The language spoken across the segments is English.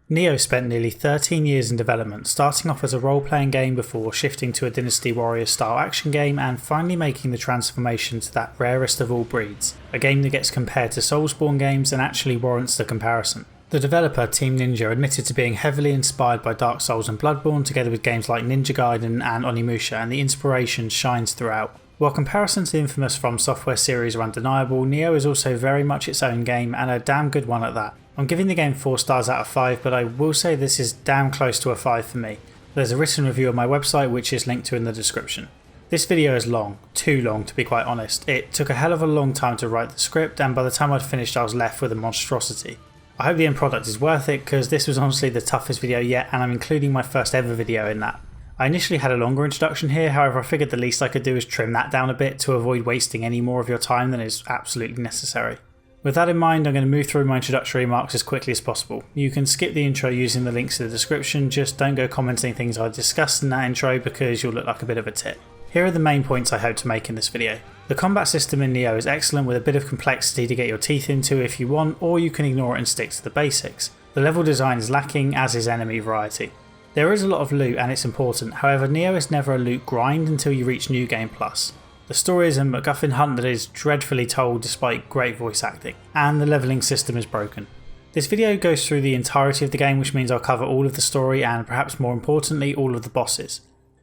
Nioh spent nearly 13 years in development, starting off as a role-playing game before shifting to a Dynasty Warriors style action game and finally making the transformation to that rarest of all breeds, a game that gets compared to Soulsborne games and actually warrants the comparison. The developer, Team Ninja, admitted to being heavily inspired by Dark Souls and Bloodborne together with games like Ninja Gaiden and Onimusha, and the inspiration shines throughout. While comparisons to the infamous From Software series are undeniable, Nioh is also very much its own game and a damn good one at that. I'm giving the game 4 stars out of 5, but I will say this is damn close to a 5 for me. There's a written review on my website which is linked to in the description. This video is long, too long to be quite honest. It took a hell of a long time to write the script, and by the time I'd finished I was left with a monstrosity. I hope the end product is worth it, because this was honestly the toughest video yet, and I'm including my first ever video in that. I initially had a longer introduction here, however I figured the least I could do is trim that down a bit to avoid wasting any more of your time than is absolutely necessary. With that in mind, I'm going to move through my introductory remarks as quickly as possible. You can skip the intro using the links in the description, just don't go commenting things I discussed in that intro because you'll look like a bit of a tit. Here are the main points I hope to make in this video. The combat system in Nioh is excellent with a bit of complexity to get your teeth into if you want, or you can ignore it and stick to the basics. The level design is lacking, as is enemy variety. There is a lot of loot and it's important, however Nioh is never a loot grind until you reach New Game Plus. The story is a MacGuffin hunt that is dreadfully told despite great voice acting, and the levelling system is broken. This video goes through the entirety of the game, which means I'll cover all of the story and, perhaps more importantly, all of the bosses.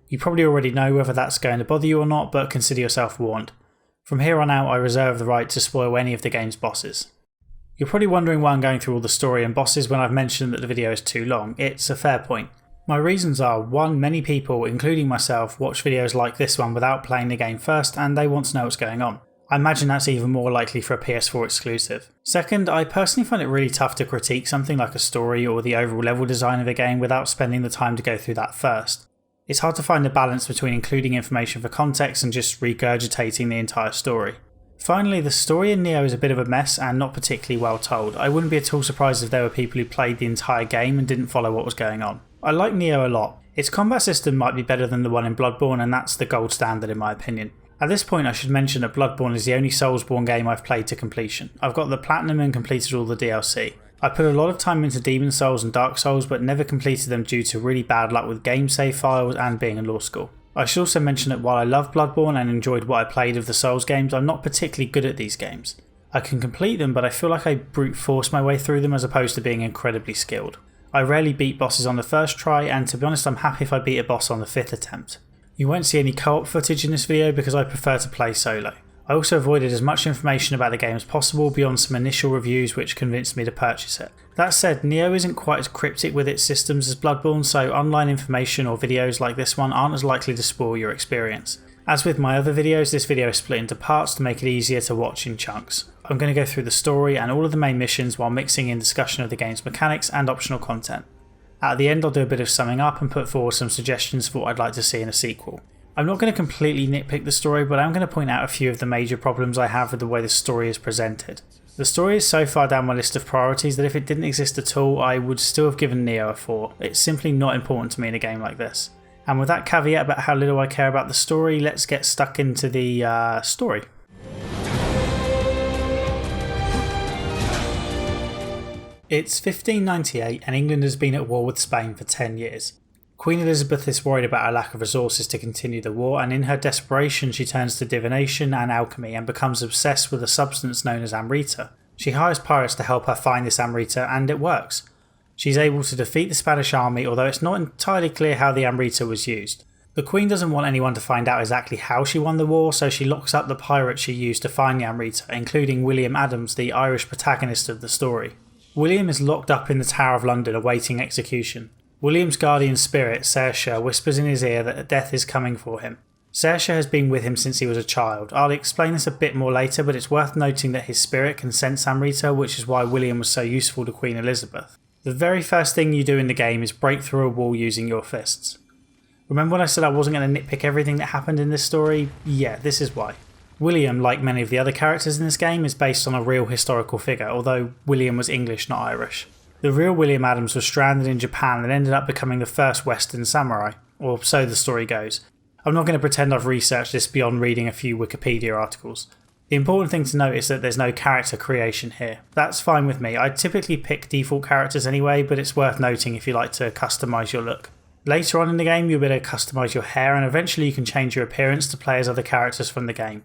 You probably already know whether that's going to bother you or not, but consider yourself warned. From here on out I reserve the right to spoil any of the game's bosses. You're probably wondering why I'm going through all the story and bosses when I've mentioned that the video is too long. It's a fair point. My reasons are, 1, many people, including myself, watch videos like this one without playing the game first and they want to know what's going on. I imagine that's even more likely for a PS4 exclusive. 2nd, I personally find it really tough to critique something like a story or the overall level design of a game without spending the time to go through that first. It's hard to find the balance between including information for context and just regurgitating the entire story. Finally, the story in Nioh is a bit of a mess and not particularly well told. I wouldn't be at all surprised if there were people who played the entire game and didn't follow what was going on. I like Nioh a lot. Its combat system might be better than the one in Bloodborne, and that's the gold standard in my opinion. At this point I should mention that Bloodborne is the only Soulsborne game I've played to completion. I've got the platinum and completed all the DLC. I put a lot of time into Demon Souls and Dark Souls but never completed them due to really bad luck with game save files and being in law school. I should also mention that while I love Bloodborne and enjoyed what I played of the Souls games, I'm not particularly good at these games. I can complete them, but I feel like I brute force my way through them as opposed to being incredibly skilled. I rarely beat bosses on the first try, and to be honest I'm happy if I beat a boss on the 5th attempt. You won't see any co-op footage in this video because I prefer to play solo. I also avoided as much information about the game as possible beyond some initial reviews which convinced me to purchase it. That said, Nioh isn't quite as cryptic with its systems as Bloodborne, so online information or videos like this one aren't as likely to spoil your experience. As with my other videos, this video is split into parts to make it easier to watch in chunks. I'm going to go through the story and all of the main missions while mixing in discussion of the game's mechanics and optional content. At the end I'll do a bit of summing up and put forward some suggestions for what I'd like to see in a sequel. I'm not going to completely nitpick the story, but I'm going to point out a few of the major problems I have with the way the story is presented. The story is so far down my list of priorities that if it didn't exist at all I would still have given Nioh a 4. It's simply not important to me in a game like this. And with that caveat about how little I care about the story, let's get stuck into the story. It's 1598 and England has been at war with Spain for 10 years. Queen Elizabeth is worried about her lack of resources to continue the war, and in her desperation she turns to divination and alchemy and becomes obsessed with a substance known as Amrita. She hires pirates to help her find this Amrita and it works. She's able to defeat the Spanish army, although it's not entirely clear how the Amrita was used. The Queen doesn't want anyone to find out exactly how she won the war, so she locks up the pirates she used to find the Amrita, including William Adams, the Irish protagonist of the story. William is locked up in the Tower of London awaiting execution. William's guardian spirit, Saoirse, whispers in his ear that death is coming for him. Saoirse has been with him since he was a child. I'll explain this a bit more later, but it's worth noting that his spirit can sense Amrita, which is why William was so useful to Queen Elizabeth. The very first thing you do in the game is break through a wall using your fists. Remember when I said I wasn't going to nitpick everything that happened in this story? Yeah, this is why. William, like many of the other characters in this game, is based on a real historical figure, although William was English, not Irish. The real William Adams was stranded in Japan and ended up becoming the first Western samurai, or so the story goes. I'm not going to pretend I've researched this beyond reading a few Wikipedia articles. The important thing to note is that there's no character creation here. That's fine with me. I typically pick default characters anyway, but it's worth noting if you like to customise your look. Later on in the game, you'll be able to customise your hair, and eventually you can change your appearance to play as other characters from the game.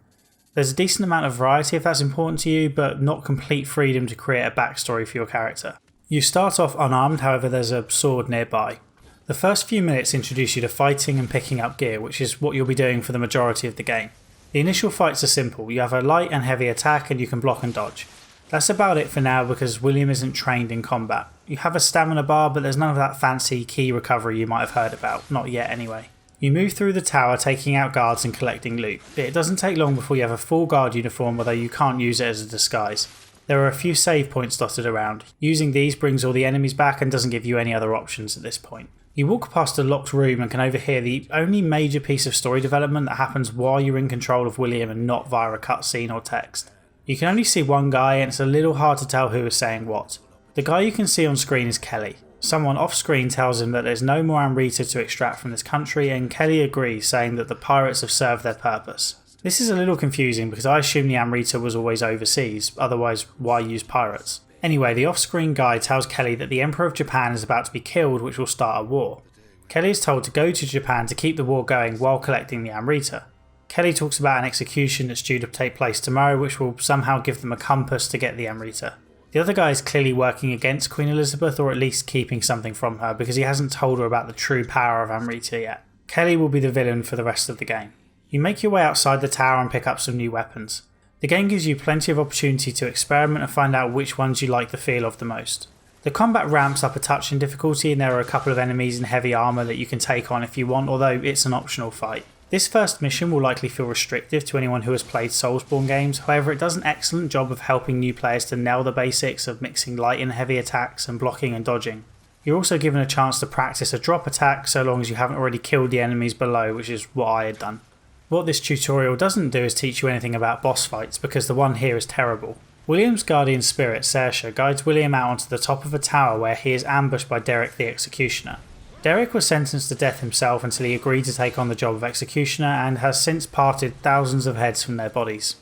There's a decent amount of variety if that's important to you, but not complete freedom to create a backstory for your character. You start off unarmed, however there's a sword nearby. The first few minutes introduce you to fighting and picking up gear, which is what you'll be doing for the majority of the game. The initial fights are simple. You have a light and heavy attack and you can block and dodge. That's about it for now because William isn't trained in combat. You have a stamina bar, but there's none of that fancy key recovery you might have heard about, not yet anyway. You move through the tower taking out guards and collecting loot. It doesn't take long before you have a full guard uniform, although you can't use it as a disguise. There are a few save points dotted around. Using these brings all the enemies back and doesn't give you any other options at this point. You walk past a locked room and can overhear the only major piece of story development that happens while you're in control of William and not via a cutscene or text. You can only see one guy and it's a little hard to tell who is saying what. The guy you can see on screen is Kelly. Someone off screen tells him that there's no more Amrita to extract from this country, and Kelly agrees, saying that the pirates have served their purpose. This is a little confusing because I assume the Amrita was always overseas, otherwise why use pirates? Anyway, the off-screen guy tells Kelly that the Emperor of Japan is about to be killed, which will start a war. Kelly is told to go to Japan to keep the war going while collecting the Amrita. Kelly talks about an execution that's due to take place tomorrow, which will somehow give them a compass to get the Amrita. The other guy is clearly working against Queen Elizabeth, or at least keeping something from her, because he hasn't told her about the true power of Amrita yet. Kelly will be the villain for the rest of the game. You make your way outside the tower and pick up some new weapons. The game gives you plenty of opportunity to experiment and find out which ones you like the feel of the most. The combat ramps up a touch in difficulty, and there are a couple of enemies in heavy armour that you can take on if you want, although it's an optional fight. This first mission will likely feel restrictive to anyone who has played Soulsborne games, however it does an excellent job of helping new players to nail the basics of mixing light and heavy attacks and blocking and dodging. You're also given a chance to practice a drop attack so long as you haven't already killed the enemies below, which is what I had done. What this tutorial doesn't do is teach you anything about boss fights, because the one here is terrible. William's guardian spirit, Saoirse, guides William out onto the top of a tower where he is ambushed by Derek the Executioner. Derek was sentenced to death himself until he agreed to take on the job of Executioner, and has since parted thousands of heads from their bodies.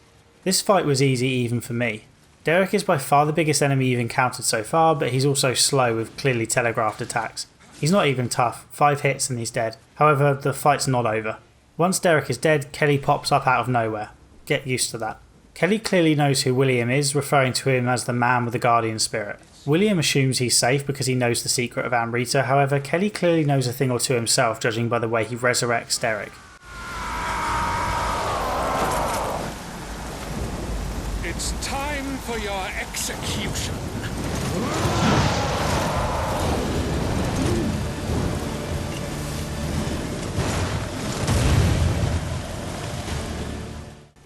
This fight was easy even for me. Derek is by far the biggest enemy you've encountered so far, but he's also slow with clearly telegraphed attacks. He's not even tough, 5 hits and he's dead. However, the fight's not over. Once Derek is dead, Kelly pops up out of nowhere. Get used to that. Kelly clearly knows who William is, referring to him as the man with the guardian spirit. William assumes he's safe because he knows the secret of Amrita, however Kelly clearly knows a thing or two himself, judging by the way he resurrects Derek. It's time for your execution.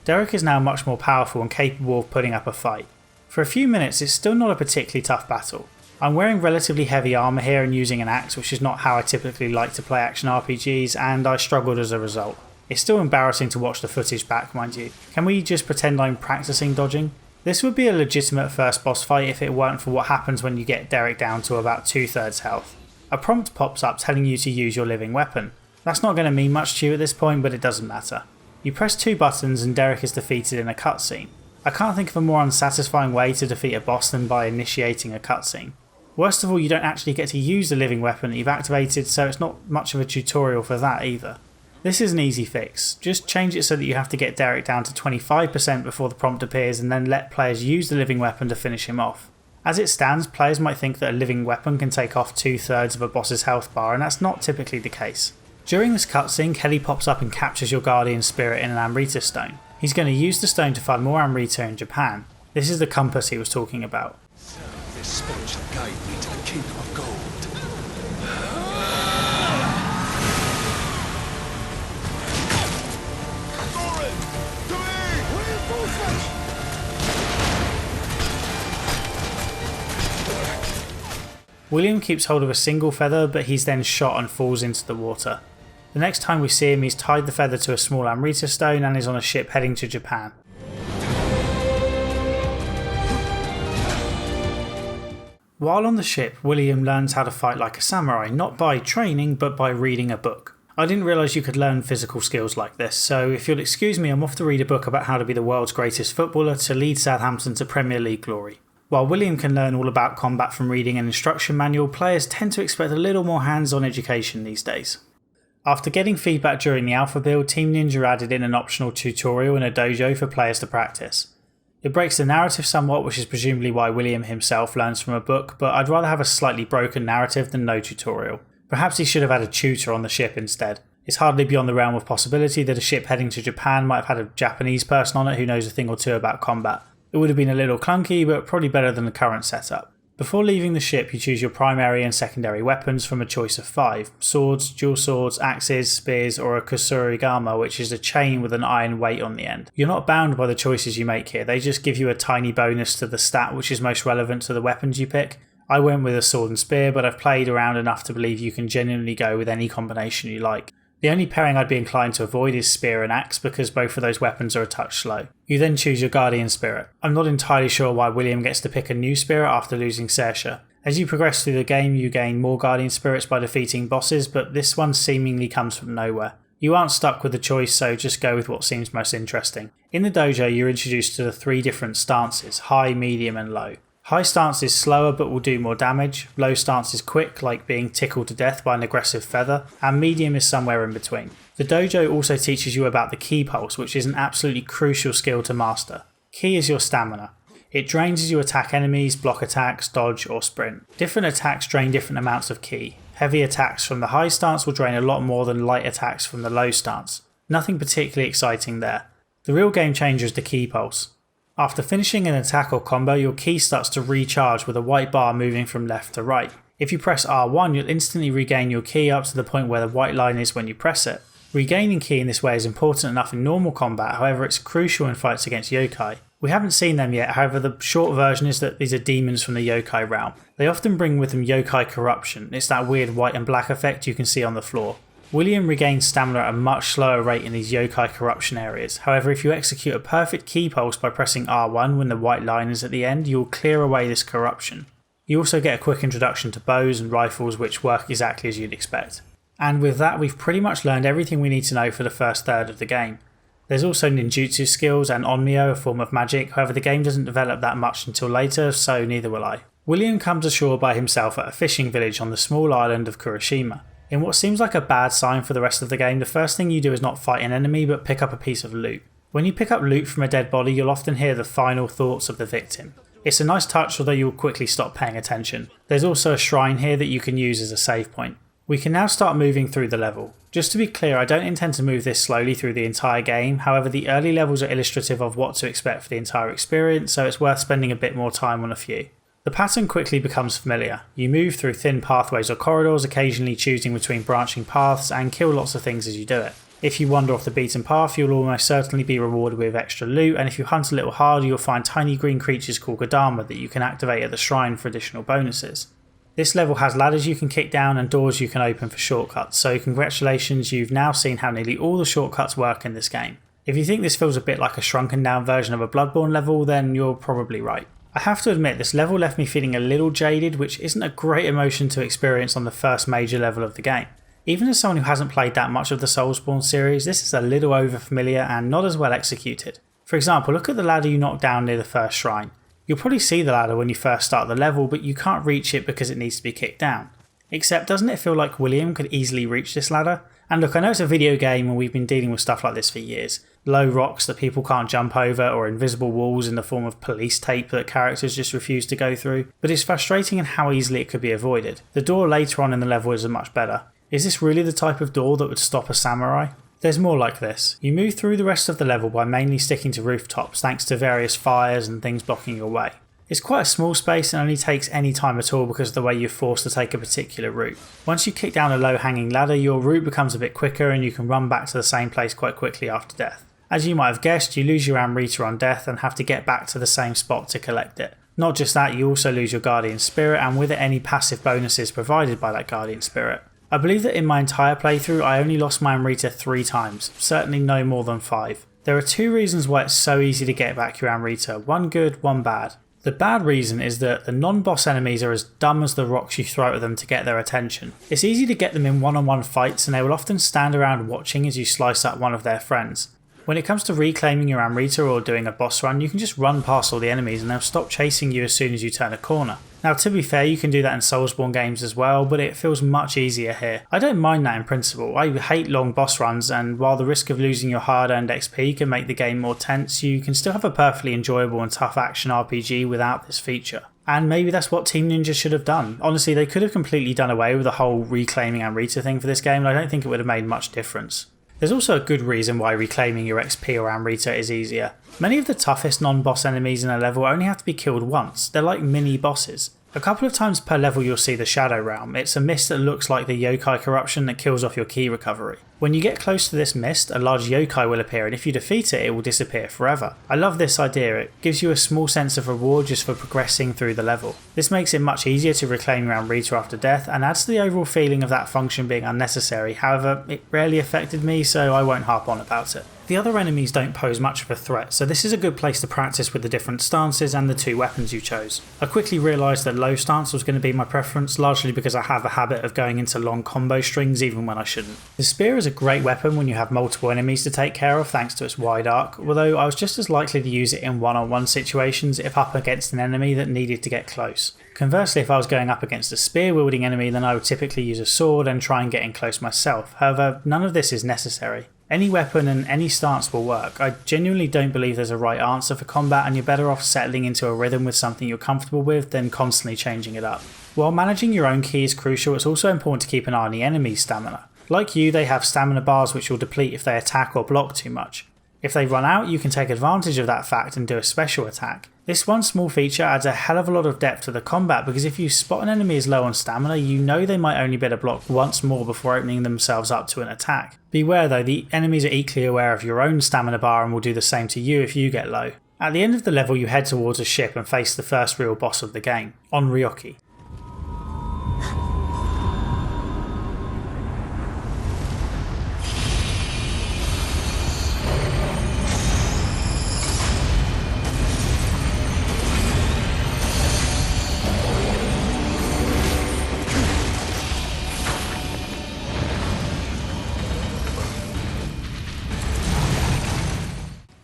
Derek is now much more powerful and capable of putting up a fight. For a few minutes it's still not a particularly tough battle. I'm wearing relatively heavy armour here and using an axe, which is not how I typically like to play action RPGs, and I struggled as a result. It's still embarrassing to watch the footage back, mind you. Can we just pretend I'm practicing dodging? This would be a legitimate first boss fight if it weren't for what happens when you get Derek down to about 2/3 health. A prompt pops up telling you to use your living weapon. That's not going to mean much to you at this point, but it doesn't matter. You press 2 buttons and Derek is defeated in a cutscene. I can't think of a more unsatisfying way to defeat a boss than by initiating a cutscene. Worst of all, you don't actually get to use the living weapon that you've activated, so it's not much of a tutorial for that either. This is an easy fix. Just change it so that you have to get Derek down to 25% before the prompt appears, and then let players use the living weapon to finish him off. As it stands, players might think that a living weapon can take off 2/3 of a boss's health bar, and that's not typically the case. During this cutscene, Kelly pops up and captures your guardian spirit in an Amrita stone. He's going to use the stone to find more Amrita in Japan. This is the compass he was talking about. This stone shall guide me to the kingdom of gold. William keeps hold of a single feather, but he's then shot and falls into the water. The next time we see him, he's tied the feather to a small Amrita stone and is on a ship heading to Japan. While on the ship, William learns how to fight like a samurai, not by training, but by reading a book. I didn't realise you could learn physical skills like this, so if you'll excuse me, I'm off to read a book about how to be the world's greatest footballer to lead Southampton to Premier League glory. While William can learn all about combat from reading an instruction manual, players tend to expect a little more hands-on education these days. After getting feedback during the alpha build, Team Ninja added in an optional tutorial in a dojo for players to practice. It breaks the narrative somewhat, which is presumably why William himself learns from a book, but I'd rather have a slightly broken narrative than no tutorial. Perhaps he should have had a tutor on the ship instead. It's hardly beyond the realm of possibility that a ship heading to Japan might have had a Japanese person on it who knows a thing or two about combat. It would have been a little clunky, but probably better than the current setup. Before leaving the ship, you choose your primary and secondary weapons from a choice of 5. Swords, dual swords, axes, spears, or a kusurigama, which is a chain with an iron weight on the end. You're not bound by the choices you make here, they just give you a tiny bonus to the stat which is most relevant to the weapons you pick. I went with a sword and spear, but I've played around enough to believe you can genuinely go with any combination you like. The only pairing I'd be inclined to avoid is spear and axe because both of those weapons are a touch slow. You then choose your guardian spirit. I'm not entirely sure why William gets to pick a new spirit after losing Saoirse. As you progress through the game you gain more guardian spirits by defeating bosses, but this one seemingly comes from nowhere. You aren't stuck with the choice, so just go with what seems most interesting. In the dojo you're introduced to the 3 different stances, high, medium and low. High stance is slower but will do more damage, low stance is quick like being tickled to death by an aggressive feather, and medium is somewhere in between. The dojo also teaches you about the ki pulse, which is an absolutely crucial skill to master. Ki is your stamina. It drains as you attack enemies, block attacks, dodge or sprint. Different attacks drain different amounts of ki. Heavy attacks from the high stance will drain a lot more than light attacks from the low stance. Nothing particularly exciting there. The real game changer is the ki pulse. After finishing an attack or combo, your ki starts to recharge with a white bar moving from left to right. If you press R1, you'll instantly regain your ki up to the point where the white line is when you press it. Regaining ki in this way is important enough in normal combat, however it's crucial in fights against yokai. We haven't seen them yet, however the short version is that these are demons from the yokai realm. They often bring with them yokai corruption, it's that weird white and black effect you can see on the floor. William regains stamina at a much slower rate in these yokai corruption areas, however if you execute a perfect ki pulse by pressing R1 when the white line is at the end, you'll clear away this corruption. You also get a quick introduction to bows and rifles which work exactly as you'd expect. And with that we've pretty much learned everything we need to know for the first third of the game. There's also ninjutsu skills and onmyo, a form of magic, however the game doesn't develop that much until later, so neither will I. William comes ashore by himself at a fishing village on the small island of Kurashima. In what seems like a bad sign for the rest of the game, the first thing you do is not fight an enemy but pick up a piece of loot. When you pick up loot from a dead body you'll often hear the final thoughts of the victim. It's a nice touch, although you'll quickly stop paying attention. There's also a shrine here that you can use as a save point. We can now start moving through the level. Just to be clear, I don't intend to move this slowly through the entire game, however the early levels are illustrative of what to expect for the entire experience, so it's worth spending a bit more time on a few. The pattern quickly becomes familiar. You move through thin pathways or corridors, occasionally choosing between branching paths, and kill lots of things as you do it. If you wander off the beaten path, you'll almost certainly be rewarded with extra loot, and if you hunt a little harder you'll find tiny green creatures called Godama that you can activate at the shrine for additional bonuses. This level has ladders you can kick down and doors you can open for shortcuts, so congratulations, you've now seen how nearly all the shortcuts work in this game. If you think this feels a bit like a shrunken down version of a Bloodborne level, then you're probably right. I have to admit this level left me feeling a little jaded, which isn't a great emotion to experience on the first major level of the game. Even as someone who hasn't played that much of the Soulsborne series, this is a little over familiar and not as well executed. For example, look at the ladder you knocked down near the first shrine. You'll probably see the ladder when you first start the level, but you can't reach it because it needs to be kicked down. Except doesn't it feel like William could easily reach this ladder? And look, I know it's a video game and we've been dealing with stuff like this for years. Low rocks that people can't jump over or invisible walls in the form of police tape that characters just refuse to go through, but it's frustrating in how easily it could be avoided. The door later on in the level is much better. Is this really the type of door that would stop a samurai? There's more like this. You move through the rest of the level by mainly sticking to rooftops thanks to various fires and things blocking your way. It's quite a small space and only takes any time at all because of the way you're forced to take a particular route. Once you kick down a low hanging ladder, your route becomes a bit quicker and you can run back to the same place quite quickly after death. As you might have guessed, you lose your Amrita on death and have to get back to the same spot to collect it. Not just that, you also lose your Guardian Spirit and with it any passive bonuses provided by that Guardian Spirit. I believe that in my entire playthrough I only lost my Amrita 3 times, certainly no more than 5. There are 2 reasons why it's so easy to get back your Amrita, one good, one bad. The bad reason is that the non-boss enemies are as dumb as the rocks you throw at them to get their attention. It's easy to get them in one-on-one fights and they will often stand around watching as you slice up one of their friends. When it comes to reclaiming your Amrita or doing a boss run, you can just run past all the enemies and they'll stop chasing you as soon as you turn a corner. Now to be fair, you can do that in Soulsborne games as well, but it feels much easier here. I don't mind that in principle. I hate long boss runs, and while the risk of losing your hard-earned XP can make the game more tense, you can still have a perfectly enjoyable and tough action RPG without this feature. And maybe that's what Team Ninja should have done. Honestly, they could have completely done away with the whole reclaiming Amrita thing for this game, and I don't think it would have made much difference. There's also a good reason why reclaiming your XP or Amrita is easier. Many of the toughest non-boss enemies in a level only have to be killed once. They're like mini bosses. A couple of times per level you'll see the Shadow Realm. It's a mist that looks like the yokai corruption that kills off your key recovery. When you get close to this mist, a large yokai will appear, and if you defeat it, it will disappear forever. I love this idea. It gives you a small sense of reward just for progressing through the level. This makes it much easier to reclaim your Amrita after death and adds to the overall feeling of that function being unnecessary. However, it rarely affected me, so I won't harp on about it. The other enemies don't pose much of a threat, so this is a good place to practice with the different stances and the two weapons you chose. I quickly realised that low stance was going to be my preference, largely because I have a habit of going into long combo strings even when I shouldn't. The spear is a great weapon when you have multiple enemies to take care of thanks to its wide arc, although I was just as likely to use it in one-on-one situations if up against an enemy that needed to get close. Conversely, if I was going up against a spear-wielding enemy, then I would typically use a sword and try and get in close myself. However, none of this is necessary. Any weapon and any stance will work. I genuinely don't believe there's a right answer for combat, and you're better off settling into a rhythm with something you're comfortable with than constantly changing it up. While managing your own ki is crucial, it's also important to keep an eye on the enemy's stamina. Like you, they have stamina bars which will deplete if they attack or block too much. If they run out, you can take advantage of that fact and do a special attack. This one small feature adds a hell of a lot of depth to the combat, because if you spot an enemy is low on stamina, you know they might only be able to block once more before opening themselves up to an attack. Beware though, the enemies are equally aware of your own stamina bar and will do the same to you if you get low. At the end of the level you head towards a ship and face the first real boss of the game, Onryoki.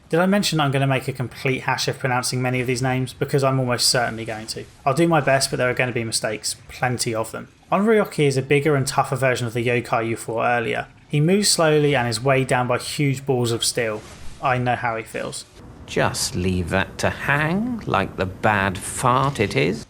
Did I mention I'm going to make a complete hash of pronouncing many of these names? Because I'm almost certainly going to. I'll do my best, but there are going to be mistakes, plenty of them. Onryoki is a bigger and tougher version of the yokai you fought earlier. He moves slowly and is weighed down by huge balls of steel. I know how he feels. Just leave that to hang, like the bad fart it is?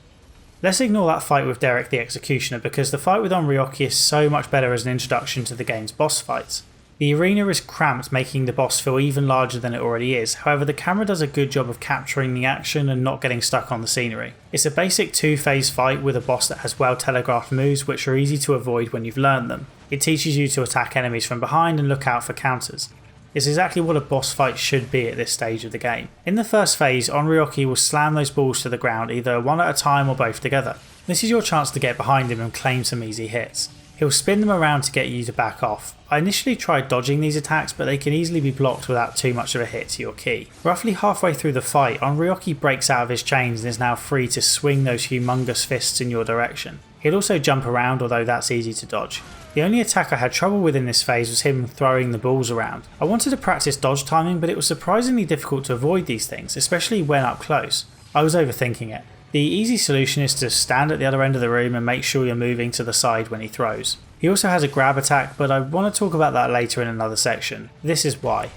Let's ignore that fight with Derek the Executioner, because the fight with Onryoki is so much better as an introduction to the game's boss fights. The arena is cramped, making the boss feel even larger than it already is. However, the camera does a good job of capturing the action and not getting stuck on the scenery. It's a basic two-phase fight with a boss that has well telegraphed moves which are easy to avoid when you've learned them. It teaches you to attack enemies from behind and look out for counters. It's exactly what a boss fight should be at this stage of the game. In the first phase, Onryoki will slam those balls to the ground either one at a time or both together. This is your chance to get behind him and claim some easy hits. He'll spin them around to get you to back off. I initially tried dodging these attacks, but they can easily be blocked without too much of a hit to your ki. Roughly halfway through the fight, Onryoki breaks out of his chains and is now free to swing those humongous fists in your direction. He'll also jump around, although that's easy to dodge. The only attack I had trouble with in this phase was him throwing the balls around. I wanted to practice dodge timing, but it was surprisingly difficult to avoid these things, especially when up close. I was overthinking it. The easy solution is to stand at the other end of the room and make sure you're moving to the side when he throws. He also has a grab attack, but I want to talk about that later in another section. This is why.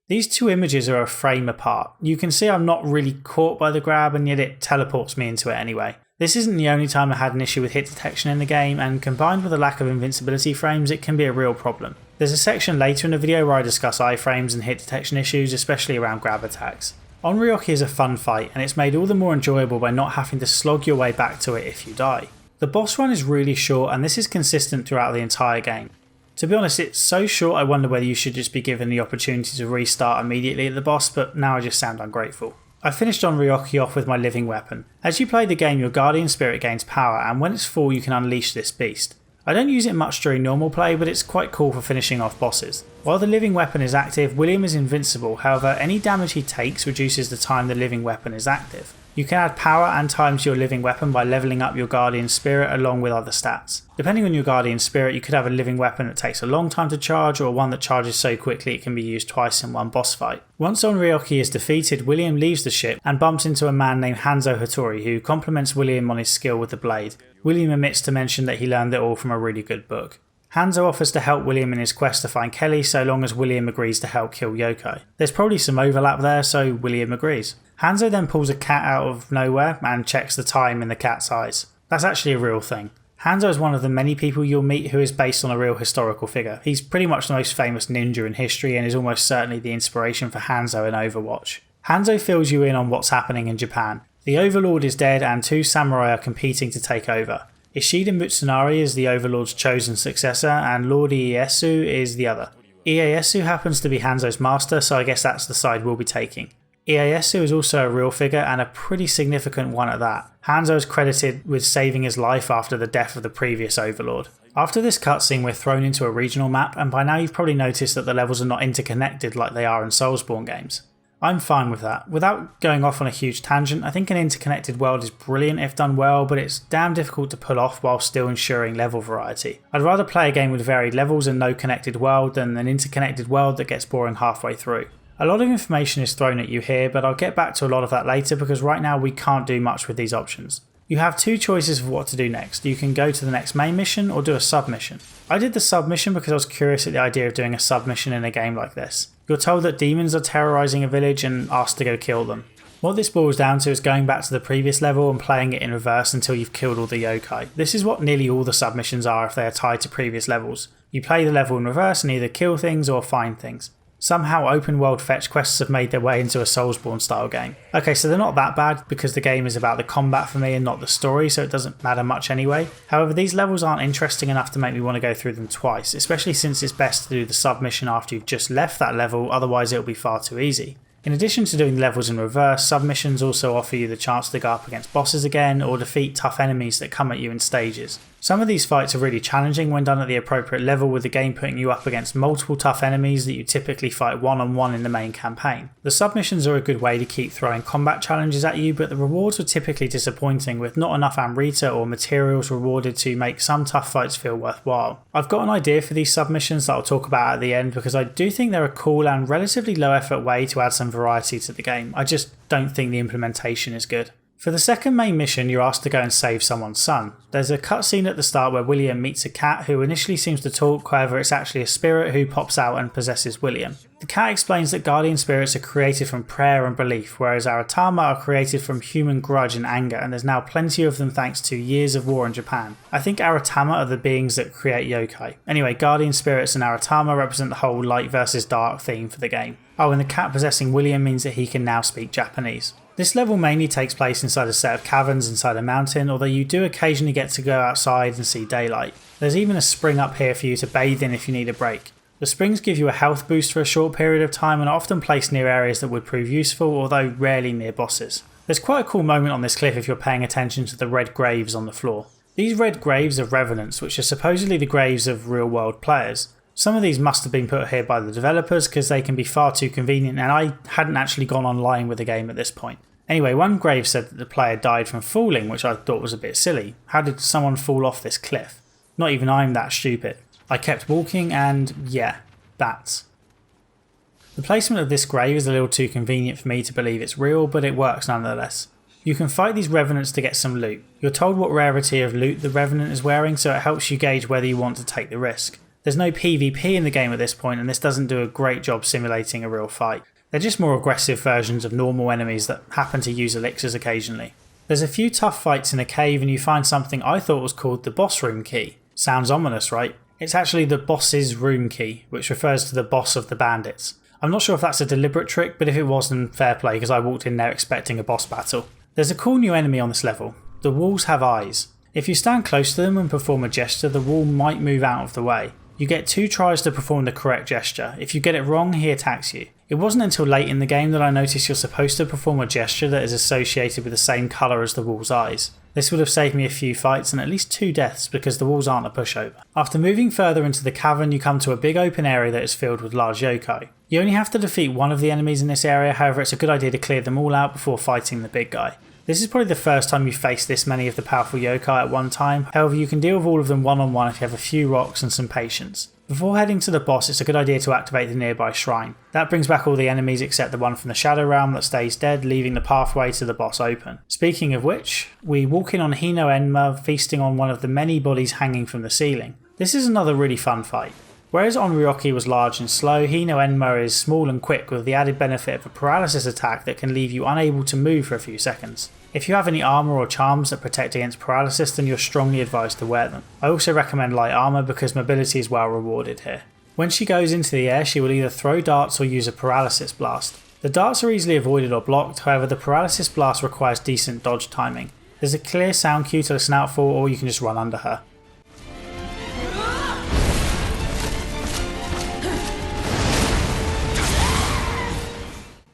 These two images are a frame apart. You can see I'm not really caught by the grab, and yet it teleports me into it anyway. This isn't the only time I had an issue with hit detection in the game, and combined with a lack of invincibility frames, it can be a real problem. There's a section later in the video where I discuss iframes and hit detection issues, especially around grab attacks. Onryoki is a fun fight, and it's made all the more enjoyable by not having to slog your way back to it if you die. The boss run is really short, and this is consistent throughout the entire game. To be honest, it's so short I wonder whether you should just be given the opportunity to restart immediately at the boss, but now I just sound ungrateful. I finished Onryoki off with my living weapon. As you play the game, your guardian spirit gains power, and when it's full you can unleash this beast. I don't use it much during normal play, but it's quite cool for finishing off bosses. While the living weapon is active, William is invincible, however any damage he takes reduces the time the living weapon is active. You can add power and time to your living weapon by levelling up your Guardian Spirit along with other stats. Depending on your Guardian Spirit, you could have a living weapon that takes a long time to charge, or one that charges so quickly it can be used twice in one boss fight. Once Onryoki is defeated, William leaves the ship and bumps into a man named Hanzo Hattori who compliments William on his skill with the blade. William omits to mention that he learned it all from a really good book. Hanzo offers to help William in his quest to find Kelly so long as William agrees to help kill yokai. There's probably some overlap there, so William agrees. Hanzo then pulls a cat out of nowhere and checks the time in the cat's eyes. That's actually a real thing. Hanzo is one of the many people you'll meet who is based on a real historical figure. He's pretty much the most famous ninja in history and is almost certainly the inspiration for Hanzo in Overwatch. Hanzo fills you in on what's happening in Japan. The Overlord is dead and 2 samurai are competing to take over. Ishida Mutsunari is the Overlord's chosen successor and Lord Ieyasu is the other. Ieyasu happens to be Hanzo's master, so I guess that's the side we'll be taking. Ieyasu is also a real figure and a pretty significant one at that. Hanzo is credited with saving his life after the death of the previous Overlord. After this cutscene we're thrown into a regional map, and by now you've probably noticed that the levels are not interconnected like they are in Soulsborne games. I'm fine with that. Without going off on a huge tangent, I think an interconnected world is brilliant if done well, but it's damn difficult to pull off while still ensuring level variety. I'd rather play a game with varied levels and no connected world than an interconnected world that gets boring halfway through. A lot of information is thrown at you here, but I'll get back to a lot of that later because right now we can't do much with these options. You have 2 choices of what to do next. You can go to the next main mission or do a submission. I did the submission because I was curious at the idea of doing a submission in a game like this. You're told that demons are terrorising a village and asked to go kill them. What this boils down to is going back to the previous level and playing it in reverse until you've killed all the yokai. This is what nearly all the submissions are if they are tied to previous levels. You play the level in reverse and either kill things or find things. Somehow open world fetch quests have made their way into a Soulsborne style game. Okay, so they're not that bad because the game is about the combat for me and not the story, so it doesn't matter much anyway. However, these levels aren't interesting enough to make me want to go through them twice, especially since it's best to do the submission after you've just left that level, otherwise it'll be far too easy. In addition to doing levels in reverse, submissions also offer you the chance to go up against bosses again or defeat tough enemies that come at you in stages. Some of these fights are really challenging when done at the appropriate level, with the game putting you up against multiple tough enemies that you typically fight one-on-one in the main campaign. The submissions are a good way to keep throwing combat challenges at you, but the rewards are typically disappointing, with not enough Amrita or materials rewarded to make some tough fights feel worthwhile. I've got an idea for these submissions that I'll talk about at the end because I do think they're a cool and relatively low effort way to add some variety to the game. I just don't think the implementation is good. For the second main mission, you're asked to go and save someone's son. There's a cutscene at the start where William meets a cat who initially seems to talk, however it's actually a spirit who pops out and possesses William. The cat explains that guardian spirits are created from prayer and belief, whereas Aratama are created from human grudge and anger, and there's now plenty of them thanks to years of war in Japan. I think Aratama are the beings that create yokai. Anyway, guardian spirits and Aratama represent the whole light versus dark theme for the game. Oh, and the cat possessing William means that he can now speak Japanese. This level mainly takes place inside a set of caverns inside a mountain, although you do occasionally get to go outside and see daylight. There's even a spring up here for you to bathe in if you need a break. The springs give you a health boost for a short period of time and are often placed near areas that would prove useful, although rarely near bosses. There's quite a cool moment on this cliff if you're paying attention to the red graves on the floor. These red graves are revenants, which are supposedly the graves of real world players. Some of these must have been put here by the developers because they can be far too convenient, and I hadn't actually gone online with the game at this point. Anyway, one grave said that the player died from falling, which I thought was a bit silly. How did someone fall off this cliff? Not even I'm that stupid. I kept walking and yeah, bats. The placement of this grave is a little too convenient for me to believe it's real, but it works nonetheless. You can fight these revenants to get some loot. You're told what rarity of loot the revenant is wearing, so it helps you gauge whether you want to take the risk. There's no PvP in the game at this point, and this doesn't do a great job simulating a real fight. They're just more aggressive versions of normal enemies that happen to use elixirs occasionally. There's a few tough fights in a cave and you find something I thought was called the boss room key. Sounds ominous, right? It's actually the boss's room key, which refers to the boss of the bandits. I'm not sure if that's a deliberate trick, but if it was, then fair play because I walked in there expecting a boss battle. There's a cool new enemy on this level. The walls have eyes. If you stand close to them and perform a gesture, the wall might move out of the way. You get 2 tries to perform the correct gesture. If you get it wrong, he attacks you. It wasn't until late in the game that I noticed you're supposed to perform a gesture that is associated with the same colour as the wall's eyes. This would have saved me a few fights and at least 2 deaths because the walls aren't a pushover. After moving further into the cavern, you come to a big open area that is filled with large yokai. You only have to defeat one of the enemies in this area, however it's a good idea to clear them all out before fighting the big guy. This is probably the first time you face this many of the powerful yokai at one time, however you can deal with all of them one on one if you have a few rocks and some patience. Before heading to the boss, it's a good idea to activate the nearby shrine. That brings back all the enemies except the one from the Shadow Realm that stays dead, leaving the pathway to the boss open. Speaking of which, we walk in on Hino Enma feasting on one of the many bodies hanging from the ceiling. This is another really fun fight. Whereas Onryoki was large and slow, Hino Enma is small and quick with the added benefit of a paralysis attack that can leave you unable to move for a few seconds. If you have any armour or charms that protect against paralysis, then you're strongly advised to wear them. I also recommend light armour because mobility is well rewarded here. When she goes into the air, she will either throw darts or use a paralysis blast. The darts are easily avoided or blocked, however the paralysis blast requires decent dodge timing. There's a clear sound cue to listen out for, or you can just run under her.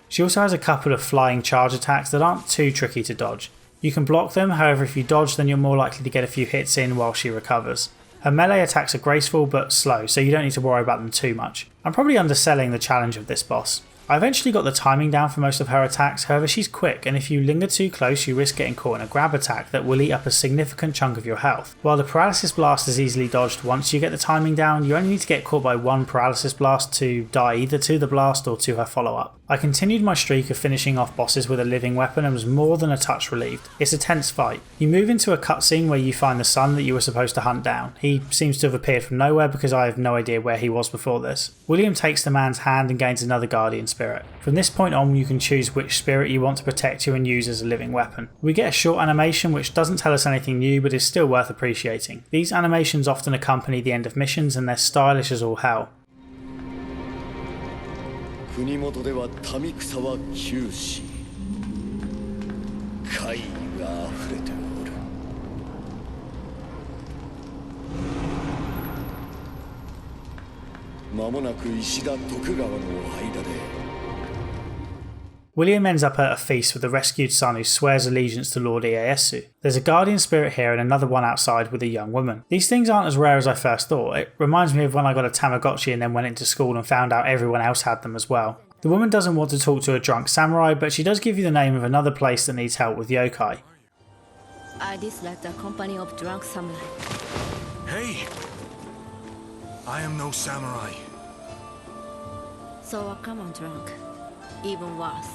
She also has a couple of flying charge attacks that aren't too tricky to dodge. You can block them, however if you dodge then you're more likely to get a few hits in while she recovers. Her melee attacks are graceful but slow, so you don't need to worry about them too much. I'm probably underselling the challenge of this boss. I eventually got the timing down for most of her attacks, however she's quick and if you linger too close you risk getting caught in a grab attack that will eat up a significant chunk of your health. While the paralysis blast is easily dodged once you get the timing down, you only need to get caught by one paralysis blast to die either to the blast or to her follow-up. I continued my streak of finishing off bosses with a living weapon and was more than a touch relieved. It's a tense fight. You move into a cutscene where you find the son that you were supposed to hunt down. He seems to have appeared from nowhere because I have no idea where he was before this. William takes the man's hand and gains another guardian spirit. From this point on you can choose which spirit you want to protect you and use as a living weapon. We get a short animation which doesn't tell us anything new but is still worth appreciating. These animations often accompany the end of missions and they're stylish as all hell. 国元では民草は九死怪異があふれておる 間もなく石田徳川の間で William ends up at a feast with a rescued son who swears allegiance to Lord Ieyasu. There's a guardian spirit here and another one outside with a young woman. These things aren't as rare as I first thought. It reminds me of when I got a Tamagotchi and then went into school and found out everyone else had them as well. The woman doesn't want to talk to a drunk samurai, but she does give you the name of another place that needs help with yokai. I dislike the company of drunk samurai. Hey! I am no samurai. So a common drunk. Even worse.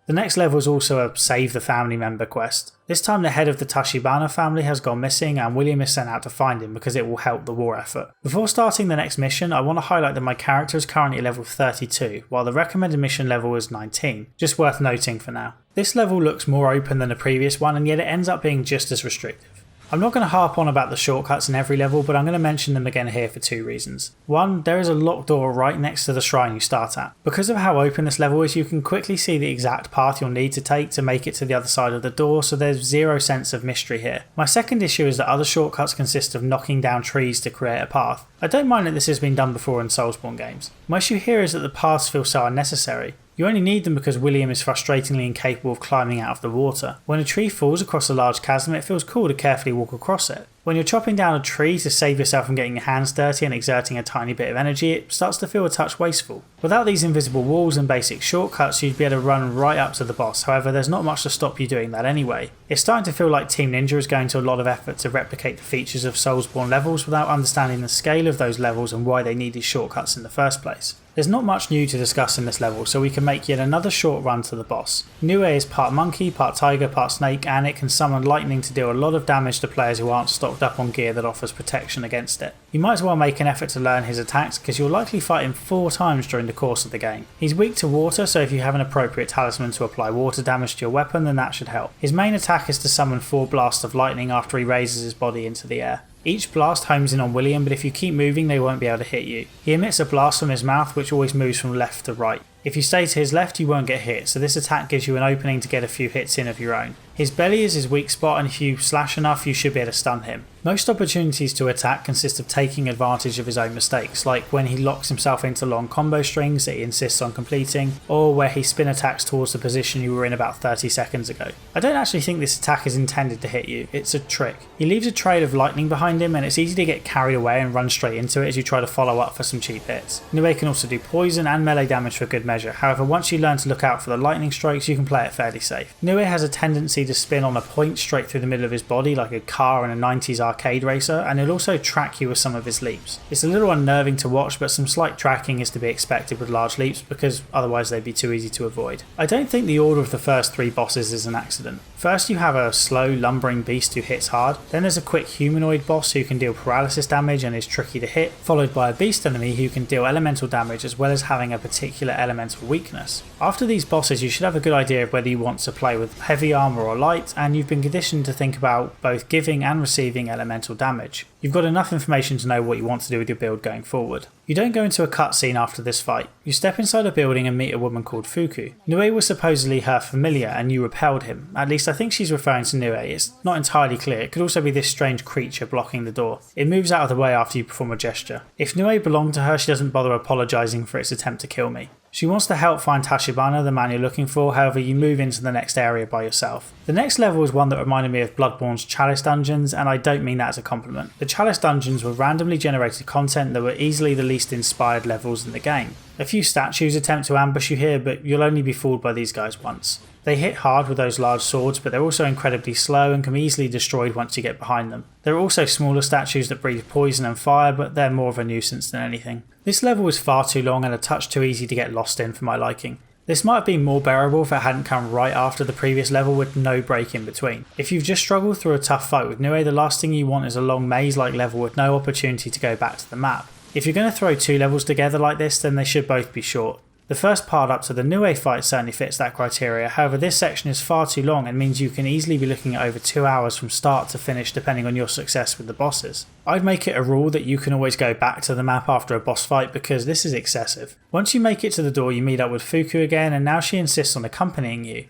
The next level is also a save the family member quest. This time the head of the Tachibana family has gone missing and William is sent out to find him because it will help the war effort. Before starting the next mission, I want to highlight that my character is currently level 32, while the recommended mission level is 19, just worth noting for now. This level looks more open than the previous one and yet it ends up being just as restrictive. I'm not going to harp on about the shortcuts in every level, but I'm going to mention them again here for 2 reasons. One, there is a locked door right next to the shrine you start at. Because of how open this level is, you can quickly see the exact path you'll need to take to make it to the other side of the door, so there's zero sense of mystery here. My second issue is that other shortcuts consist of knocking down trees to create a path. I don't mind that this has been done before in Soulsborne games. My issue here is that the paths feel so unnecessary. You only need them because William is frustratingly incapable of climbing out of the water. When a tree falls across a large chasm, it feels cool to carefully walk across it. When you're chopping down a tree to save yourself from getting your hands dirty and exerting a tiny bit of energy, it starts to feel a touch wasteful. Without these invisible walls and basic shortcuts, you'd be able to run right up to the boss, however there's not much to stop you doing that anyway. It's starting to feel like Team Ninja is going to a lot of effort to replicate the features of Soulsborne levels without understanding the scale of those levels and why they needed shortcuts in the first place. There's not much new to discuss in this level, so we can make yet another short run to the boss. Nioh is part monkey, part tiger, part snake, and it can summon lightning to deal a lot of damage to players who aren't stocked up on gear that offers protection against it. You might as well make an effort to learn his attacks because you'll likely fight him 4 times during the course of the game. He's weak to water, so if you have an appropriate talisman to apply water damage to your weapon then that should help. His main attack is to summon 4 blasts of lightning after he raises his body into the air. Each blast homes in on William, but if you keep moving they won't be able to hit you. He emits a blast from his mouth which always moves from left to right. If you stay to his left you won't get hit, so this attack gives you an opening to get a few hits in of your own. His belly is his weak spot, and if you slash enough you should be able to stun him. Most opportunities to attack consist of taking advantage of his own mistakes, like when he locks himself into long combo strings that he insists on completing, or where he spin attacks towards the position you were in about 30 seconds ago. I don't actually think this attack is intended to hit you, it's a trick. He leaves a trail of lightning behind him and it's easy to get carried away and run straight into it as you try to follow up for some cheap hits. Nioh can also do poison and melee damage for good measure, however once you learn to look out for the lightning strikes you can play it fairly safe. Nioh has a tendency to spin on a point straight through the middle of his body like a car in a 90s arcade racer, and he'll also track you with some of his leaps. It's a little unnerving to watch, but some slight tracking is to be expected with large leaps because otherwise they'd be too easy to avoid. I don't think the order of the first 3 bosses is an accident. First you have a slow lumbering beast who hits hard, then there's a quick humanoid boss who can deal paralysis damage and is tricky to hit, followed by a beast enemy who can deal elemental damage as well as having a particular elemental weakness. After these bosses you should have a good idea of whether you want to play with heavy armor or light, and you've been conditioned to think about both giving and receiving elemental damage. You've got enough information to know what you want to do with your build going forward. You don't go into a cutscene after this fight. You step inside a building and meet a woman called Fuku. Nioh was supposedly her familiar and you repelled him. At least I think she's referring to Nioh. It's not entirely clear. It could also be this strange creature blocking the door. It moves out of the way after you perform a gesture. If Nioh belonged to her, she doesn't bother apologising for its attempt to kill me. She wants to help find Tachibana, the man you're looking for, however you move into the next area by yourself. The next level is one that reminded me of Bloodborne's Chalice dungeons, and I don't mean that as a compliment. The Chalice dungeons were randomly generated content that were easily the least inspired levels in the game. A few statues attempt to ambush you here, but you'll only be fooled by these guys once. They hit hard with those large swords, but they're also incredibly slow and can be easily destroyed once you get behind them. There are also smaller statues that breathe poison and fire, but they're more of a nuisance than anything. This level is far too long and a touch too easy to get lost in for my liking. This might have been more bearable if it hadn't come right after the previous level with no break in between. If you've just struggled through a tough fight with Nioh, the last thing you want is a long maze-like level with no opportunity to go back to the map. If you're going to throw 2 levels together like this, then they should both be short. The first part up to the Nioh fight certainly fits that criteria, however this section is far too long and means you can easily be looking at over 2 hours from start to finish depending on your success with the bosses. I'd make it a rule that you can always go back to the map after a boss fight because this is excessive. Once you make it to the door you meet up with Fuku again and now she insists on accompanying you.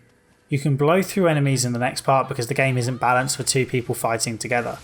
You can blow through enemies in the next part because the game isn't balanced for 2 people fighting together.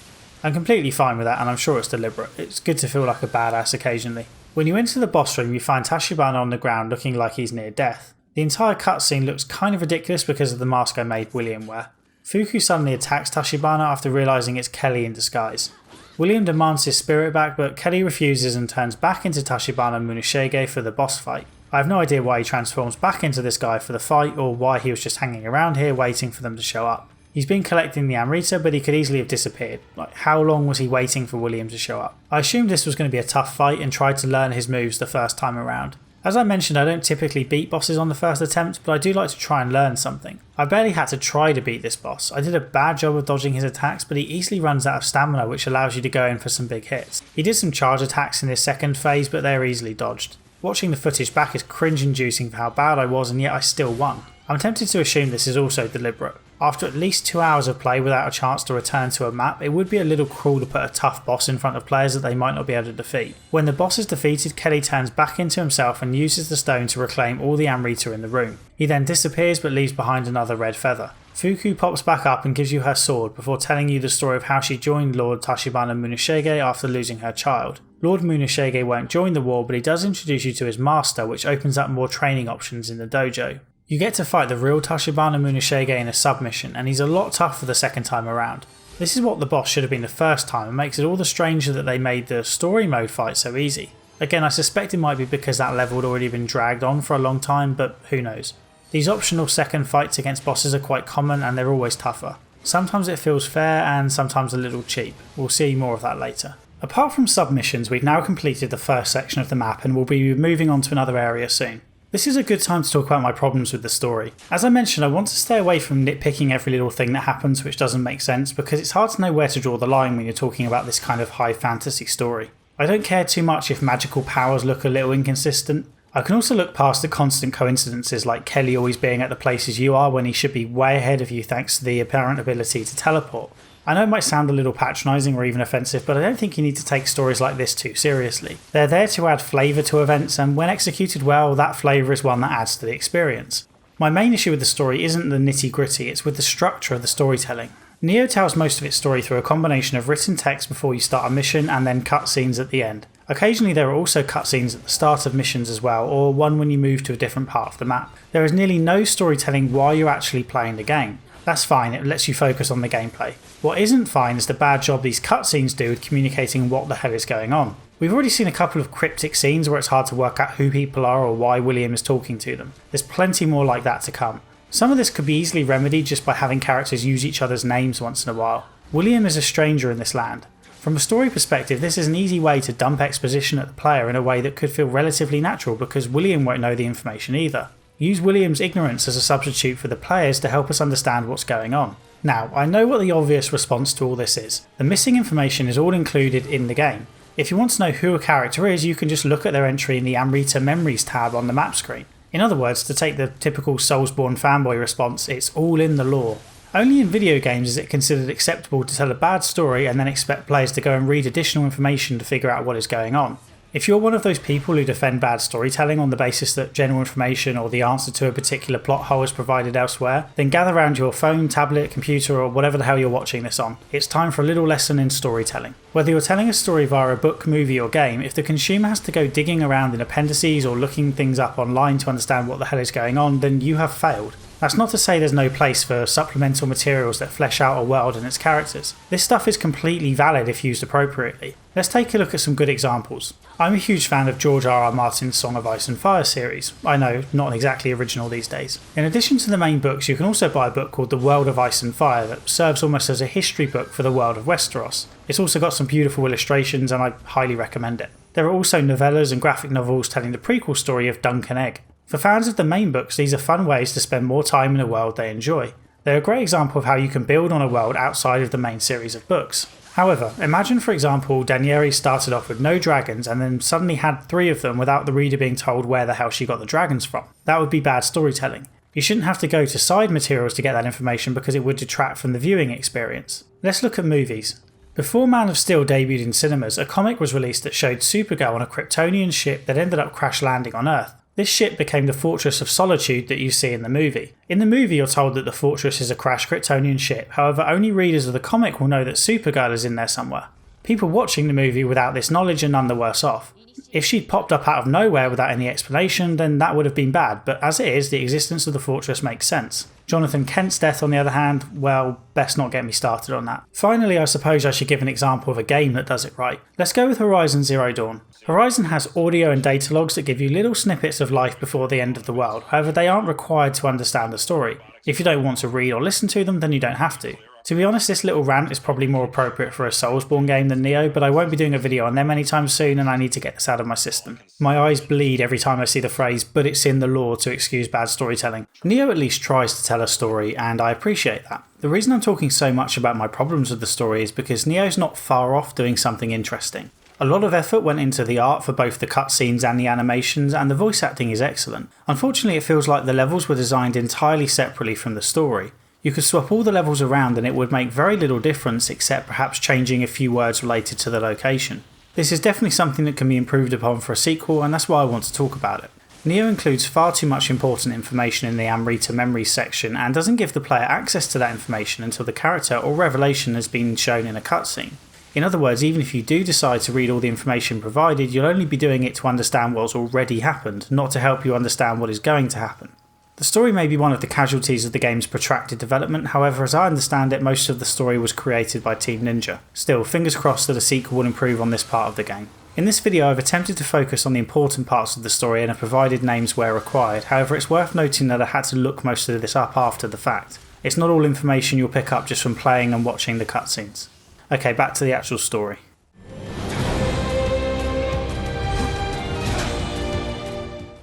I'm completely fine with that and I'm sure it's deliberate. It's good to feel like a badass occasionally. When you enter the boss room you find Tachibana on the ground looking like he's near death. The entire cutscene looks kind of ridiculous because of the mask I made William wear. Fuku suddenly attacks Tachibana after realising it's Kelly in disguise. William demands his spirit back but Kelly refuses and turns back into Tachibana Munashige for the boss fight. I have no idea why he transforms back into this guy for the fight or why he was just hanging around here waiting for them to show up. He's been collecting the Amrita, but he could easily have disappeared. Like, how long was he waiting for William to show up? I assumed this was going to be a tough fight and tried to learn his moves the first time around. As I mentioned, I don't typically beat bosses on the first attempt, but I do like to try and learn something. I barely had to try to beat this boss. I did a bad job of dodging his attacks, but he easily runs out of stamina, which allows you to go in for some big hits. He did some charge attacks in his second phase, but they're easily dodged. Watching the footage back is cringe-inducing for how bad I was, and yet I still won. I'm tempted to assume this is also deliberate. After at least 2 hours of play without a chance to return to a map, it would be a little cruel to put a tough boss in front of players that they might not be able to defeat. When the boss is defeated, Kelly turns back into himself and uses the stone to reclaim all the Amrita in the room. He then disappears but leaves behind another red feather. Fuku pops back up and gives you her sword before telling you the story of how she joined Lord Tachibana Munashige after losing her child. Lord Munashige won't join the war, but he does introduce you to his master, which opens up more training options in the dojo. You get to fight the real Tachibana Munashige in a submission, and he's a lot tougher the second time around. This is what the boss should have been the first time and makes it all the stranger that they made the story mode fight so easy. Again, I suspect it might be because that level had already been dragged on for a long time, but who knows. These optional second fights against bosses are quite common and they're always tougher. Sometimes it feels fair and sometimes a little cheap. We'll see more of that later. Apart from submissions, we've now completed the first section of the map and we'll be moving on to another area soon. This is a good time to talk about my problems with the story. As I mentioned, I want to stay away from nitpicking every little thing that happens which doesn't make sense because it's hard to know where to draw the line when you're talking about this kind of high fantasy story. I don't care too much if magical powers look a little inconsistent. I can also look past the constant coincidences like Kelly always being at the places you are when he should be way ahead of you thanks to the apparent ability to teleport. I know it might sound a little patronising or even offensive, but I don't think you need to take stories like this too seriously. They're there to add flavour to events, and when executed well, that flavour is one that adds to the experience. My main issue with the story isn't the nitty gritty, it's with the structure of the storytelling. Nioh tells most of its story through a combination of written text before you start a mission and then cutscenes at the end. Occasionally there are also cutscenes at the start of missions as well, or one when you move to a different part of the map. There is nearly no storytelling while you're actually playing the game. That's fine, it lets you focus on the gameplay. What isn't fine is the bad job these cutscenes do with communicating what the hell is going on. We've already seen a couple of cryptic scenes where it's hard to work out who people are or why William is talking to them. There's plenty more like that to come. Some of this could be easily remedied just by having characters use each other's names once in a while. William is a stranger in this land. From a story perspective, this is an easy way to dump exposition at the player in a way that could feel relatively natural because William won't know the information either. Use William's ignorance as a substitute for the players to help us understand what's going on. Now, I know what the obvious response to all this is. The missing information is all included in the game. If you want to know who a character is, you can just look at their entry in the Amrita Memories tab on the map screen. In other words, to take the typical Soulsborne fanboy response, it's all in the lore. Only in video games is it considered acceptable to tell a bad story and then expect players to go and read additional information to figure out what is going on. If you're one of those people who defend bad storytelling on the basis that general information or the answer to a particular plot hole is provided elsewhere, then gather around your phone, tablet, computer or whatever the hell you're watching this on. It's time for a little lesson in storytelling. Whether you're telling a story via a book, movie or game, if the consumer has to go digging around in appendices or looking things up online to understand what the hell is going on, then you have failed. That's not to say there's no place for supplemental materials that flesh out a world and its characters. This stuff is completely valid if used appropriately. Let's take a look at some good examples. I'm a huge fan of George R.R. Martin's Song of Ice and Fire series. I know, not exactly original these days. In addition to the main books, you can also buy a book called The World of Ice and Fire that serves almost as a history book for the world of Westeros. It's also got some beautiful illustrations and I highly recommend it. There are also novellas and graphic novels telling the prequel story of Dunk and Egg. For fans of the main books, these are fun ways to spend more time in a world they enjoy. They're a great example of how you can build on a world outside of the main series of books. However, imagine for example Daenerys started off with no dragons and then suddenly had 3 of them without the reader being told where the hell she got the dragons from. That would be bad storytelling. You shouldn't have to go to side materials to get that information because it would detract from the viewing experience. Let's look at movies. Before Man of Steel debuted in cinemas, a comic was released that showed Supergirl on a Kryptonian ship that ended up crash landing on Earth. This ship became the Fortress of Solitude that you see in the movie. In the movie you're told that the Fortress is a crashed Kryptonian ship, however only readers of the comic will know that Supergirl is in there somewhere. People watching the movie without this knowledge are none the worse off. If she'd popped up out of nowhere without any explanation, then that would have been bad, but as it is, the existence of the fortress makes sense. Jonathan Kent's death, on the other hand, well, best not get me started on that. Finally, I suppose I should give an example of a game that does it right. Let's go with Horizon Zero Dawn. Horizon has audio and data logs that give you little snippets of life before the end of the world, however they aren't required to understand the story. If you don't want to read or listen to them, then you don't have to. To be honest, this little rant is probably more appropriate for a Soulsborne game than Nioh, but I won't be doing a video on them anytime soon and I need to get this out of my system. My eyes bleed every time I see the phrase, but it's in the lore, to excuse bad storytelling. Nioh at least tries to tell a story, and I appreciate that. The reason I'm talking so much about my problems with the story is because Nioh's not far off doing something interesting. A lot of effort went into the art for both the cutscenes and the animations, and the voice acting is excellent. Unfortunately, it feels like the levels were designed entirely separately from the story. You could swap all the levels around and it would make very little difference except perhaps changing a few words related to the location. This is definitely something that can be improved upon for a sequel, and that's why I want to talk about it. Nioh includes far too much important information in the Amrita Memories section and doesn't give the player access to that information until the character or revelation has been shown in a cutscene. In other words, even if you do decide to read all the information provided, you'll only be doing it to understand what's already happened, not to help you understand what is going to happen. The story may be one of the casualties of the game's protracted development, however as I understand it, most of the story was created by Team Ninja. Still, fingers crossed that a sequel will improve on this part of the game. In this video I've attempted to focus on the important parts of the story and have provided names where required, however it's worth noting that I had to look most of this up after the fact. It's not all information you'll pick up just from playing and watching the cutscenes. Okay, back to the actual story.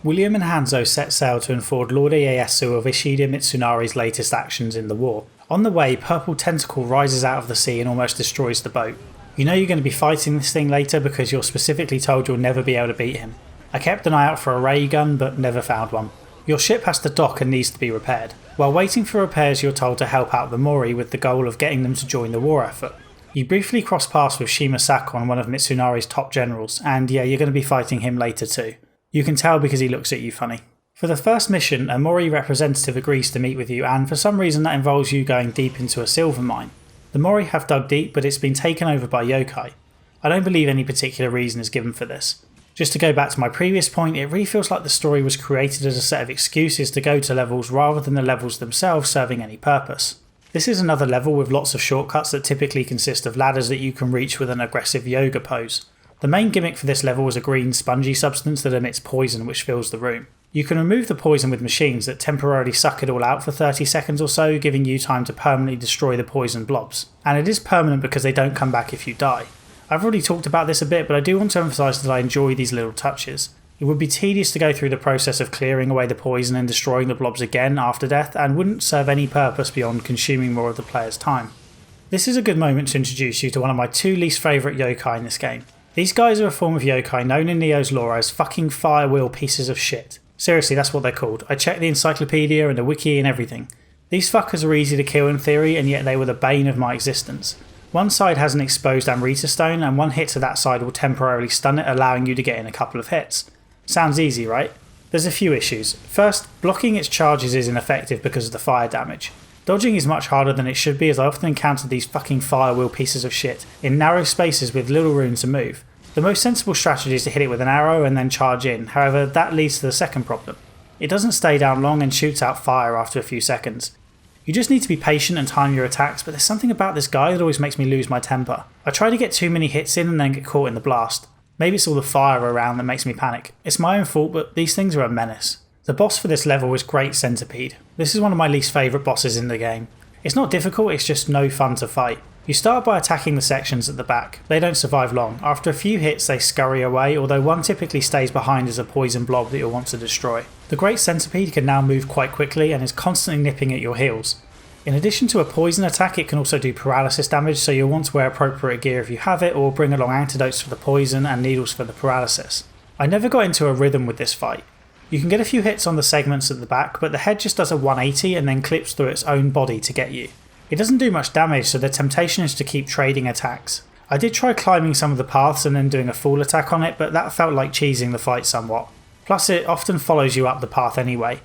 William and Hanzo set sail to inform Lord Ieyasu of Ishida Mitsunari's latest actions in the war. On the way, Purple Tentacle rises out of the sea and almost destroys the boat. You know you're going to be fighting this thing later because you're specifically told you'll never be able to beat him. I kept an eye out for a ray gun but never found one. Your ship has to dock and needs to be repaired. While waiting for repairs, you're told to help out the Mori with the goal of getting them to join the war effort. You briefly cross paths with Shima Sakon, one of Mitsunari's top generals, and yeah, you're going to be fighting him later too. You can tell because he looks at you funny. For the first mission, a Mori representative agrees to meet with you, and for some reason that involves you going deep into a silver mine. The Mori have dug deep, but it's been taken over by yokai. I don't believe any particular reason is given for this. Just to go back to my previous point, it really feels like the story was created as a set of excuses to go to levels rather than the levels themselves serving any purpose. This is another level with lots of shortcuts that typically consist of ladders that you can reach with an aggressive yoga pose. The main gimmick for this level is a green spongy substance that emits poison which fills the room. You can remove the poison with machines that temporarily suck it all out for 30 seconds or so, giving you time to permanently destroy the poison blobs. And it is permanent because they don't come back if you die. I've already talked about this a bit, but I do want to emphasise that I enjoy these little touches. It would be tedious to go through the process of clearing away the poison and destroying the blobs again after death, and wouldn't serve any purpose beyond consuming more of the player's time. This is a good moment to introduce you to one of my two least favourite yokai in this game. These guys are a form of yokai known in Nioh's lore as fucking firewheel pieces of shit. Seriously, that's what they're called. I checked the encyclopedia and the wiki and everything. These fuckers are easy to kill in theory, and yet they were the bane of my existence. One side has an exposed Amrita stone, and one hit to that side will temporarily stun it, allowing you to get in a couple of hits. Sounds easy, right? There's a few issues. First, blocking its charges is ineffective because of the fire damage. Dodging is much harder than it should be, as I often encounter these fucking firewheel pieces of shit in narrow spaces with little room to move. The most sensible strategy is to hit it with an arrow and then charge in, however that leads to the second problem. It doesn't stay down long and shoots out fire after a few seconds. You just need to be patient and time your attacks, but there's something about this guy that always makes me lose my temper. I try to get too many hits in and then get caught in the blast. Maybe it's all the fire around that makes me panic. It's my own fault, but these things are a menace. The boss for this level is Great Centipede. This is one of my least favourite bosses in the game. It's not difficult, it's just no fun to fight. You start by attacking the sections at the back. They don't survive long. After a few hits they scurry away, although one typically stays behind as a poison blob that you'll want to destroy. The Great Centipede can now move quite quickly and is constantly nipping at your heels. In addition to a poison attack, it can also do paralysis damage, so you'll want to wear appropriate gear if you have it, or bring along antidotes for the poison and needles for the paralysis. I never got into a rhythm with this fight. You can get a few hits on the segments at the back, but the head just does a 180 and then clips through its own body to get you. It doesn't do much damage, so the temptation is to keep trading attacks. I did try climbing some of the paths and then doing a full attack on it, but that felt like cheesing the fight somewhat. Plus it often follows you up the path anyway.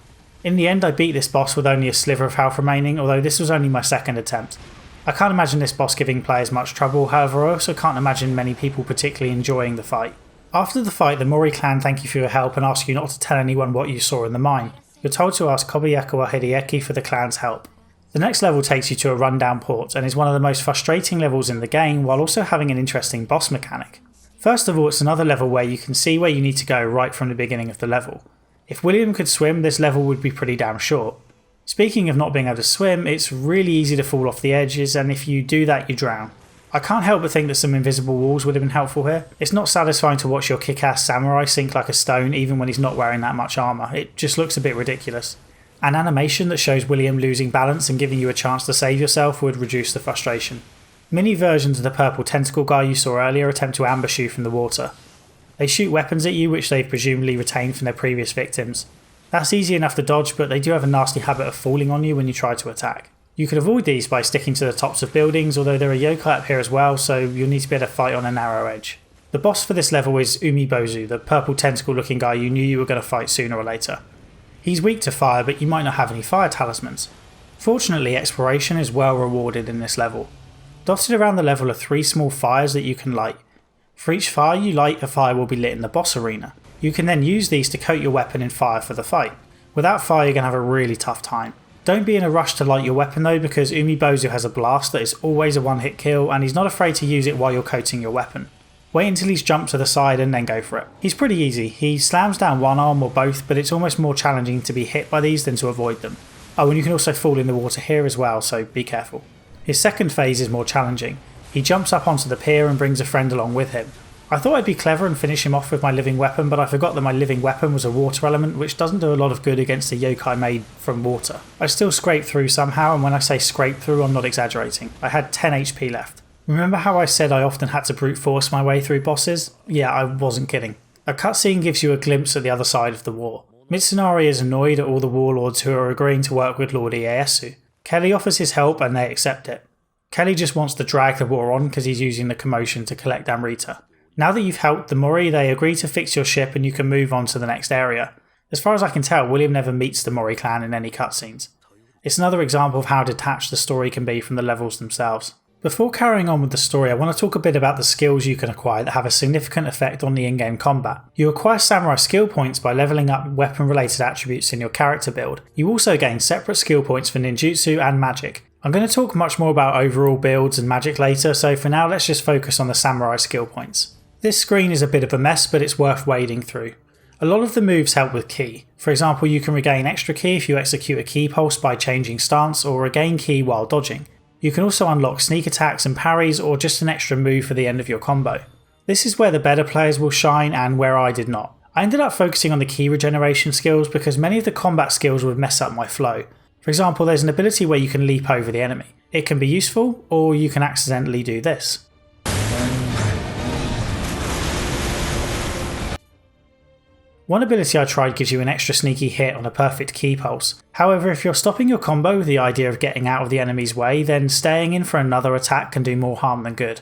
In the end I beat this boss with only a sliver of health remaining, although this was only my second attempt. I can't imagine this boss giving players much trouble, however I also can't imagine many people particularly enjoying the fight. After the fight, the Mori clan thank you for your help and ask you not to tell anyone what you saw in the mine. You're told to ask Kobayakawa Hideaki for the clan's help. The next level takes you to a rundown port and is one of the most frustrating levels in the game, while also having an interesting boss mechanic. First of all, it's another level where you can see where you need to go right from the beginning of the level. If William could swim, this level would be pretty damn short. Speaking of not being able to swim, it's really easy to fall off the edges, and if you do that you drown. I can't help but think that some invisible walls would have been helpful here. It's not satisfying to watch your kick-ass samurai sink like a stone even when he's not wearing that much armour, it just looks a bit ridiculous. An animation that shows William losing balance and giving you a chance to save yourself would reduce the frustration. Mini versions of the purple tentacle guy you saw earlier attempt to ambush you from the water. They shoot weapons at you which they've presumably retained from their previous victims. That's easy enough to dodge, but they do have a nasty habit of falling on you when you try to attack. You can avoid these by sticking to the tops of buildings, although there are yokai up here as well, so you'll need to be able to fight on a narrow edge. The boss for this level is Umibozu, the purple tentacle looking guy you knew you were going to fight sooner or later. He's weak to fire, but you might not have any fire talismans. Fortunately, exploration is well rewarded in this level. Dotted around the level are 3 small fires that you can light. For each fire you light, a fire will be lit in the boss arena. You can then use these to coat your weapon in fire for the fight. Without fire you're going to have a really tough time. Don't be in a rush to light your weapon though, because Umibozu has a blast that is always a one-hit kill and he's not afraid to use it while you're coating your weapon. Wait until he's jumped to the side and then go for it. He's pretty easy, he slams down one arm or both, but it's almost more challenging to be hit by these than to avoid them. Oh, and you can also fall in the water here as well, so be careful. His second phase is more challenging. He jumps up onto the pier and brings a friend along with him. I thought I'd be clever and finish him off with my living weapon, but I forgot that my living weapon was a water element, which doesn't do a lot of good against a yokai made from water. I still scraped through somehow, and when I say scrape through I'm not exaggerating. I had 10 HP left. Remember how I said I often had to brute force my way through bosses? Yeah, I wasn't kidding. A cutscene gives you a glimpse at the other side of the war. Mitsunari is annoyed at all the warlords who are agreeing to work with Lord Ieyasu. Kelly offers his help and they accept it. Kelly just wants to drag the war on because he's using the commotion to collect Amrita. Now that you've helped the Mori, they agree to fix your ship and you can move on to the next area. As far as I can tell, William never meets the Mori clan in any cutscenes. It's another example of how detached the story can be from the levels themselves. Before carrying on with the story, I want to talk a bit about the skills you can acquire that have a significant effect on the in-game combat. You acquire samurai skill points by levelling up weapon-related attributes in your character build. You also gain separate skill points for ninjutsu and magic. I'm going to talk much more about overall builds and magic later, so for now let's just focus on the samurai skill points. This screen is a bit of a mess, but it's worth wading through. A lot of the moves help with ki. For example, you can regain extra ki if you execute a ki pulse by changing stance, or regain ki while dodging. You can also unlock sneak attacks and parries, or just an extra move for the end of your combo. This is where the better players will shine and where I did not. I ended up focusing on the ki regeneration skills because many of the combat skills would mess up my flow. For example, there's an ability where you can leap over the enemy. It can be useful, or you can accidentally do this. One ability I tried gives you an extra sneaky hit on a perfect ki pulse. However, if you're stopping your combo with the idea of getting out of the enemy's way, then staying in for another attack can do more harm than good.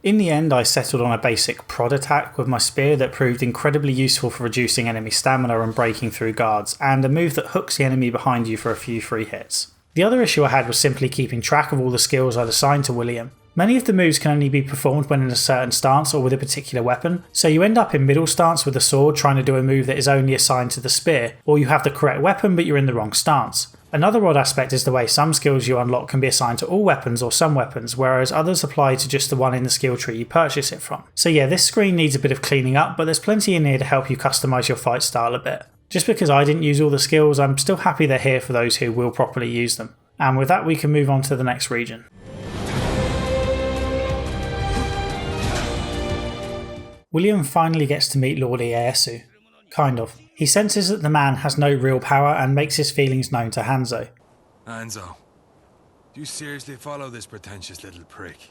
In the end, I settled on a basic prod attack with my spear that proved incredibly useful for reducing enemy stamina and breaking through guards, and a move that hooks the enemy behind you for a few free hits. The other issue I had was simply keeping track of all the skills I'd assigned to William. Many of the moves can only be performed when in a certain stance or with a particular weapon, so you end up in middle stance with a sword trying to do a move that is only assigned to the spear, or you have the correct weapon but you're in the wrong stance. Another odd aspect is the way some skills you unlock can be assigned to all weapons or some weapons, whereas others apply to just the one in the skill tree you purchase it from. So yeah, this screen needs a bit of cleaning up, but there's plenty in here to help you customise your fight style a bit. Just because I didn't use all the skills, I'm still happy they're here for those who will properly use them. And with that, we can move on to the next region. William finally gets to meet Lord Ieyasu. Kind of. He senses that the man has no real power and makes his feelings known to Hanzo. Hanzo, do you seriously follow this pretentious little prick?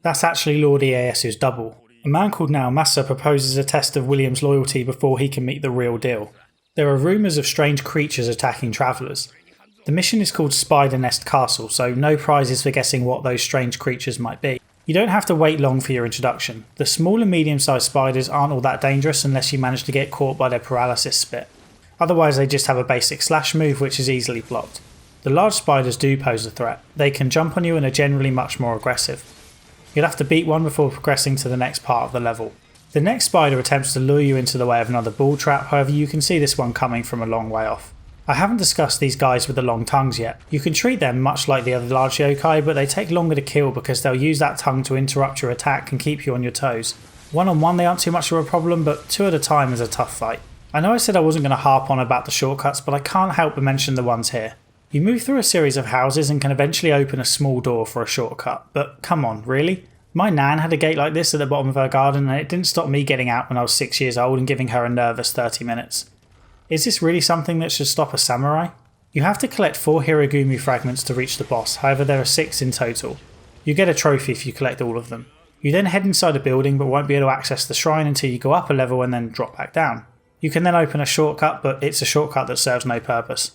That's actually Lord Ieyasu's double. A man called Naomasa proposes a test of William's loyalty before he can meet the real deal. There are rumours of strange creatures attacking travellers. The mission is called Spider Nest Castle, so no prizes for guessing what those strange creatures might be. You don't have to wait long for your introduction. The small and medium-sized spiders aren't all that dangerous unless you manage to get caught by their paralysis spit. Otherwise they just have a basic slash move which is easily blocked. The large spiders do pose a threat. They can jump on you and are generally much more aggressive. You'll have to beat one before progressing to the next part of the level. The next spider attempts to lure you into the way of another ball trap, however you can see this one coming from a long way off. I haven't discussed these guys with the long tongues yet. You can treat them much like the other large yokai, but they take longer to kill because they'll use that tongue to interrupt your attack and keep you on your toes. One on one they aren't too much of a problem, but two at a time is a tough fight. I know I said I wasn't going to harp on about the shortcuts, but I can't help but mention the ones here. You move through a series of houses and can eventually open a small door for a shortcut, but come on, really? My nan had a gate like this at the bottom of her garden and it didn't stop me getting out when I was 6 years old and giving her a nervous 30 minutes. Is this really something that should stop a samurai? You have to collect 4 Hirogumi fragments to reach the boss, however there are 6 in total. You get a trophy if you collect all of them. You then head inside a building but won't be able to access the shrine until you go up a level and then drop back down. You can then open a shortcut, but it's a shortcut that serves no purpose.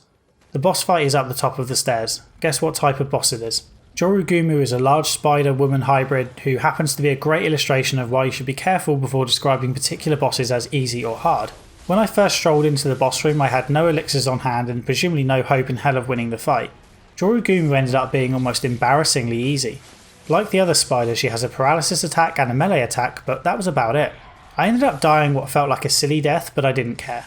The boss fight is up the top of the stairs. Guess what type of boss it is? Jorugumu is a large spider-woman hybrid who happens to be a great illustration of why you should be careful before describing particular bosses as easy or hard. When I first strolled into the boss room I had no elixirs on hand and presumably no hope in hell of winning the fight. Jorugumu ended up being almost embarrassingly easy. Like the other spiders, she has a paralysis attack and a melee attack, but that was about it. I ended up dying what felt like a silly death, but I didn't care.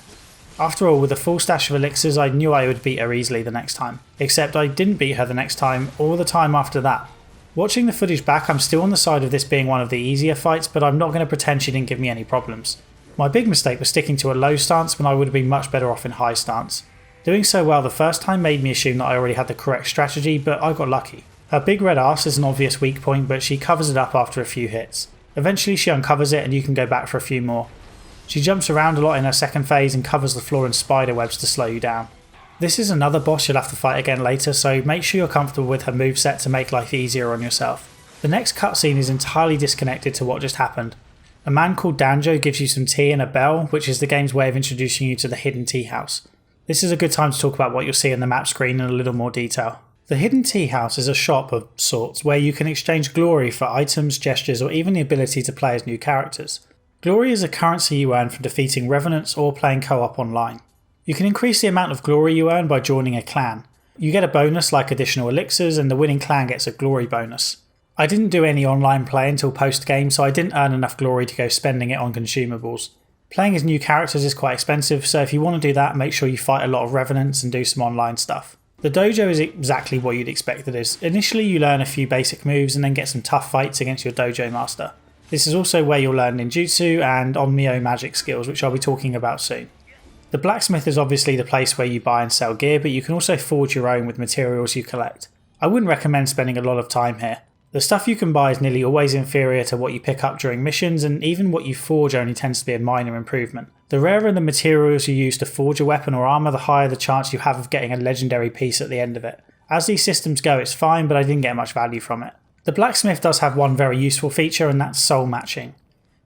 After all, with a full stash of elixirs I knew I would beat her easily the next time. Except I didn't beat her the next time or the time after that. Watching the footage back I'm still on the side of this being one of the easier fights, but I'm not going to pretend she didn't give me any problems. My big mistake was sticking to a low stance when I would have been much better off in high stance. Doing so well the first time made me assume that I already had the correct strategy, but I got lucky. Her big red arse is an obvious weak point, but she covers it up after a few hits. Eventually she uncovers it and you can go back for a few more. She jumps around a lot in her second phase and covers the floor in spider webs to slow you down. This is another boss you'll have to fight again later, so make sure you're comfortable with her moveset to make life easier on yourself. The next cutscene is entirely disconnected to what just happened. A man called Danjo gives you some tea and a bell, which is the game's way of introducing you to the hidden tea house. This is a good time to talk about what you'll see in the map screen in a little more detail. The hidden tea house is a shop of sorts where you can exchange glory for items, gestures, or even the ability to play as new characters. Glory is a currency you earn from defeating revenants or playing co-op online. You can increase the amount of glory you earn by joining a clan. You get a bonus like additional elixirs, and the winning clan gets a glory bonus. I didn't do any online play until post-game, so I didn't earn enough glory to go spending it on consumables. Playing as new characters is quite expensive, so if you want to do that, make sure you fight a lot of revenants and do some online stuff. The dojo is exactly what you'd expect it is. Initially you learn a few basic moves and then get some tough fights against your dojo master. This is also where you'll learn ninjutsu and Nioh magic skills, which I'll be talking about soon. The blacksmith is obviously the place where you buy and sell gear, but you can also forge your own with materials you collect. I wouldn't recommend spending a lot of time here. The stuff you can buy is nearly always inferior to what you pick up during missions, and even what you forge only tends to be a minor improvement. The rarer the materials you use to forge a weapon or armour, the higher the chance you have of getting a legendary piece at the end of it. As these systems go, it's fine, but I didn't get much value from it. The blacksmith does have one very useful feature, and that's soul matching.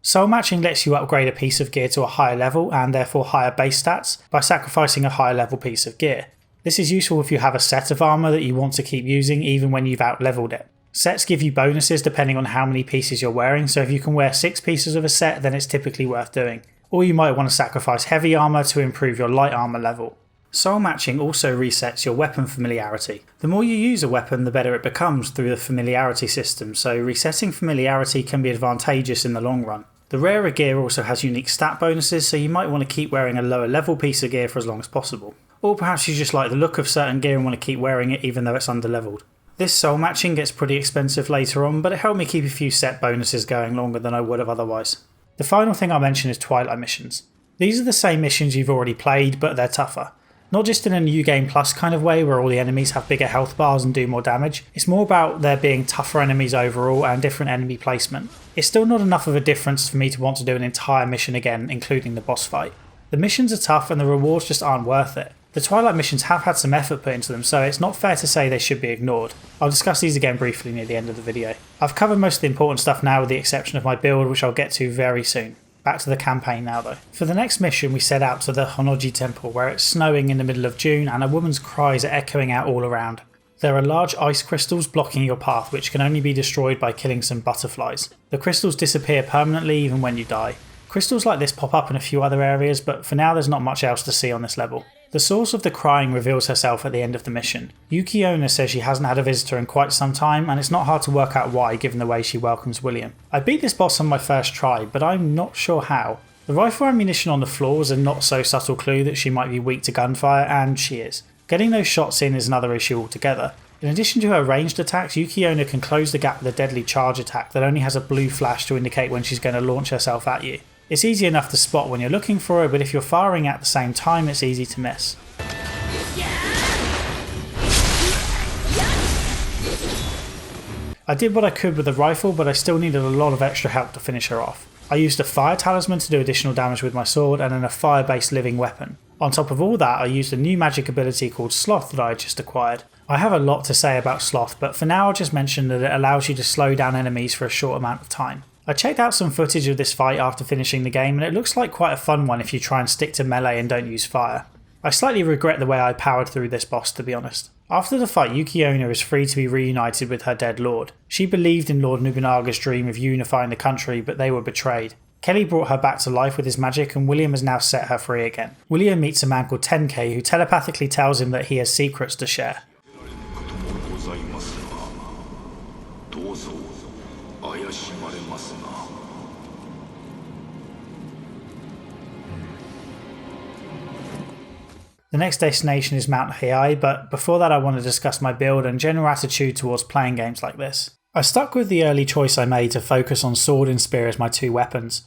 Soul matching lets you upgrade a piece of gear to a higher level, and therefore higher base stats, by sacrificing a higher level piece of gear. This is useful if you have a set of armour that you want to keep using even when you've out-leveled it. Sets give you bonuses depending on how many pieces you're wearing, so if you can wear 6 pieces of a set, then it's typically worth doing. Or you might want to sacrifice heavy armour to improve your light armour level. Soul matching also resets your weapon familiarity. The more you use a weapon, the better it becomes through the familiarity system, so resetting familiarity can be advantageous in the long run. The rarer gear also has unique stat bonuses, so you might want to keep wearing a lower level piece of gear for as long as possible. Or perhaps you just like the look of certain gear and want to keep wearing it even though it's underleveled. This soul matching gets pretty expensive later on, but it helped me keep a few set bonuses going longer than I would have otherwise. The final thing I'll mention is Twilight missions. These are the same missions you've already played, but they're tougher. Not just in a New Game Plus kind of way where all the enemies have bigger health bars and do more damage, it's more about there being tougher enemies overall and different enemy placement. It's still not enough of a difference for me to want to do an entire mission again, including the boss fight. The missions are tough and the rewards just aren't worth it. The Twilight missions have had some effort put into them, so it's not fair to say they should be ignored. I'll discuss these again briefly near the end of the video. I've covered most of the important stuff now with the exception of my build, which I'll get to very soon. Back to the campaign now though. For the next mission we set out to the Honnoji Temple, where it's snowing in the middle of June and a woman's cries are echoing out all around. There are large ice crystals blocking your path which can only be destroyed by killing some butterflies. The crystals disappear permanently even when you die. Crystals like this pop up in a few other areas, but for now there's not much else to see on this level. The source of the crying reveals herself at the end of the mission. Yuki Onna says she hasn't had a visitor in quite some time, and it's not hard to work out why given the way she welcomes William. I beat this boss on my first try, but I'm not sure how. The rifle ammunition on the floor was a not so subtle clue that she might be weak to gunfire, and she is. Getting those shots in is another issue altogether. In addition to her ranged attacks, Yuki Onna can close the gap with a deadly charge attack that only has a blue flash to indicate when she's going to launch herself at you. It's easy enough to spot when you're looking for her, but if you're firing at the same time it's easy to miss. I did what I could with the rifle, but I still needed a lot of extra help to finish her off. I used a fire talisman to do additional damage with my sword and then a fire-based living weapon. On top of all that, I used a new magic ability called Sloth that I had just acquired. I have a lot to say about Sloth, but for now I'll just mention that it allows you to slow down enemies for a short amount of time. I checked out some footage of this fight after finishing the game and it looks like quite a fun one if you try and stick to melee and don't use fire. I slightly regret the way I powered through this boss, to be honest. After the fight, Yuki Onna is free to be reunited with her dead lord. She believed in Lord Nobunaga's dream of unifying the country, but they were betrayed. Kelly brought her back to life with his magic and William has now set her free again. William meets a man called 10K who telepathically tells him that he has secrets to share. The next destination is Mount Heiai, but before that I want to discuss my build and general attitude towards playing games like this. I stuck with the early choice I made to focus on sword and spear as my two weapons.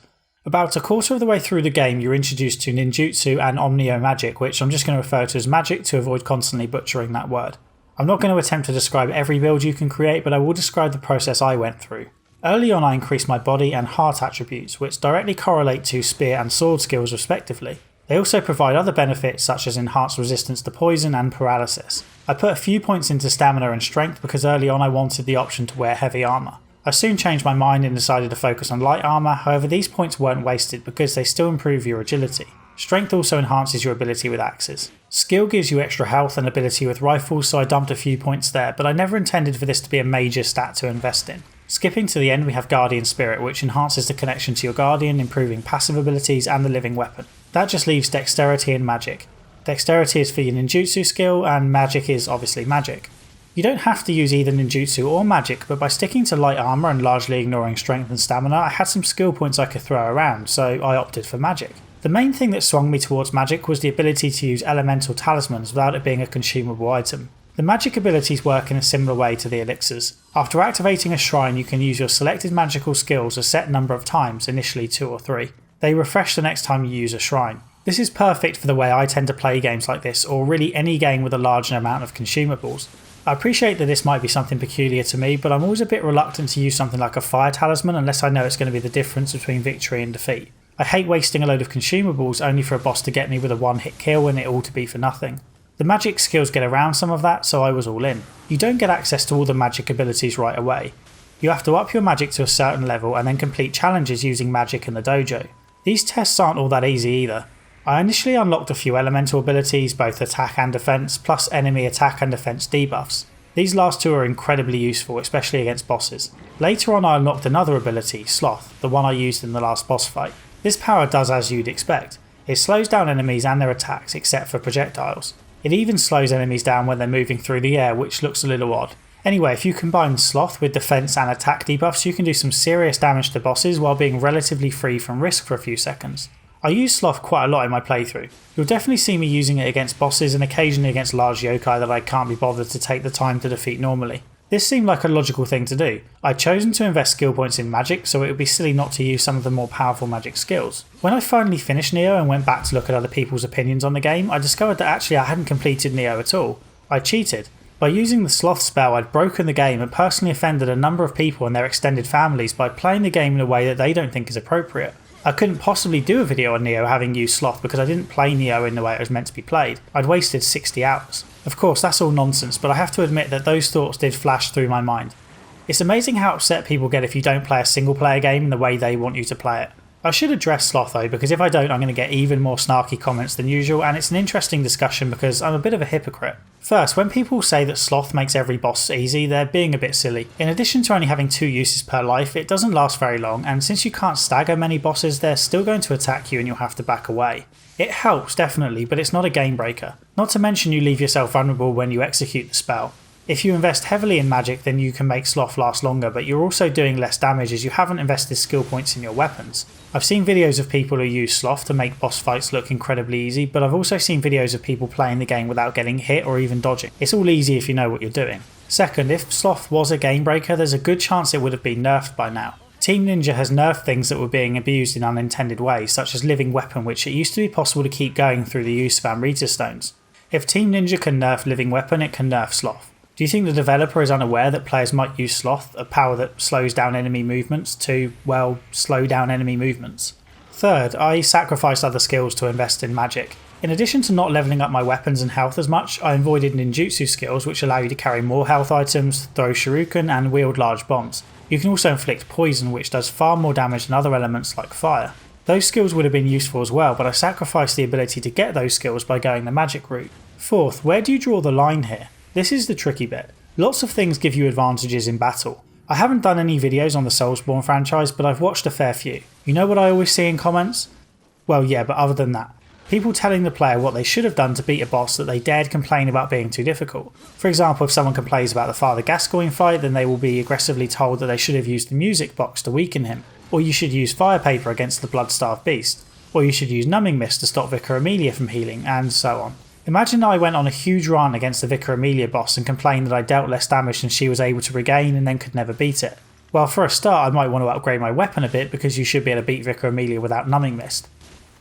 About a quarter of the way through the game you're introduced to ninjutsu and Nioh magic, which I'm just going to refer to as magic to avoid constantly butchering that word. I'm not going to attempt to describe every build you can create, but I will describe the process I went through. Early on I increased my body and heart attributes, which directly correlate to spear and sword skills respectively. They also provide other benefits such as enhanced resistance to poison and paralysis. I put a few points into stamina and strength because early on I wanted the option to wear heavy armour. I soon changed my mind and decided to focus on light armour, however these points weren't wasted because they still improve your agility. Strength also enhances your ability with axes. Skill gives you extra health and ability with rifles, so I dumped a few points there, but I never intended for this to be a major stat to invest in. Skipping to the end, we have Guardian Spirit, which enhances the connection to your Guardian, improving passive abilities and the living weapon. That just leaves Dexterity and Magic. Dexterity is for your ninjutsu skill, and Magic is obviously magic. You don't have to use either ninjutsu or magic, but by sticking to light armour and largely ignoring strength and stamina, I had some skill points I could throw around, so I opted for magic. The main thing that swung me towards magic was the ability to use elemental talismans without it being a consumable item. The magic abilities work in a similar way to the elixirs. After activating a shrine, you can use your selected magical skills a set number of times, initially 2 or 3. They refresh the next time you use a shrine. This is perfect for the way I tend to play games like this, or really any game with a large amount of consumables. I appreciate that this might be something peculiar to me, but I'm always a bit reluctant to use something like a fire talisman unless I know it's going to be the difference between victory and defeat. I hate wasting a load of consumables only for a boss to get me with a one-hit kill and it all to be for nothing. The magic skills get around some of that, so I was all in. You don't get access to all the magic abilities right away. You have to up your magic to a certain level and then complete challenges using magic in the dojo. These tests aren't all that easy either. I initially unlocked a few elemental abilities, both attack and defense, plus enemy attack and defense debuffs. These last two are incredibly useful, especially against bosses. Later on I unlocked another ability, Sloth, the one I used in the last boss fight. This power does as you'd expect. It slows down enemies and their attacks except for projectiles. It even slows enemies down when they're moving through the air, which looks a little odd. Anyway, if you combine Sloth with defense and attack debuffs, you can do some serious damage to bosses while being relatively free from risk for a few seconds. I use Sloth quite a lot in my playthrough. You'll definitely see me using it against bosses and occasionally against large yokai that I can't be bothered to take the time to defeat normally. This seemed like a logical thing to do. I'd chosen to invest skill points in magic, so it would be silly not to use some of the more powerful magic skills. When I finally finished Nioh and went back to look at other people's opinions on the game, I discovered that actually I hadn't completed Nioh at all. I cheated. By using the Sloth spell, I'd broken the game and personally offended a number of people and their extended families by playing the game in a way that they don't think is appropriate. I couldn't possibly do a video on Nioh having used Sloth because I didn't play Nioh in the way it was meant to be played. I'd wasted 60 hours. Of course, that's all nonsense, but I have to admit that those thoughts did flash through my mind. It's amazing how upset people get if you don't play a single player game in the way they want you to play it. I should address Sloth though, because if I don't I'm going to get even more snarky comments than usual, and it's an interesting discussion because I'm a bit of a hypocrite. First, when people say that Sloth makes every boss easy, they're being a bit silly. In addition to only having 2 uses per life, it doesn't last very long, and since you can't stagger many bosses, they're still going to attack you and you'll have to back away. It helps, definitely, but it's not a game breaker. Not to mention you leave yourself vulnerable when you execute the spell. If you invest heavily in magic, then you can make Sloth last longer, but you're also doing less damage as you haven't invested skill points in your weapons. I've seen videos of people who use Sloth to make boss fights look incredibly easy, but I've also seen videos of people playing the game without getting hit or even dodging. It's all easy if you know what you're doing. Second, if Sloth was a game breaker, there's a good chance it would have been nerfed by now. Team Ninja has nerfed things that were being abused in unintended ways, such as Living Weapon, which it used to be possible to keep going through the use of Amrita Stones. If Team Ninja can nerf Living Weapon, it can nerf Sloth. Do you think the developer is unaware that players might use Sloth, a power that slows down enemy movements, to, well, slow down enemy movements? Third, I sacrificed other skills to invest in magic. In addition to not levelling up my weapons and health as much, I avoided ninjutsu skills which allow you to carry more health items, throw shuriken and wield large bombs. You can also inflict poison, which does far more damage than other elements like fire. Those skills would have been useful as well, but I sacrificed the ability to get those skills by going the magic route. Fourth, where do you draw the line here? This is the tricky bit. Lots of things give you advantages in battle. I haven't done any videos on the Soulsborne franchise, but I've watched a fair few. You know what I always see in comments? Well yeah, but other than that. People telling the player what they should have done to beat a boss that they dared complain about being too difficult. For example, if someone complains about the Father Gascoigne fight, then they will be aggressively told that they should have used the music box to weaken him, or you should use fire paper against the blood-starved beast, or you should use numbing mist to stop Vicar Amelia from healing, and so on. Imagine I went on a huge run against the Vicar Amelia boss and complained that I dealt less damage than she was able to regain and then could never beat it. Well, for a start I might want to upgrade my weapon a bit because you should be able to beat Vicar Amelia without numbing mist.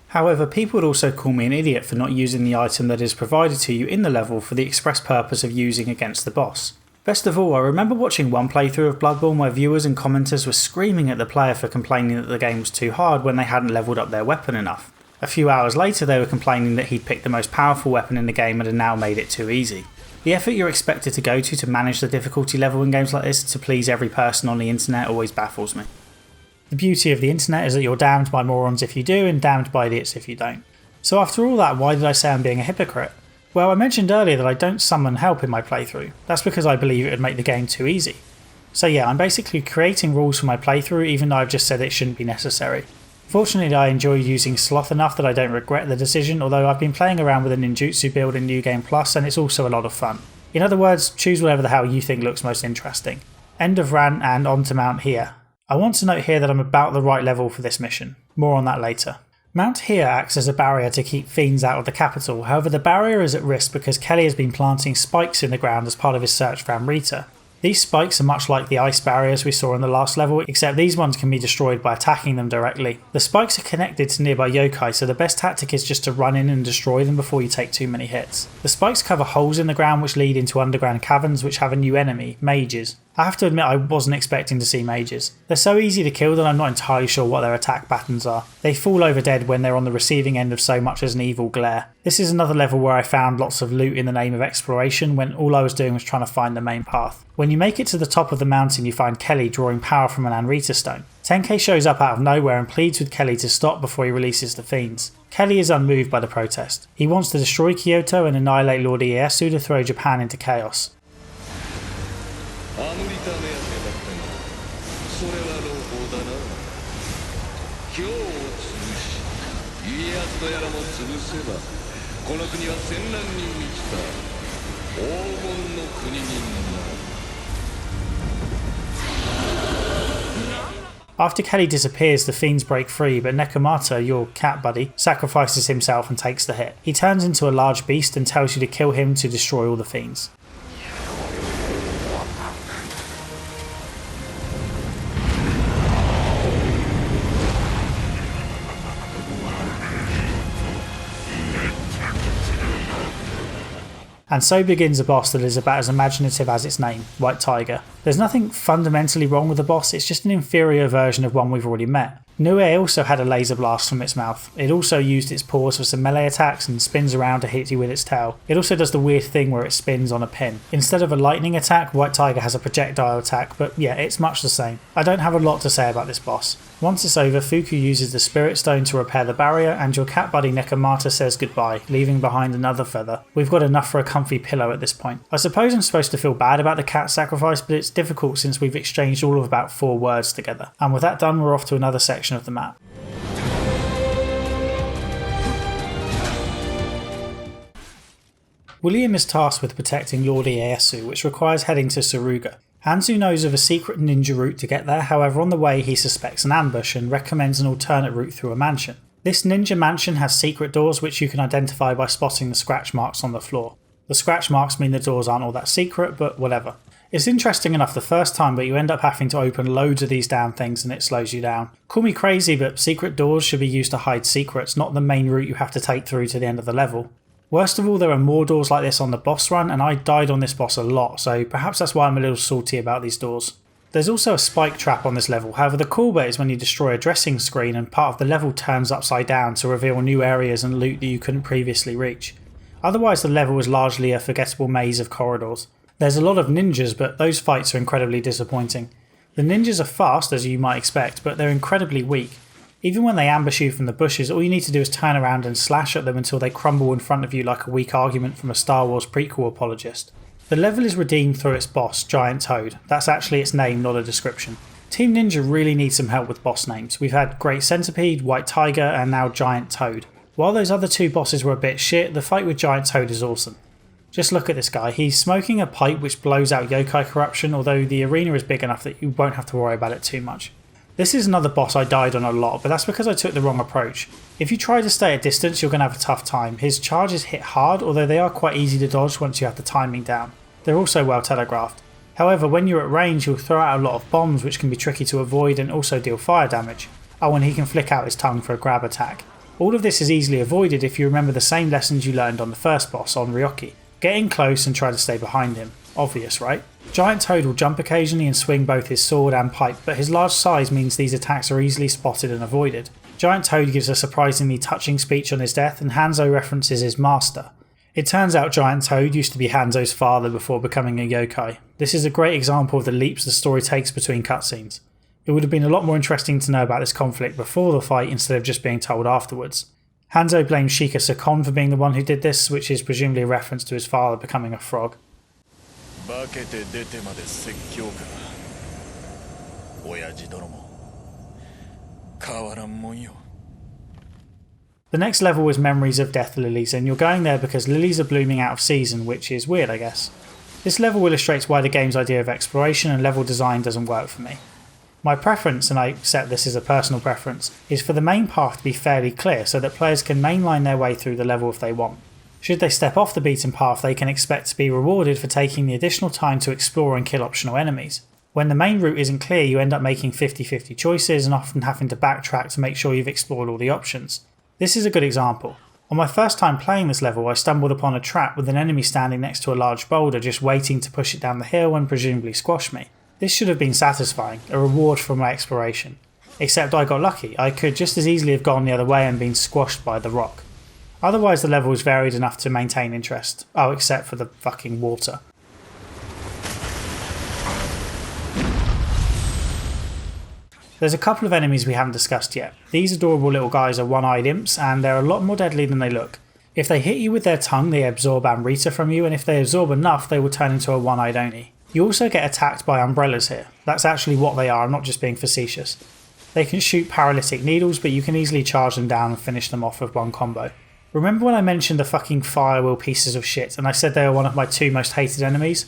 However, people would also call me an idiot for not using the item that is provided to you in the level for the express purpose of using against the boss. Best of all, I remember watching one playthrough of Bloodborne where viewers and commenters were screaming at the player for complaining that the game was too hard when they hadn't levelled up their weapon enough. A few hours later they were complaining that he'd picked the most powerful weapon in the game and had now made it too easy. The effort you're expected to go to manage the difficulty level in games like this to please every person on the internet always baffles me. The beauty of the internet is that you're damned by morons if you do and damned by idiots if you don't. So after all that, why did I say I'm being a hypocrite? Well, I mentioned earlier that I don't summon help in my playthrough. That's because I believe it would make the game too easy. So yeah, I'm basically creating rules for my playthrough even though I've just said it shouldn't be necessary. Fortunately, I enjoy using Sloth enough that I don't regret the decision, although I've been playing around with a ninjutsu build in New Game Plus and it's also a lot of fun. In other words, choose whatever the hell you think looks most interesting. End of rant and on to Mount Here. I want to note here that I'm about the right level for this mission. More on that later. Mount Here acts as a barrier to keep fiends out of the capital, however the barrier is at risk because Kelly has been planting spikes in the ground as part of his search for Amrita. These spikes are much like the ice barriers we saw in the last level, except these ones can be destroyed by attacking them directly. The spikes are connected to nearby yokai, so the best tactic is just to run in and destroy them before you take too many hits. The spikes cover holes in the ground which lead into underground caverns which have a new enemy, mages. I have to admit I wasn't expecting to see mages. They're so easy to kill that I'm not entirely sure what their attack patterns are. They fall over dead when they're on the receiving end of so much as an evil glare. This is another level where I found lots of loot in the name of exploration when all I was doing was trying to find the main path. When you make it to the top of the mountain you find Kelly drawing power from an Amrita stone. Tenke shows up out of nowhere and pleads with Kelly to stop before he releases the fiends. Kelly is unmoved by the protest. He wants to destroy Kyoto and annihilate Lord Ieyasu to throw Japan into chaos. アムリタ目当てだったがそれは朗報だな今日を潰し家康とやらも潰せばこの国は戦乱に満ちた黄金の国になる After Kelly disappears, the fiends break free, but Nekomata, your cat buddy, sacrifices himself and takes the hit. He turns into a large beast and tells you to kill him to destroy all the fiends. And so begins a boss that is about as imaginative as its name, White Tiger. There's nothing fundamentally wrong with the boss, it's just an inferior version of one we've already met. Nioh also had a laser blast from its mouth. It also used its paws for some melee attacks and spins around to hit you with its tail. It also does the weird thing where it spins on a pin. Instead of a lightning attack, White Tiger has a projectile attack, but yeah, it's much the same. I don't have a lot to say about this boss. Once it's over, Fuku uses the Spirit Stone to repair the barrier, and your cat buddy Nekomata says goodbye, leaving behind another feather. We've got enough for a comfy pillow at this point. I suppose I'm supposed to feel bad about the cat sacrifice, but it's difficult since we've exchanged all of about 4 words together. And with that done, we're off to another section of the map. William is tasked with protecting Lord Ieyasu, which requires heading to Suruga. Hanzo knows of a secret ninja route to get there, however on the way he suspects an ambush and recommends an alternate route through a mansion. This ninja mansion has secret doors which you can identify by spotting the scratch marks on the floor. The scratch marks mean the doors aren't all that secret, but whatever. It's interesting enough the first time, but you end up having to open loads of these damn things and it slows you down. Call me crazy, but secret doors should be used to hide secrets, not the main route you have to take through to the end of the level. Worst of all, there are more doors like this on the boss run, and I died on this boss a lot, so perhaps that's why I'm a little salty about these doors. There's also a spike trap on this level, however the cool bit is when you destroy a dressing screen and part of the level turns upside down to reveal new areas and loot that you couldn't previously reach. Otherwise the level is largely a forgettable maze of corridors. There's a lot of ninjas, but those fights are incredibly disappointing. The ninjas are fast as you might expect, but they're incredibly weak. Even when they ambush you from the bushes, all you need to do is turn around and slash at them until they crumble in front of you like a weak argument from a Star Wars prequel apologist. The level is redeemed through its boss, Giant Toad. That's actually its name, not a description. Team Ninja really needs some help with boss names. We've had Great Centipede, White Tiger, and now Giant Toad. While those other 2 bosses were a bit shit, the fight with Giant Toad is awesome. Just look at this guy. He's smoking a pipe which blows out yokai corruption, although the arena is big enough that you won't have to worry about it too much. This is another boss I died on a lot, but that's because I took the wrong approach. If you try to stay at distance, you're going to have a tough time. His charges hit hard, although they are quite easy to dodge once you have the timing down. They're also well telegraphed. However, when you're at range, you'll throw out a lot of bombs which can be tricky to avoid and also deal fire damage. Oh, and he can flick out his tongue for a grab attack. All of this is easily avoided if you remember the same lessons you learned on the first boss, on Ryoki. Get in close and try to stay behind him. Obvious, right? Giant Toad will jump occasionally and swing both his sword and pipe, but his large size means these attacks are easily spotted and avoided. Giant Toad gives a surprisingly touching speech on his death, and Hanzo references his master. It turns out Giant Toad used to be Hanzo's father before becoming a yokai. This is a great example of the leaps the story takes between cutscenes. It would have been a lot more interesting to know about this conflict before the fight instead of just being told afterwards. Hanzo blames Shika Sakon for being the one who did this, which is presumably a reference to his father becoming a frog. 化けて出てまで説教か親父殿も変わらんもんよ。 The next level is Memories of Death Lilies, and you're going there because lilies are blooming out of season, which is weird, I guess. This level illustrates why the game's idea of exploration and level design doesn't work for me. My preference, and I accept this as a personal preference, is for the main path to be fairly clear so that players can mainline their way through the level if they want. Should they step off the beaten path, they can expect to be rewarded for taking the additional time to explore and kill optional enemies. When the main route isn't clear, you end up making 50-50 choices and often having to backtrack to make sure you've explored all the options. This is a good example. On my first time playing this level, I stumbled upon a trap with an enemy standing next to a large boulder just waiting to push it down the hill and presumably squash me. This should have been satisfying, a reward for my exploration. Except I got lucky, I could just as easily have gone the other way and been squashed by the rock. Otherwise the level is varied enough to maintain interest. Oh, except for the fucking water. There's a couple of enemies we haven't discussed yet. These adorable little guys are one-eyed imps, and they're a lot more deadly than they look. If they hit you with their tongue, they absorb Amrita from you, and if they absorb enough, they will turn into a one-eyed Oni. You also get attacked by umbrellas here. That's actually what they are, I'm not just being facetious. They can shoot paralytic needles, but you can easily charge them down and finish them off with one combo. Remember when I mentioned the fucking firewheel pieces of shit, and I said they were one of my two most hated enemies?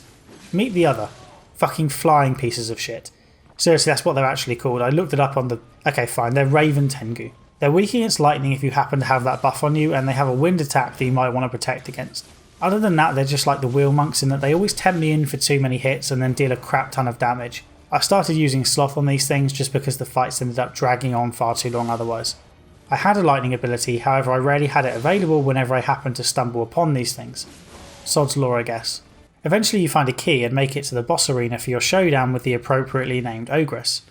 Meet the other. Fucking flying pieces of shit. Seriously, that's what they're actually called. I looked it up on the... Okay, fine, they're Raven Tengu. They're weak against lightning if you happen to have that buff on you, and they have a wind attack that you might want to protect against. Other than that, they're just like the wheel monks in that they always tempt me in for too many hits and then deal a crap ton of damage. I started using Sloth on these things just because the fights ended up dragging on far too long otherwise. I had a lightning ability, however I rarely had it available whenever I happened to stumble upon these things. Sod's law, I guess. Eventually you find a key and make it to the boss arena for your showdown with the appropriately named Ogress.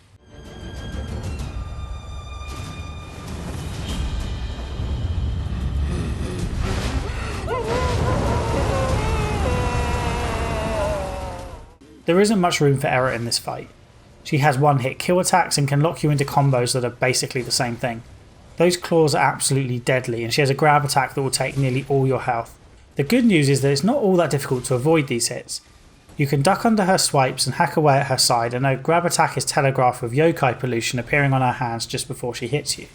There isn't much room for error in this fight. She has one-hit kill attacks and can lock you into combos that are basically the same thing. Those claws are absolutely deadly, and she has a grab attack that will take nearly all your health. The good news is that it's not all that difficult to avoid these hits. You can duck under her swipes and hack away at her side, and her grab attack is telegraphed with yokai pollution appearing on her hands just before she hits you.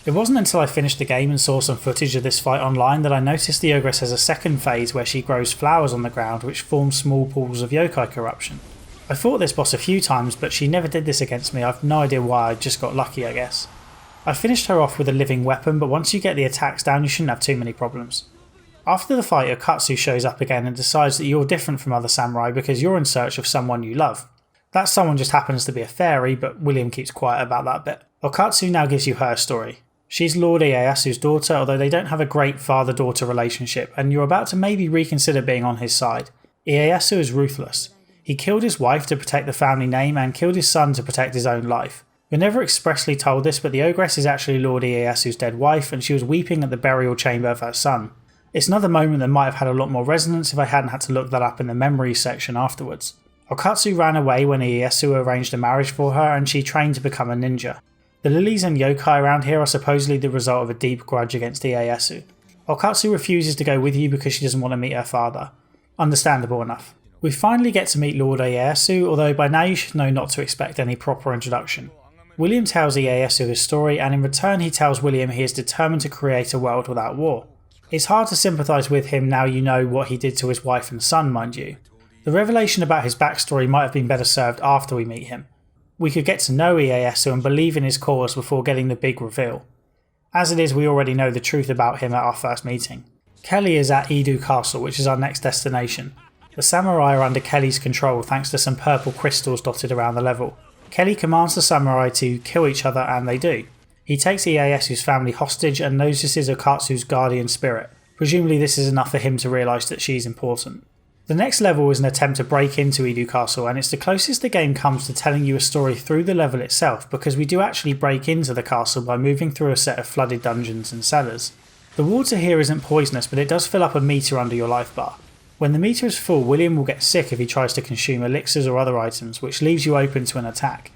It wasn't until I finished the game and saw some footage of this fight online that I noticed the Ogress has a second phase where she grows flowers on the ground which form small pools of yokai corruption. I fought this boss a few times, but she never did this against me. I've no idea why, I just got lucky I guess. I finished her off with a living weapon, but once you get the attacks down you shouldn't have too many problems. After the fight, Okatsu shows up again and decides that you're different from other samurai because you're in search of someone you love. That someone just happens to be a fairy, but William keeps quiet about that bit. Okatsu now gives you her story. She's Lord Ieyasu's daughter, although they don't have a great father-daughter relationship, and you're about to maybe reconsider being on his side. Ieyasu is ruthless. He killed his wife to protect the family name and killed his son to protect his own life. We're never expressly told this, but the Ogress is actually Lord Ieyasu's dead wife, and she was weeping at the burial chamber of her son. It's another moment that might have had a lot more resonance if I hadn't had to look that up in the memories section afterwards. Okatsu ran away when Ieyasu arranged a marriage for her, and she trained to become a ninja. The lilies and yokai around here are supposedly the result of a deep grudge against Ieyasu. Okatsu refuses to go with you because she doesn't want to meet her father. Understandable enough. We finally get to meet Lord Ieyasu, although by now you should know not to expect any proper introduction. William tells Ieyasu his story, and in return he tells William he is determined to create a world without war. It's hard to sympathise with him now you know what he did to his wife and son, mind you. The revelation about his backstory might have been better served after we meet him. We could get to know Ieyasu and believe in his cause before getting the big reveal. As it is, we already know the truth about him at our first meeting. Kelly is at Edo Castle, which is our next destination. The samurai are under Kelly's control thanks to some purple crystals dotted around the level. Kelly commands the samurai to kill each other, and they do. He takes Ieyasu's family hostage and notices Okatsu's guardian spirit. Presumably this is enough for him to realise that she's important. The next level is an attempt to break into Edo Castle, and it's the closest the game comes to telling you a story through the level itself, because we do actually break into the castle by moving through a set of flooded dungeons and cellars. The water here isn't poisonous, but it does fill up a meter under your life bar. When the meter is full, William will get sick if he tries to consume elixirs or other items, which leaves you open to an attack.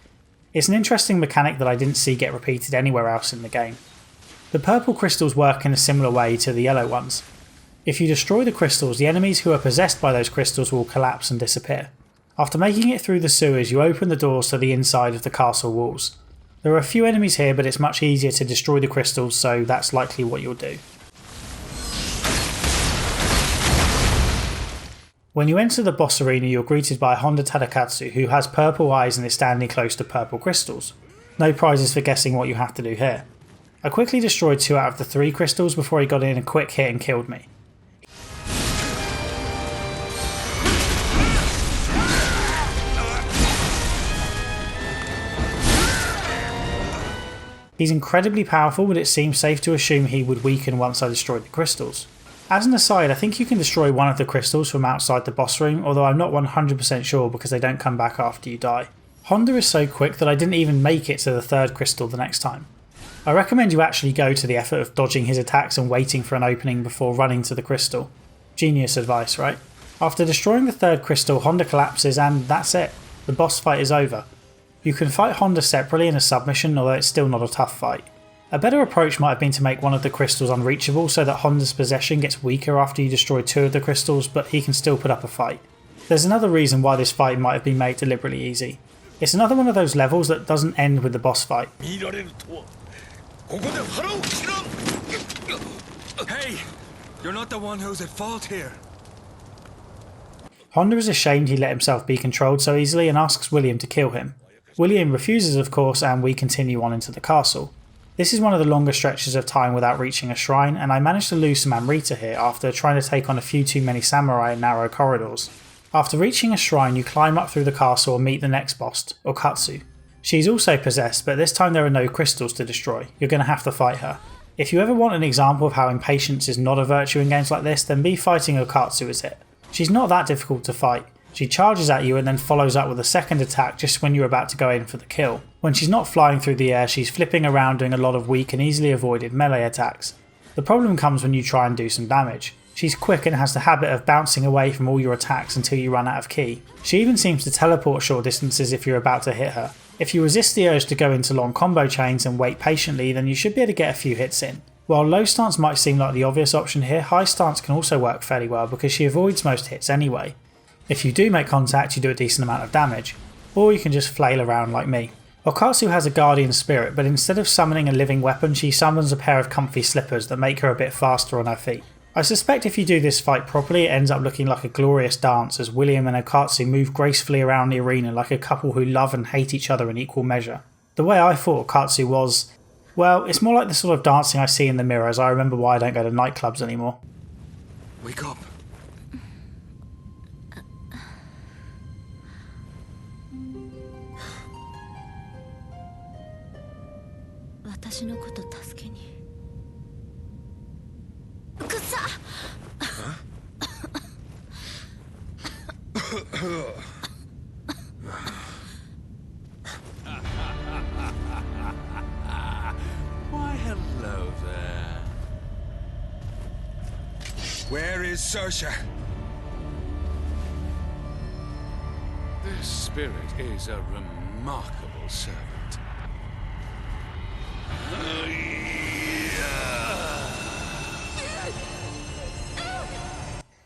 It's an interesting mechanic that I didn't see get repeated anywhere else in the game. The purple crystals work in a similar way to the yellow ones. If you destroy the crystals, the enemies who are possessed by those crystals will collapse and disappear. After making it through the sewers, you open the doors to the inside of the castle walls. There are a few enemies here, but it's much easier to destroy the crystals, so that's likely what you'll do. When you enter the boss arena, you're greeted by Honda Tadakatsu, who has purple eyes and is standing close to purple crystals. No prizes for guessing what you have to do here. I quickly destroyed 2 out of the 3 crystals before he got in a quick hit and killed me. He's incredibly powerful, but it seems safe to assume he would weaken once I destroyed the crystals. As an aside, I think you can destroy one of the crystals from outside the boss room, although I'm not 100% sure because they don't come back after you die. Honda is so quick that I didn't even make it to the 3rd crystal the next time. I recommend you actually go to the effort of dodging his attacks and waiting for an opening before running to the crystal. Genius advice, right? After destroying the 3rd crystal, Honda collapses and that's it. The boss fight is over. You can fight Honda separately in a submission, although it's still not a tough fight. A better approach might have been to make one of the crystals unreachable so that Honda's possession gets weaker after you destroy 2 of the crystals, but he can still put up a fight. There's another reason why this fight might have been made deliberately easy. It's another one of those levels that doesn't end with the boss fight. Hey! You're not the one who's at fault here. Honda is ashamed he let himself be controlled so easily and asks William to kill him. William refuses of course, and we continue on into the castle. This is one of the longer stretches of time without reaching a shrine, and I managed to lose some Amrita here after trying to take on a few too many samurai in narrow corridors. After reaching a shrine, you climb up through the castle and meet the next boss, Okatsu. She's also possessed, but this time there are no crystals to destroy. You're going to have to fight her. If you ever want an example of how impatience is not a virtue in games like this, then be fighting Okatsu is it. She's not that difficult to fight. She charges at you and then follows up with a second attack just when you're about to go in for the kill. When she's not flying through the air, she's flipping around doing a lot of weak and easily avoided melee attacks. The problem comes when you try and do some damage. She's quick and has the habit of bouncing away from all your attacks until you run out of ki. She even seems to teleport short distances if you're about to hit her. If you resist the urge to go into long combo chains and wait patiently, then you should be able to get a few hits in. While low stance might seem like the obvious option here, high stance can also work fairly well because she avoids most hits anyway. If you do make contact, you do a decent amount of damage, or you can just flail around like me. Okatsu has a guardian spirit, but instead of summoning a living weapon, she summons a pair of comfy slippers that make her a bit faster on her feet. I suspect if you do this fight properly, it ends up looking like a glorious dance as William and Okatsu move gracefully around the arena like a couple who love and hate each other in equal measure. The way I thought Okatsu was, well, it's more like the sort of dancing I see in the mirror as I remember why I don't go to nightclubs anymore. Wake up. 私のこと助けに。くっさ。Why, hello there. Where is Saorsha? This spirit is a remarkable servant.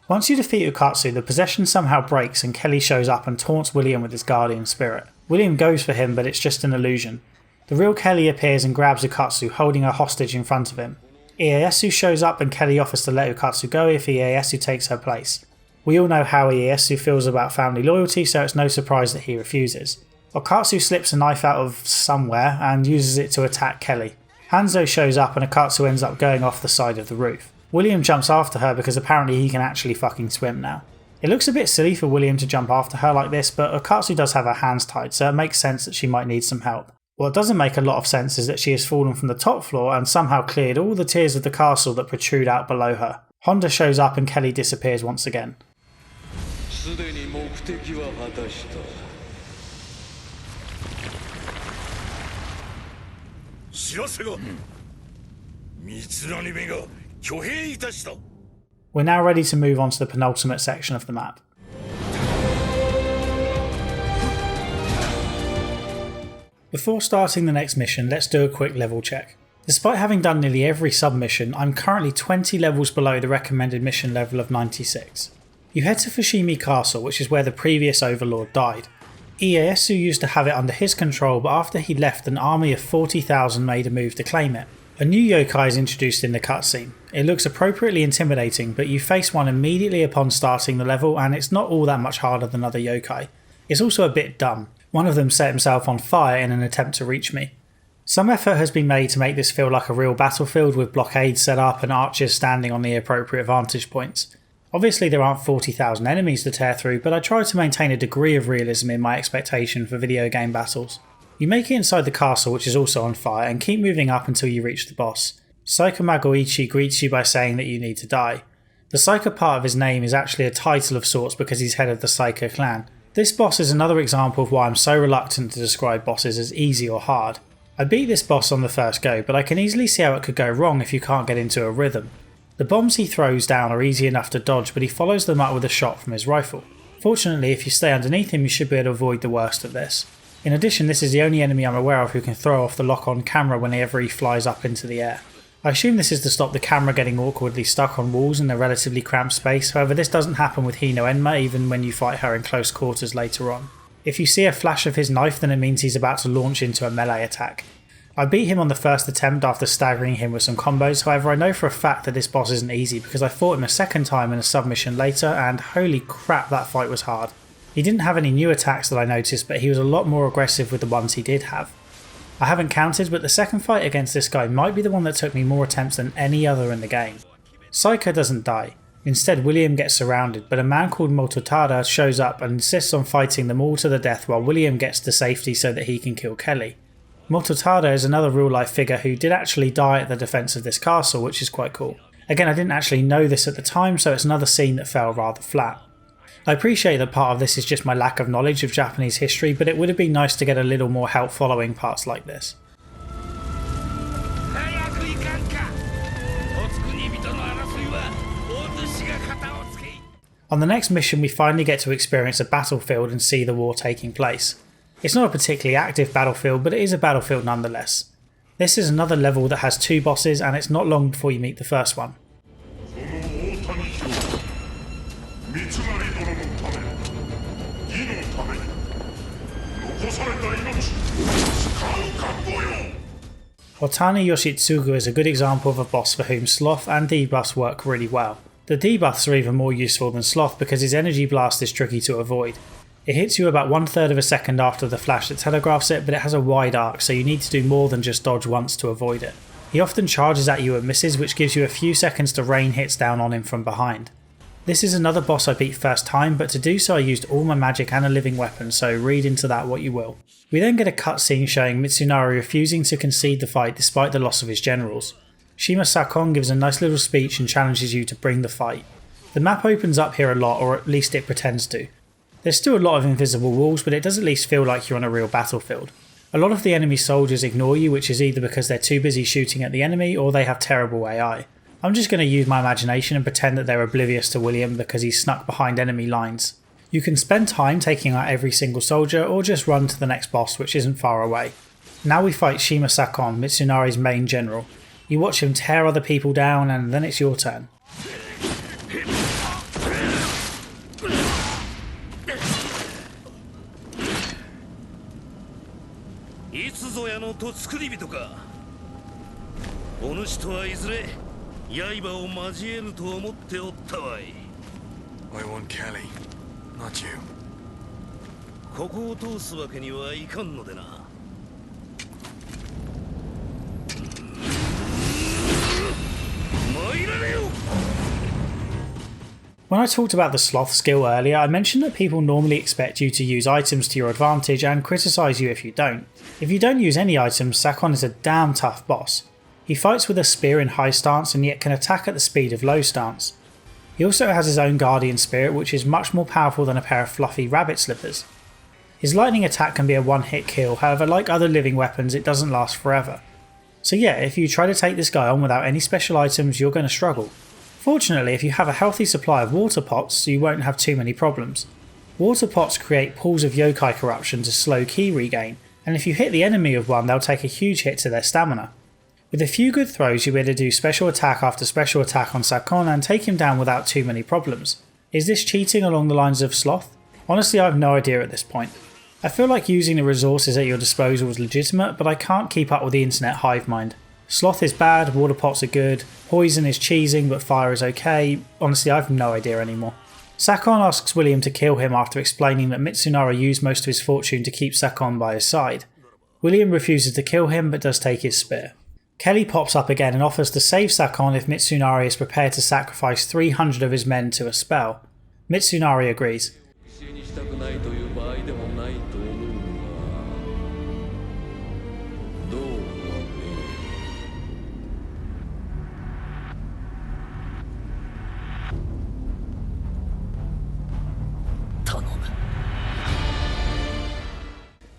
Once you defeat Okatsu, the possession somehow breaks and Kelly shows up and taunts William with his guardian spirit. William goes for him, but it's just an illusion. The real Kelly appears and grabs Okatsu, holding her hostage in front of him. Ieyasu shows up and Kelly offers to let Okatsu go if Ieyasu takes her place. We all know how Ieyasu feels about family loyalty, so it's no surprise that he refuses. Okatsu slips a knife out of somewhere and uses it to attack Kelly. Hanzo shows up and Okatsu ends up going off the side of the roof. William jumps after her because apparently he can actually fucking swim now. It looks a bit silly for William to jump after her like this, but Okatsu does have her hands tied, so it makes sense that she might need some help. What doesn't make a lot of sense is that she has fallen from the top floor and somehow cleared all the tiers of the castle that protrude out below her. Honda shows up and Kelly disappears once again. すでに目的は果たした。知らせが。三つ編み目が挙兵いたした。 We're now ready to move on to the penultimate section of the map. Before starting the next mission, let's do a quick level check. Despite having done nearly every submission, I'm currently 20 levels below the recommended mission level of 96. You head to Fushimi Castle, which is where the previous overlord died. Ieyasu used to have it under his control, but after he left, an army of 40,000 made a move to claim it. A new yokai is introduced in the cutscene. It looks appropriately intimidating, but you face one immediately upon starting the level, and it's not all that much harder than other yokai. It's also a bit dumb. One of them set himself on fire in an attempt to reach me. Some effort has been made to make this feel like a real battlefield with blockades set up and archers standing on the appropriate vantage points. Obviously there aren't 40,000 enemies to tear through, but I tried to maintain a degree of realism in my expectation for video game battles. You make it inside the castle, which is also on fire, and keep moving up until you reach the boss. Saika Magoichi greets you by saying that you need to die. The Saika part of his name is actually a title of sorts because he's head of the Saika clan. This boss is another example of why I'm so reluctant to describe bosses as easy or hard. I beat this boss on the first go, but I can easily see how it could go wrong if you can't get into a rhythm. The bombs he throws down are easy enough to dodge, but he follows them up with a shot from his rifle. Fortunately, if you stay underneath him, you should be able to avoid the worst of this. In addition, this is the only enemy I'm aware of who can throw off the lock-on camera whenever he flies up into the air. I assume this is to stop the camera getting awkwardly stuck on walls in a relatively cramped space, however this doesn't happen with Hino Enma even when you fight her in close quarters later on. If you see a flash of his knife, then it means he's about to launch into a melee attack. I beat him on the first attempt after staggering him with some combos, however I know for a fact that this boss isn't easy because I fought him a second time in a submission later, and holy crap, that fight was hard. He didn't have any new attacks that I noticed, but he was a lot more aggressive with the ones he did have. I haven't counted, but the second fight against this guy might be the one that took me more attempts than any other in the game. Saika doesn't die. Instead, William gets surrounded, but a man called Mototada shows up and insists on fighting them all to the death while William gets to safety so that he can kill Kelly. Mototada is another real-life figure who did actually die at the defense of this castle, which is quite cool. Again, I didn't actually know this at the time, so it's another scene that fell rather flat. I appreciate that part of this is just my lack of knowledge of Japanese history, but it would have been nice to get a little more help following parts like this. On the next mission, we finally get to experience a battlefield and see the war taking place. It's not a particularly active battlefield, but it is a battlefield nonetheless. This is another level that has two bosses, and it's not long before you meet the first one. Otani Yoshitsugu is a good example of a boss for whom sloth and debuffs work really well. The debuffs are even more useful than sloth because his energy blast is tricky to avoid. It hits you about 1/3 of a second after the flash that telegraphs it, but it has a wide arc, so you need to do more than just dodge once to avoid it. He often charges at you and misses, which gives you a few seconds to rain hits down on him from behind. This is another boss I beat first time, but to do so I used all my magic and a living weapon, so read into that what you will. We then get a cutscene showing Mitsunari refusing to concede the fight despite the loss of his generals. Shima Sakon gives a nice little speech and challenges you to bring the fight. The map opens up here a lot, or at least it pretends to. There's still a lot of invisible walls, but it does at least feel like you're on a real battlefield. A lot of the enemy soldiers ignore you, which is either because they're too busy shooting at the enemy or they have terrible AI. I'm just going to use my imagination and pretend that they're oblivious to William because he's snuck behind enemy lines. You can spend time taking out every single soldier or just run to the next boss, which isn't far away. Now we fight Shima Sakon, Mitsunari's main general. You watch him tear other people down and then it's your turn. I want Kelly, not you. When I talked about the sloth skill earlier, I mentioned that people normally expect you to use items to your advantage and criticise you if you don't. If you don't use any items, Sakon is a damn tough boss. He fights with a spear in high stance and yet can attack at the speed of low stance. He also has his own guardian spirit, which is much more powerful than a pair of fluffy rabbit slippers. His lightning attack can be a one-hit kill, however like other living weapons it doesn't last forever. So yeah, if you try to take this guy on without any special items, you're going to struggle. Fortunately, if you have a healthy supply of water pots, you won't have too many problems. Water pots create pools of yokai corruption to slow ki regain, and if you hit the enemy with one, they'll take a huge hit to their stamina. With a few good throws, you'll be able to do special attack after special attack on Sakon and take him down without too many problems. Is this cheating along the lines of Sloth? Honestly, I have no idea at this point. I feel like using the resources at your disposal is legitimate, but I can't keep up with the internet hive mind. Sloth is bad, water pots are good, poison is cheesing but fire is okay. Honestly, I have no idea anymore. Sakon asks William to kill him after explaining that Mitsunari used most of his fortune to keep Sakon by his side. William refuses to kill him but does take his spear. Kelly pops up again and offers to save Sakon if Mitsunari is prepared to sacrifice 300 of his men to a spell. Mitsunari agrees.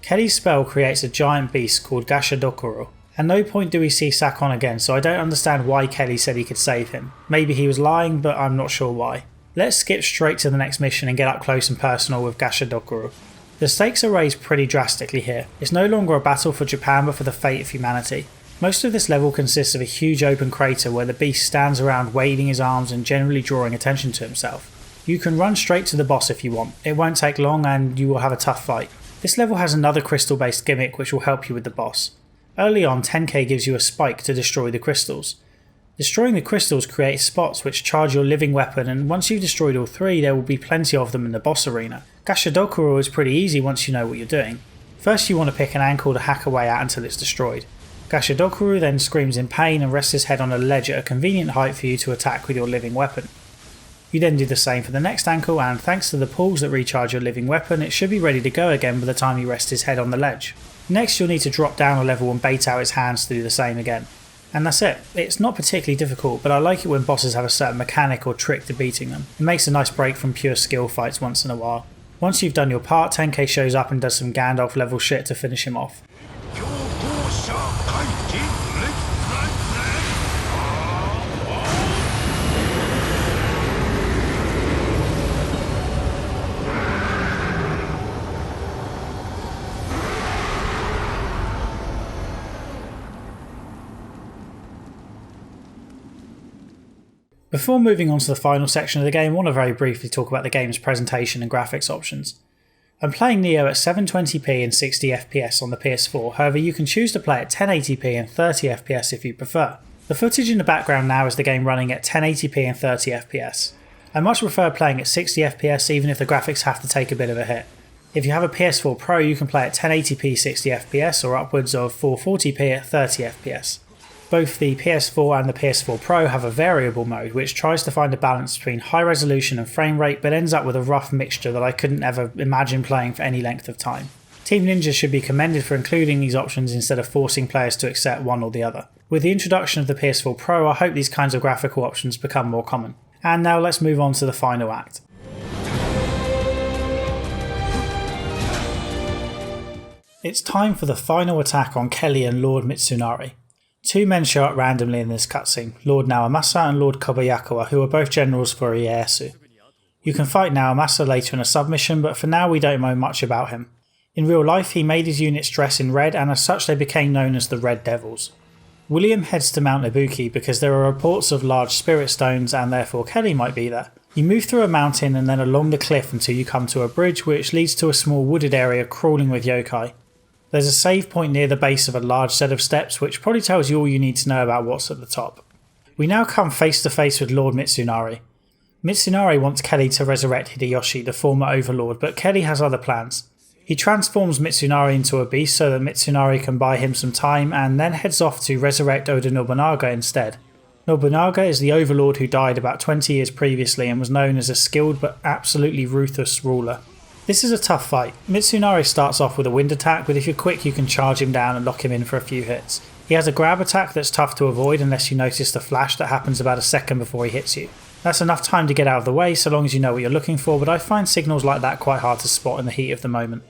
Kelly's spell creates a giant beast called Gashadokuro. At no point do we see Sakon again, so I don't understand why Kelly said he could save him. Maybe he was lying, but I'm not sure why. Let's skip straight to the next mission and get up close and personal with Gashadokuro. The stakes are raised pretty drastically here. It's no longer a battle for Japan but for the fate of humanity. Most of this level consists of a huge open crater where the beast stands around waving his arms and generally drawing attention to himself. You can run straight to the boss if you want. It won't take long and you will have a tough fight. This level has another crystal based gimmick which will help you with the boss. Early on, 10k gives you a spike to destroy the crystals. Destroying the crystals creates spots which charge your living weapon, and once you've destroyed all three there will be plenty of them in the boss arena. Gashadokuro is pretty easy once you know what you're doing. First you want to pick an ankle to hack away at until it's destroyed. Gashadokuro then screams in pain and rests his head on a ledge at a convenient height for you to attack with your living weapon. You then do the same for the next ankle, and thanks to the pulls that recharge your living weapon, it should be ready to go again by the time you rest his head on the ledge. Next you'll need to drop down a level and bait out his hands to do the same again. And that's it. It's not particularly difficult, but I like it when bosses have a certain mechanic or trick to beating them. It makes a nice break from pure skill fights once in a while. Once you've done your part, 10k shows up and does some Gandalf level shit to finish him off. Before moving on to the final section of the game, I want to very briefly talk about the game's presentation and graphics options. I'm playing Nioh at 720p and 60fps on the PS4, however you can choose to play at 1080p and 30fps if you prefer. The footage in the background now is the game running at 1080p and 30fps. I much prefer playing at 60fps even if the graphics have to take a bit of a hit. If you have a PS4 Pro you can play at 1080p 60fps or upwards of 440p at 30fps. Both the PS4 and the PS4 Pro have a variable mode which tries to find a balance between high resolution and frame rate but ends up with a rough mixture that I couldn't ever imagine playing for any length of time. Team Ninja should be commended for including these options instead of forcing players to accept one or the other. With the introduction of the PS4 Pro I hope these kinds of graphical options become more common. And now let's move on to the final act. It's time for the final attack on Kelly and Lord Mitsunari. Two men show up randomly in this cutscene, Lord Naomasa and Lord Kobayakawa, who are both generals for Ieyasu. You can fight Naomasa later in a submission, but for now we don't know much about him. In real life he made his units dress in red and as such they became known as the Red Devils. William heads to Mount Ibuki because there are reports of large spirit stones and therefore Kelly might be there. You move through a mountain and then along the cliff until you come to a bridge which leads to a small wooded area crawling with yokai. There's a save point near the base of a large set of steps which probably tells you all you need to know about what's at the top. We now come face to face with Lord Mitsunari. Mitsunari wants Kelly to resurrect Hideyoshi, the former overlord, but Kelly has other plans. He transforms Mitsunari into a beast so that Mitsunari can buy him some time and then heads off to resurrect Oda Nobunaga instead. Nobunaga is the overlord who died about 20 years previously and was known as a skilled but absolutely ruthless ruler. This is a tough fight. Mitsunari starts off with a wind attack, but if you're quick you can charge him down and lock him in for a few hits. He has a grab attack that's tough to avoid unless you notice the flash that happens about a second before he hits you. That's enough time to get out of the way so long as you know what you're looking for, but I find signals like that quite hard to spot in the heat of the moment.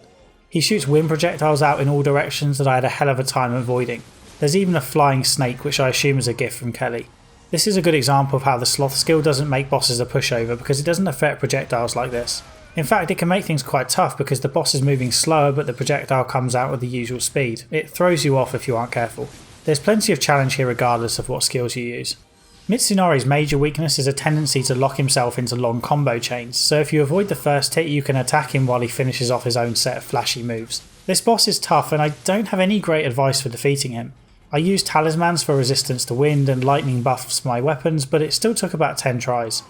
He shoots wind projectiles out in all directions that I had a hell of a time avoiding. There's even a flying snake which I assume is a gift from Kelly. This is a good example of how the sloth skill doesn't make bosses a pushover because it doesn't affect projectiles like this. In fact, it can make things quite tough because the boss is moving slower but the projectile comes out with the usual speed. It throws you off if you aren't careful. There's plenty of challenge here regardless of what skills you use. Mitsunari's major weakness is a tendency to lock himself into long combo chains, so if you avoid the first hit you can attack him while he finishes off his own set of flashy moves. This boss is tough and I don't have any great advice for defeating him. I used talismans for resistance to wind and lightning buffs for my weapons, but it still took about 10 tries.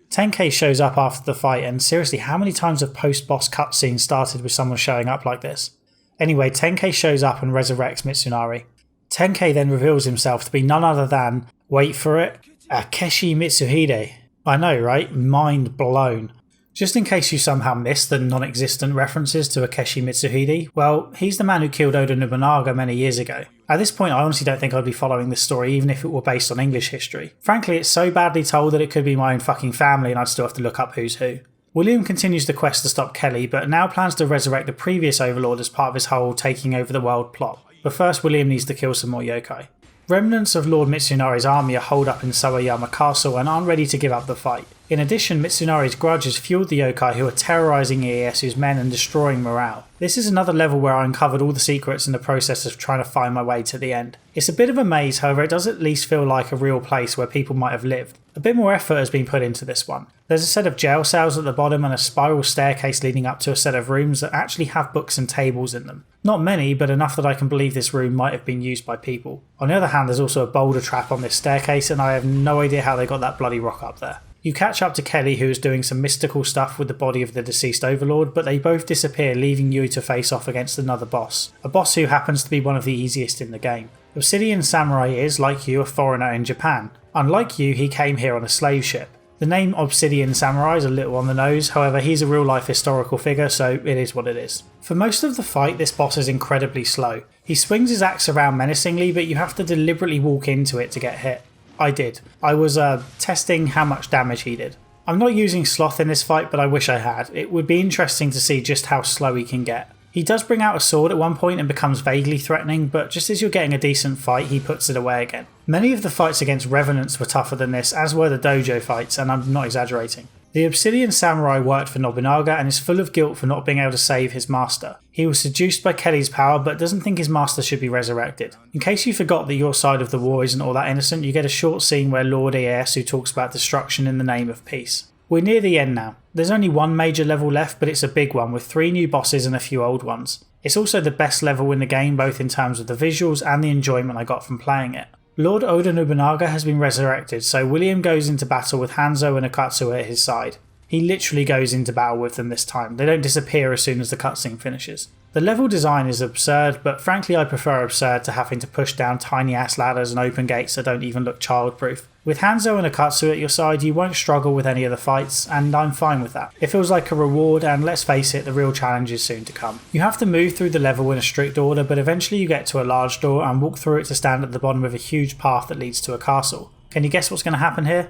Tenkei shows up after the fight, and seriously, how many times have post-boss cutscenes started with someone showing up like this? Anyway, Tenkei shows up and resurrects Mitsunari. Tenkei then reveals himself to be none other than, wait for it, Akechi Mitsuhide. I know, right? Mind blown. Just in case you somehow missed the non-existent references to Akechi Mitsuhide, well, he's the man who killed Oda Nobunaga many years ago. At this point I honestly don't think I'd be following this story even if it were based on English history. Frankly, it's so badly told that it could be my own fucking family and I'd still have to look up who's who. William continues the quest to stop Kelly, but now plans to resurrect the previous Overlord as part of his whole taking over the world plot. But first William needs to kill some more yokai. Remnants of Lord Mitsunari's army are holed up in Sawayama Castle and aren't ready to give up the fight. In addition, Mitsunari's grudge has fueled the yokai who are terrorising Ieyasu's men and destroying morale. This is another level where I uncovered all the secrets in the process of trying to find my way to the end. It's a bit of a maze, however it does at least feel like a real place where people might have lived. A bit more effort has been put into this one. There's a set of jail cells at the bottom and a spiral staircase leading up to a set of rooms that actually have books and tables in them. Not many, but enough that I can believe this room might have been used by people. On the other hand, there's also a boulder trap on this staircase and I have no idea how they got that bloody rock up there. You catch up to Kelly, who is doing some mystical stuff with the body of the deceased Overlord, but they both disappear, leaving you to face off against another boss. A boss who happens to be one of the easiest in the game. Obsidian Samurai is, like you, a foreigner in Japan. Unlike you, he came here on a slave ship. The name Obsidian Samurai is a little on the nose, however he's a real life historical figure, so it is what it is. For most of the fight, this boss is incredibly slow. He swings his axe around menacingly, but you have to deliberately walk into it to get hit. I did. I was testing how much damage he did. I'm not using Sloth in this fight, but I wish I had. It would be interesting to see just how slow he can get. He does bring out a sword at one point and becomes vaguely threatening, but just as you're getting a decent fight, he puts it away again. Many of the fights against Revenants were tougher than this, as were the dojo fights, and I'm not exaggerating. The Obsidian Samurai worked for Nobunaga and is full of guilt for not being able to save his master. He was seduced by Kelly's power but doesn't think his master should be resurrected. In case you forgot that your side of the war isn't all that innocent, you get a short scene where Lord Ieyasu talks about destruction in the name of peace. We're near the end now. There's only one major level left, but it's a big one with 3 new bosses and a few old ones. It's also the best level in the game both in terms of the visuals and the enjoyment I got from playing it. Lord Oda Nobunaga has been resurrected, so William goes into battle with Hanzo and Akatsuo at his side. He literally goes into battle with them this time. They don't disappear as soon as the cutscene finishes. The level design is absurd, but frankly I prefer absurd to having to push down tiny ass ladders and open gates that don't even look childproof. With Hanzo and Akatsuo at your side, you won't struggle with any of the fights, and I'm fine with that. It feels like a reward, and let's face it, the real challenge is soon to come. You have to move through the level in a strict order, but eventually you get to a large door and walk through it to stand at the bottom of a huge path that leads to a castle. Can you guess what's going to happen here?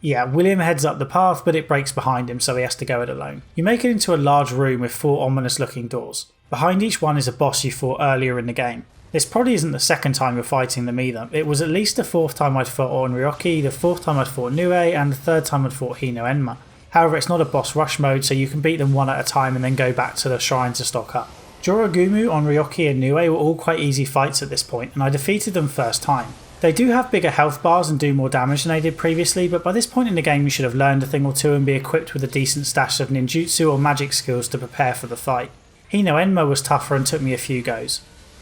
Yeah, William heads up the path, but it breaks behind him, so he has to go it alone. You make it into a large room with 4 ominous looking doors. Behind each one is a boss you fought earlier in the game. This probably isn't the second time you're fighting them either. It was at least the 4th time I'd fought Onryoki, the 4th time I'd fought Nioh, and the 3rd time I'd fought Hino Enma. However, it's not a boss rush mode, so you can beat them one at a time and then go back to the shrine to stock up. Jorogumu, Onryoki and Nioh were all quite easy fights at this point, and I defeated them first time. They do have bigger health bars and do more damage than they did previously, but by this point in the game you should have learned a thing or two and be equipped with a decent stash of ninjutsu or magic skills to prepare for the fight. Hino Enma was tougher and took me a few goes.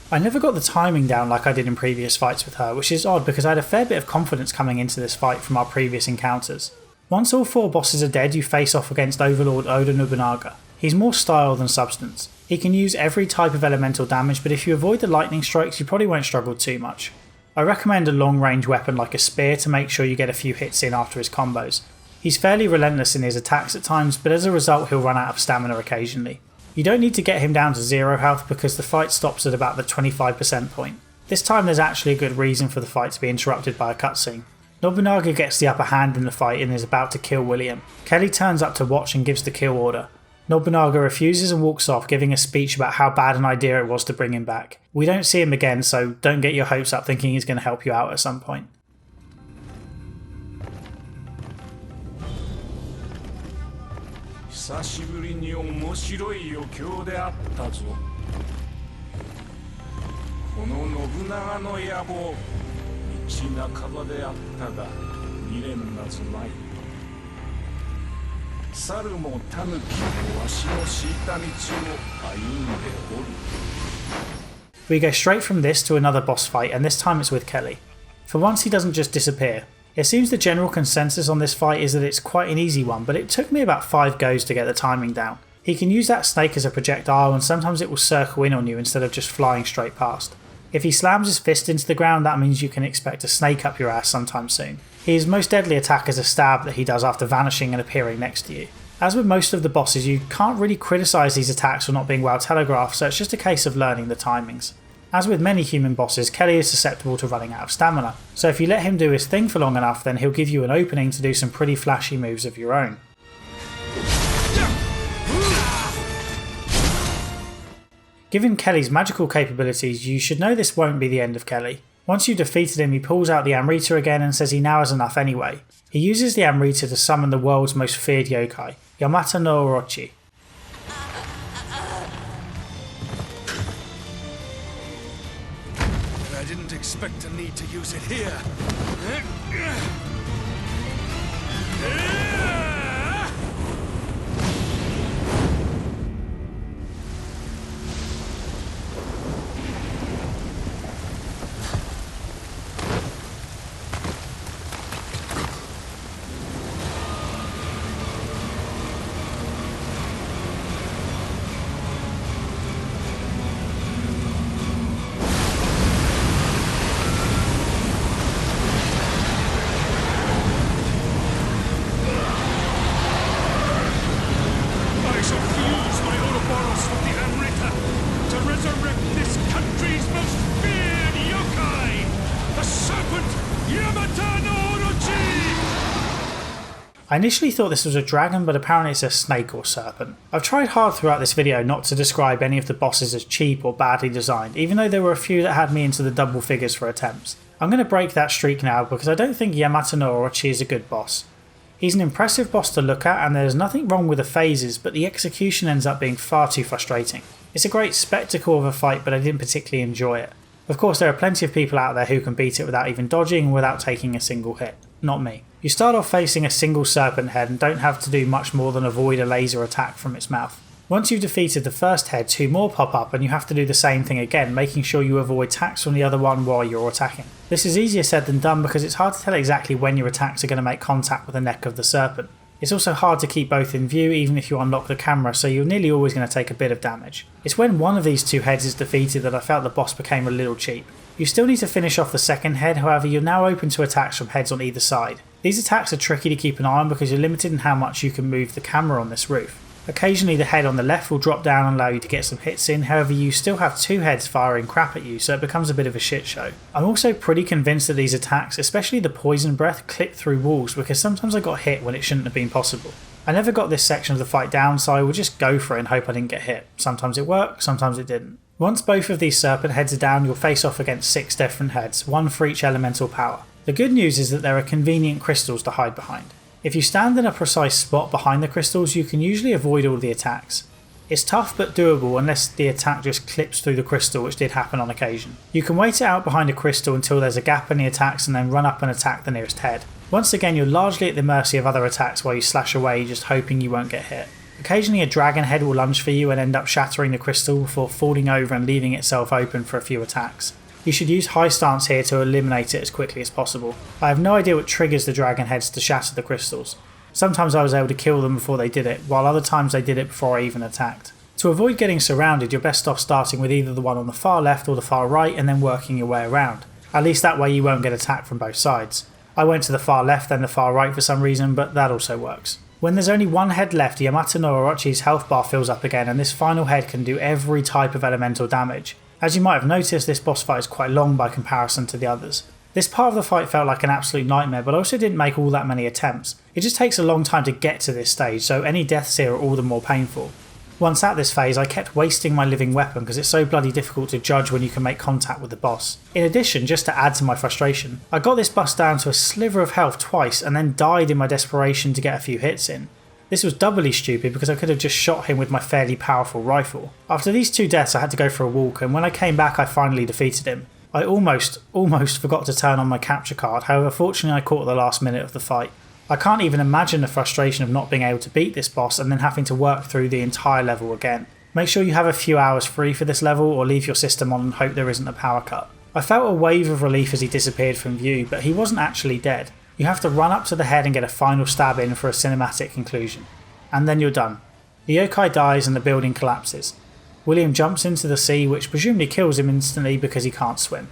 I never got the timing down like I did in previous fights with her, which is odd because I had a fair bit of confidence coming into this fight from our previous encounters. Once all 4 bosses are dead, you face off against Overlord Oda Nobunaga. He's more style than substance. He can use every type of elemental damage, but if you avoid the lightning strikes you probably won't struggle too much. I recommend a long range weapon like a spear to make sure you get a few hits in after his combos. He's fairly relentless in his attacks at times, but as a result he'll run out of stamina occasionally. You don't need to get him down to 0 health because the fight stops at about the 25% point. This time there's actually a good reason for the fight to be interrupted by a cutscene. Nobunaga gets the upper hand in the fight and is about to kill William. Kelly turns up to watch and gives the kill order. Nobunaga refuses and walks off, giving a speech about how bad an idea it was to bring him back. We don't see him again, so don't get your hopes up thinking he's going to help you out at some point. 久しぶりに面白い余興であったぞ。この信長の野望、道半ばであったが未練なずまい。猿も狸もわしの敷いた道を歩んでおる。We go straight from this to another boss fight, and this time it's with Kelly. For once he doesn't just disappear. It seems the general consensus on this fight is that it's quite an easy one, but it took me about 5 goes to get the timing down. He can use that snake as a projectile, and sometimes it will circle in on you instead of just flying straight past. If he slams his fist into the ground, that means you can expect a snake up your ass sometime soon. His most deadly attack is a stab that he does after vanishing and appearing next to you. As with most of the bosses, you can't really criticise these attacks for not being well telegraphed, so it's just a case of learning the timings. As with many human bosses, Kelly is susceptible to running out of stamina, so if you let him do his thing for long enough, then he'll give you an opening to do some pretty flashy moves of your own. Given Kelly's magical capabilities, you should know this won't be the end of Kelly. Once you've defeated him, he pulls out the Amrita again and says he now has enough anyway. He uses the Amrita to summon the world's most feared yokai, Yamata no Orochi. I didn't expect to need to use it here. I initially thought this was a dragon, but apparently it's a snake or serpent. I've tried hard throughout this video not to describe any of the bosses as cheap or badly designed, even though there were a few that had me into the double figures for attempts. I'm going to break that streak now because I don't think Yamata no Orochi is a good boss. He's an impressive boss to look at and there's nothing wrong with the phases, but the execution ends up being far too frustrating. It's a great spectacle of a fight, but I didn't particularly enjoy it. Of course, there are plenty of people out there who can beat it without even dodging and without taking a single hit. Not me. You start off facing a single serpent head and don't have to do much more than avoid a laser attack from its mouth. Once you've defeated the first head, 2 more pop up and you have to do the same thing again, making sure you avoid attacks from the other one while you're attacking. This is easier said than done because it's hard to tell exactly when your attacks are going to make contact with the neck of the serpent. It's also hard to keep both in view even if you unlock the camera, so you're nearly always going to take a bit of damage. It's when one of these 2 heads is defeated that I felt the boss became a little cheap. You still need to finish off the second head, however you're now open to attacks from heads on either side. These attacks are tricky to keep an eye on because you're limited in how much you can move the camera on this roof. Occasionally the head on the left will drop down and allow you to get some hits in, however you still have 2 heads firing crap at you, so it becomes a bit of a shit show. I'm also pretty convinced that these attacks, especially the poison breath, clip through walls because sometimes I got hit when it shouldn't have been possible. I never got this section of the fight down, so I would just go for it and hope I didn't get hit. Sometimes it worked, sometimes it didn't. Once both of these serpent heads are down, you'll face off against 6 different heads, 1 for each elemental power. The good news is that there are convenient crystals to hide behind. If you stand in a precise spot behind the crystals, you can usually avoid all the attacks. It's tough but doable unless the attack just clips through the crystal, which did happen on occasion. You can wait it out behind a crystal until there's a gap in the attacks and then run up and attack the nearest head. Once again, you're largely at the mercy of other attacks while you slash away, just hoping you won't get hit. Occasionally a dragon head will lunge for you and end up shattering the crystal before falling over and leaving itself open for a few attacks. You should use high stance here to eliminate it as quickly as possible. I have no idea what triggers the dragon heads to shatter the crystals. Sometimes I was able to kill them before they did it, while other times they did it before I even attacked. To avoid getting surrounded, you're best off starting with either the one on the far left or the far right and then working your way around. At least that way you won't get attacked from both sides. I went to the far left then the far right for some reason, but that also works. When there's only 1 head left, Yamata no Orochi's health bar fills up again and this final head can do every type of elemental damage. As you might have noticed, this boss fight is quite long by comparison to the others. This part of the fight felt like an absolute nightmare, but I also didn't make all that many attempts. It just takes a long time to get to this stage, so any deaths here are all the more painful. Once at this phase, I kept wasting my living weapon because it's so bloody difficult to judge when you can make contact with the boss. In addition, just to add to my frustration, I got this boss down to a sliver of health twice and then died in my desperation to get a few hits in. This was doubly stupid because I could have just shot him with my fairly powerful rifle. After these 2 deaths I had to go for a walk, and when I came back I finally defeated him. I almost forgot to turn on my capture card, however fortunately I caught the last minute of the fight. I can't even imagine the frustration of not being able to beat this boss and then having to work through the entire level again. Make sure you have a few hours free for this level or leave your system on and hope there isn't a power cut. I felt a wave of relief as he disappeared from view, but he wasn't actually dead. You have to run up to the head and get a final stab in for a cinematic conclusion. And then you're done. The yokai dies and the building collapses. William jumps into the sea, which presumably kills him instantly because he can't swim.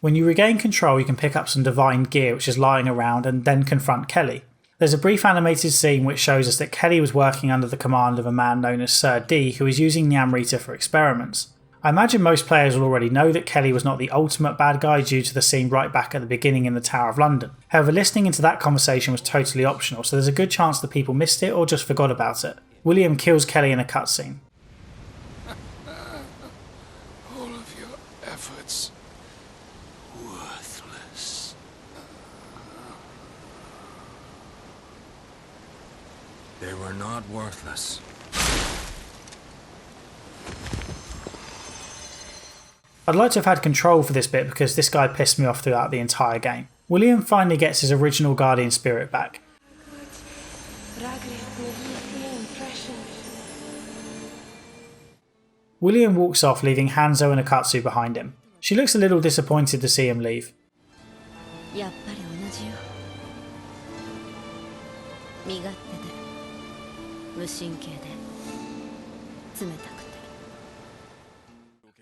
When you regain control, you can pick up some divine gear which is lying around and then confront Kelly. There's a brief animated scene which shows us that Kelly was working under the command of a man known as Sir D, who is using the Amrita for experiments. I imagine most players will already know that Kelly was not the ultimate bad guy due to the scene right back at the beginning in the Tower of London. However, listening into that conversation was totally optional, so there's a good chance that people missed it or just forgot about it. William kills Kelly in a cutscene. All of your efforts worthless. They were not worthless. I'd like to have had control for this bit because this guy pissed me off throughout the entire game. William finally gets his original guardian spirit back. William walks off, leaving Hanzo and Akatsu behind him. She looks a little disappointed to see him leave. やっぱり同じよ。身勝手で無神経で冷たくて。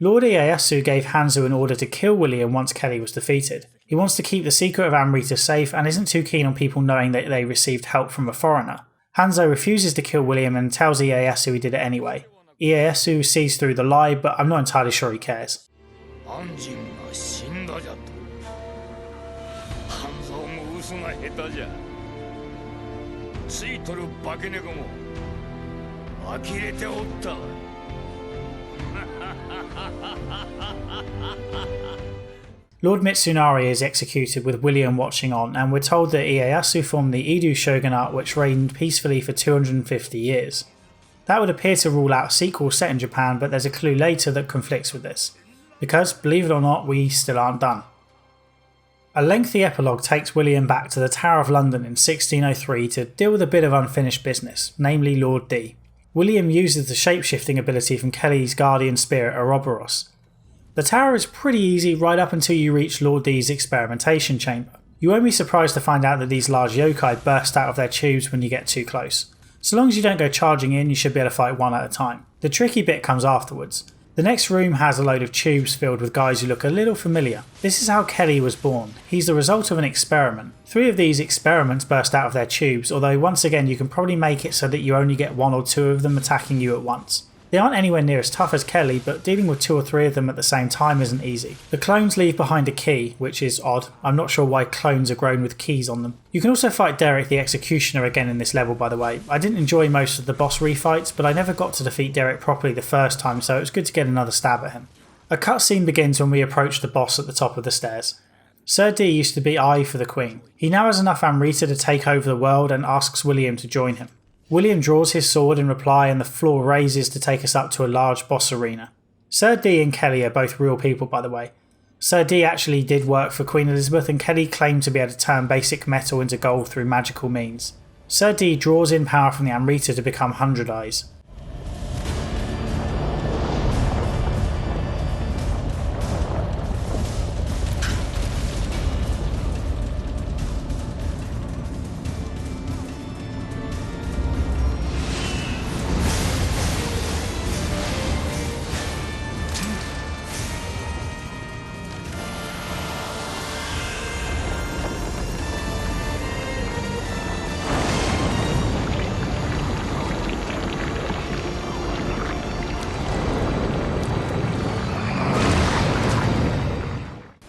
Lord Ieyasu gave Hanzo an order to kill William once Kelly was defeated. He wants to keep the secret of Amrita safe and isn't too keen on people knowing that they received help from a foreigner. Hanzo refuses to kill William and tells Ieyasu he did it anyway. Ieyasu sees through the lie, but I'm not entirely sure he cares. Lord Mitsunari is executed with William watching on, and we're told that Ieyasu formed the Edo shogunate which reigned peacefully for 250 years. That would appear to rule out sequels set in Japan, but there's a clue later that conflicts with this. Because, believe it or not, we still aren't done. A lengthy epilogue takes William back to the Tower of London in 1603 to deal with a bit of unfinished business, namely Lord D. William uses the shapeshifting ability from Kelly's guardian spirit Ouroboros. The tower is pretty easy right up until you reach Lord D's experimentation chamber. You won't be surprised to find out that these large yokai burst out of their tubes when you get too close. So long as you don't go charging in, you should be able to fight one at a time. The tricky bit comes afterwards. The next room has a load of tubes filled with guys who look a little familiar. This is how Kelly was born. He's the result of an experiment. 3 of these experiments burst out of their tubes, although once again you can probably make it so that you only get 1 or 2 of them attacking you at once. They aren't anywhere near as tough as Kelly, but dealing with 2 or 3 of them at the same time isn't easy. The clones leave behind a key, which is odd. I'm not sure why clones are grown with keys on them. You can also fight Derek the Executioner again in this level, by the way. I didn't enjoy most of the boss refights, but I never got to defeat Derek properly the first time, so it was good to get another stab at him. A cutscene begins when we approach the boss at the top of the stairs. Sir D used to be Eye for the Queen. He now has enough Amrita to take over the world and asks William to join him. William draws his sword in reply and the floor raises to take us up to a large boss arena. Sir D and Kelly are both real people, by the way. Sir D actually did work for Queen Elizabeth and Kelly claimed to be able to turn basic metal into gold through magical means. Sir D draws in power from the Amrita to become 100 Eyes.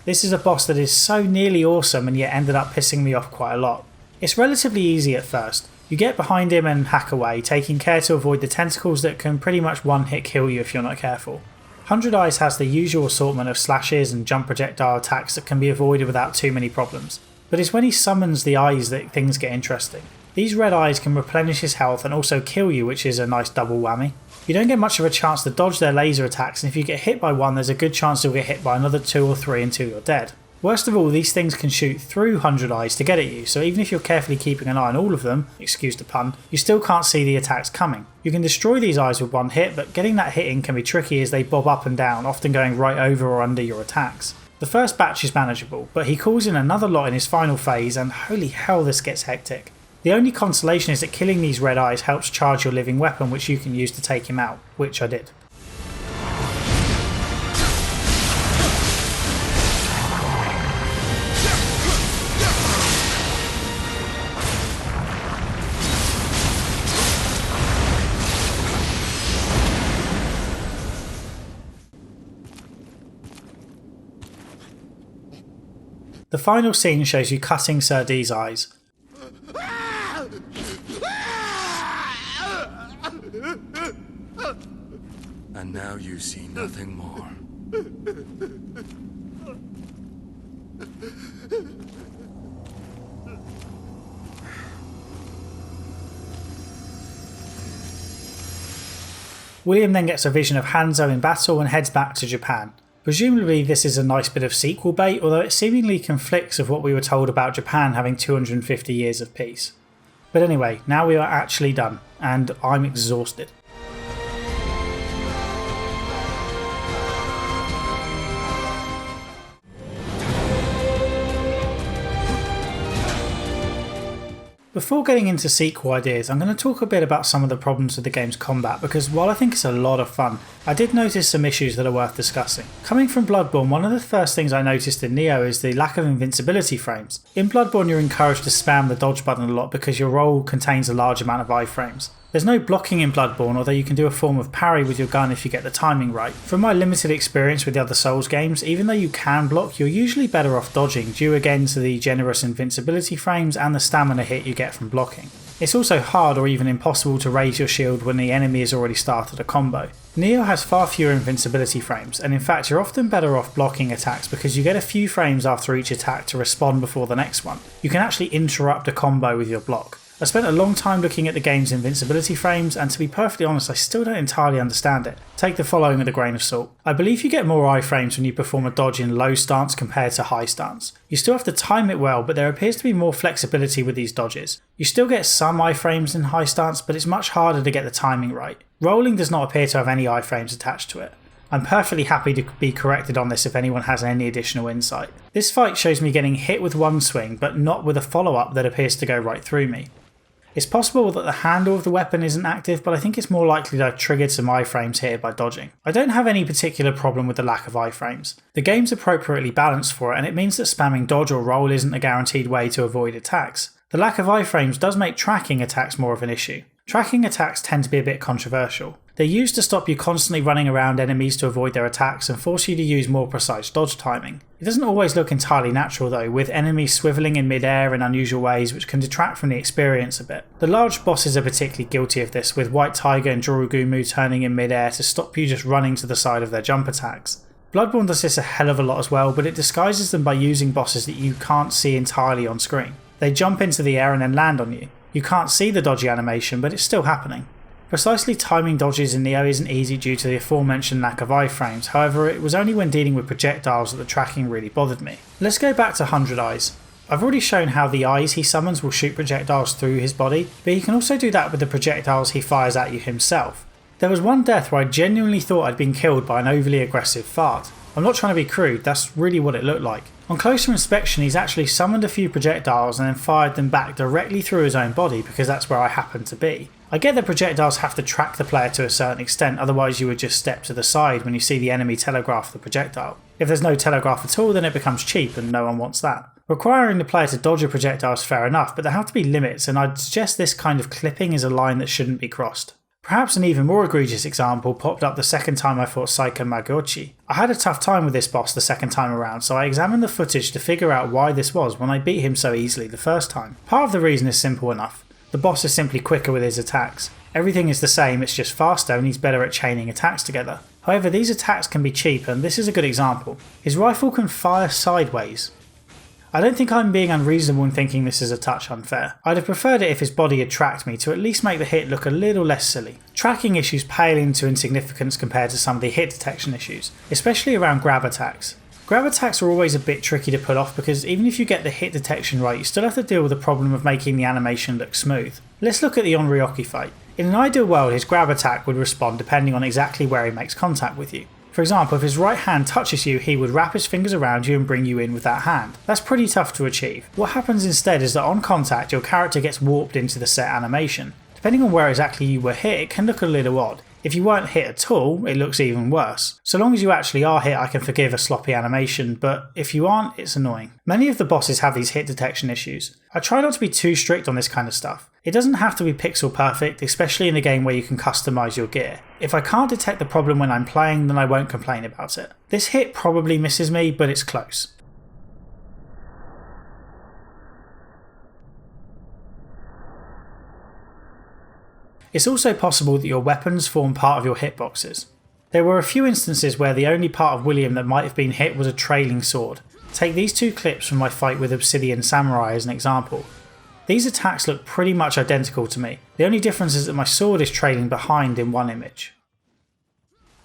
This is a boss that is so nearly awesome and yet ended up pissing me off quite a lot. It's relatively easy at first. You get behind him and hack away, taking care to avoid the tentacles that can pretty much one-hit kill you if you're not careful. 100 Eyes has the usual assortment of slashes and jump projectile attacks that can be avoided without too many problems, but it's when he summons the eyes that things get interesting. These red eyes can replenish his health and also kill you, which is a nice double whammy. You don't get much of a chance to dodge their laser attacks, and if you get hit by one, there's a good chance you'll get hit by another 2 or 3 until you're dead. Worst of all, these things can shoot through 100 Eyes to get at you, so even if you're carefully keeping an eye on all of them, excuse the pun, you still can't see the attacks coming. You can destroy these eyes with one hit, but getting that hit in can be tricky as they bob up and down, often going right over or under your attacks. The first batch is manageable, but he calls in another lot in his final phase, and holy hell this gets hectic. The only consolation is that killing these red eyes helps charge your living weapon, which you can use to take him out, which I did. The final scene shows you cutting Sir D's eyes. And now you see nothing more. William then gets a vision of Hanzo in battle and heads back to Japan. Presumably this is a nice bit of sequel bait, although it seemingly conflicts with what we were told about Japan having 250 years of peace. But anyway, now we are actually done, and I'm exhausted. Before getting into sequel ideas, I'm going to talk a bit about some of the problems with the game's combat, because while I think it's a lot of fun, I did notice some issues that are worth discussing. Coming from Bloodborne, one of the first things I noticed in Nioh is the lack of invincibility frames. In Bloodborne you're encouraged to spam the dodge button a lot because your roll contains a large amount of iframes. There's no blocking in Bloodborne, although you can do a form of parry with your gun if you get the timing right. From my limited experience with the other Souls games, even though you can block, you're usually better off dodging, due again to the generous invincibility frames and the stamina hit you get from blocking. It's also hard or even impossible to raise your shield when the enemy has already started a combo. Nioh has far fewer invincibility frames, and in fact you're often better off blocking attacks because you get a few frames after each attack to respond before the next one. You can actually interrupt a combo with your block. I spent a long time looking at the game's invincibility frames, and to be perfectly honest I still don't entirely understand it. Take the following with a grain of salt. I believe you get more iframes when you perform a dodge in low stance compared to high stance. You still have to time it well, but there appears to be more flexibility with these dodges. You still get some iframes in high stance, but it's much harder to get the timing right. Rolling does not appear to have any iframes attached to it. I'm perfectly happy to be corrected on this if anyone has any additional insight. This fight shows me getting hit with one swing, but not with a follow-up that appears to go right through me. It's possible that the handle of the weapon isn't active, but I think it's more likely that I've triggered some iframes here by dodging. I don't have any particular problem with the lack of iframes. The game's appropriately balanced for it, and it means that spamming dodge or roll isn't a guaranteed way to avoid attacks. The lack of iframes does make tracking attacks more of an issue. Tracking attacks tend to be a bit controversial. They're used to stop you constantly running around enemies to avoid their attacks and force you to use more precise dodge timing. It doesn't always look entirely natural though, with enemies swiveling in mid-air in unusual ways which can detract from the experience a bit. The large bosses are particularly guilty of this, with White Tiger and Jorugumu turning in mid-air to stop you just running to the side of their jump attacks. Bloodborne does this a hell of a lot as well, but it disguises them by using bosses that you can't see entirely on screen. They jump into the air and then land on you. You can't see the dodgy animation, but it's still happening. Precisely timing dodges in Nioh isn't easy due to the aforementioned lack of iframes, however it was only when dealing with projectiles that the tracking really bothered me. Let's go back to 100 Eyes. I've already shown how the eyes he summons will shoot projectiles through his body, but he can also do that with the projectiles he fires at you himself. There was one death where I genuinely thought I'd been killed by an overly aggressive fart. I'm not trying to be crude, that's really what it looked like. On closer inspection he's actually summoned a few projectiles and then fired them back directly through his own body because that's where I happen to be. I get that projectiles have to track the player to a certain extent, otherwise you would just step to the side when you see the enemy telegraph the projectile. If there's no telegraph at all then it becomes cheap and no one wants that. Requiring the player to dodge a projectile is fair enough, but there have to be limits and I'd suggest this kind of clipping is a line that shouldn't be crossed. Perhaps an even more egregious example popped up the second time I fought Saika Magochi. I had a tough time with this boss the second time around, so I examined the footage to figure out why this was when I beat him so easily the first time. Part of the reason is simple enough. The boss is simply quicker with his attacks. Everything is the same, it's just faster and he's better at chaining attacks together. However, these attacks can be cheap and this is a good example. His rifle can fire sideways. I don't think I'm being unreasonable in thinking this is a touch unfair. I'd have preferred it if his body had tracked me to at least make the hit look a little less silly. Tracking issues pale into insignificance compared to some of the hit detection issues, especially around grab attacks. Grab attacks are always a bit tricky to pull off because even if you get the hit detection right, you still have to deal with the problem of making the animation look smooth. Let's look at the Onryoki fight. In an ideal world, his grab attack would respond depending on exactly where he makes contact with you. For example, if his right hand touches you, he would wrap his fingers around you and bring you in with that hand. That's pretty tough to achieve. What happens instead is that on contact, your character gets warped into the set animation. Depending on where exactly you were hit, it can look a little odd. If you weren't hit at all, it looks even worse. So long as you actually are hit, I can forgive a sloppy animation, but if you aren't, it's annoying. Many of the bosses have these hit detection issues. I try not to be too strict on this kind of stuff. It doesn't have to be pixel perfect, especially in a game where you can customise your gear. If I can't detect the problem when I'm playing, then I won't complain about it. This hit probably misses me, but it's close. It's also possible that your weapons form part of your hitboxes. There were a few instances where the only part of William that might have been hit was a trailing sword. Take these two clips from my fight with Obsidian Samurai as an example. These attacks look pretty much identical to me. The only difference is that my sword is trailing behind in one image.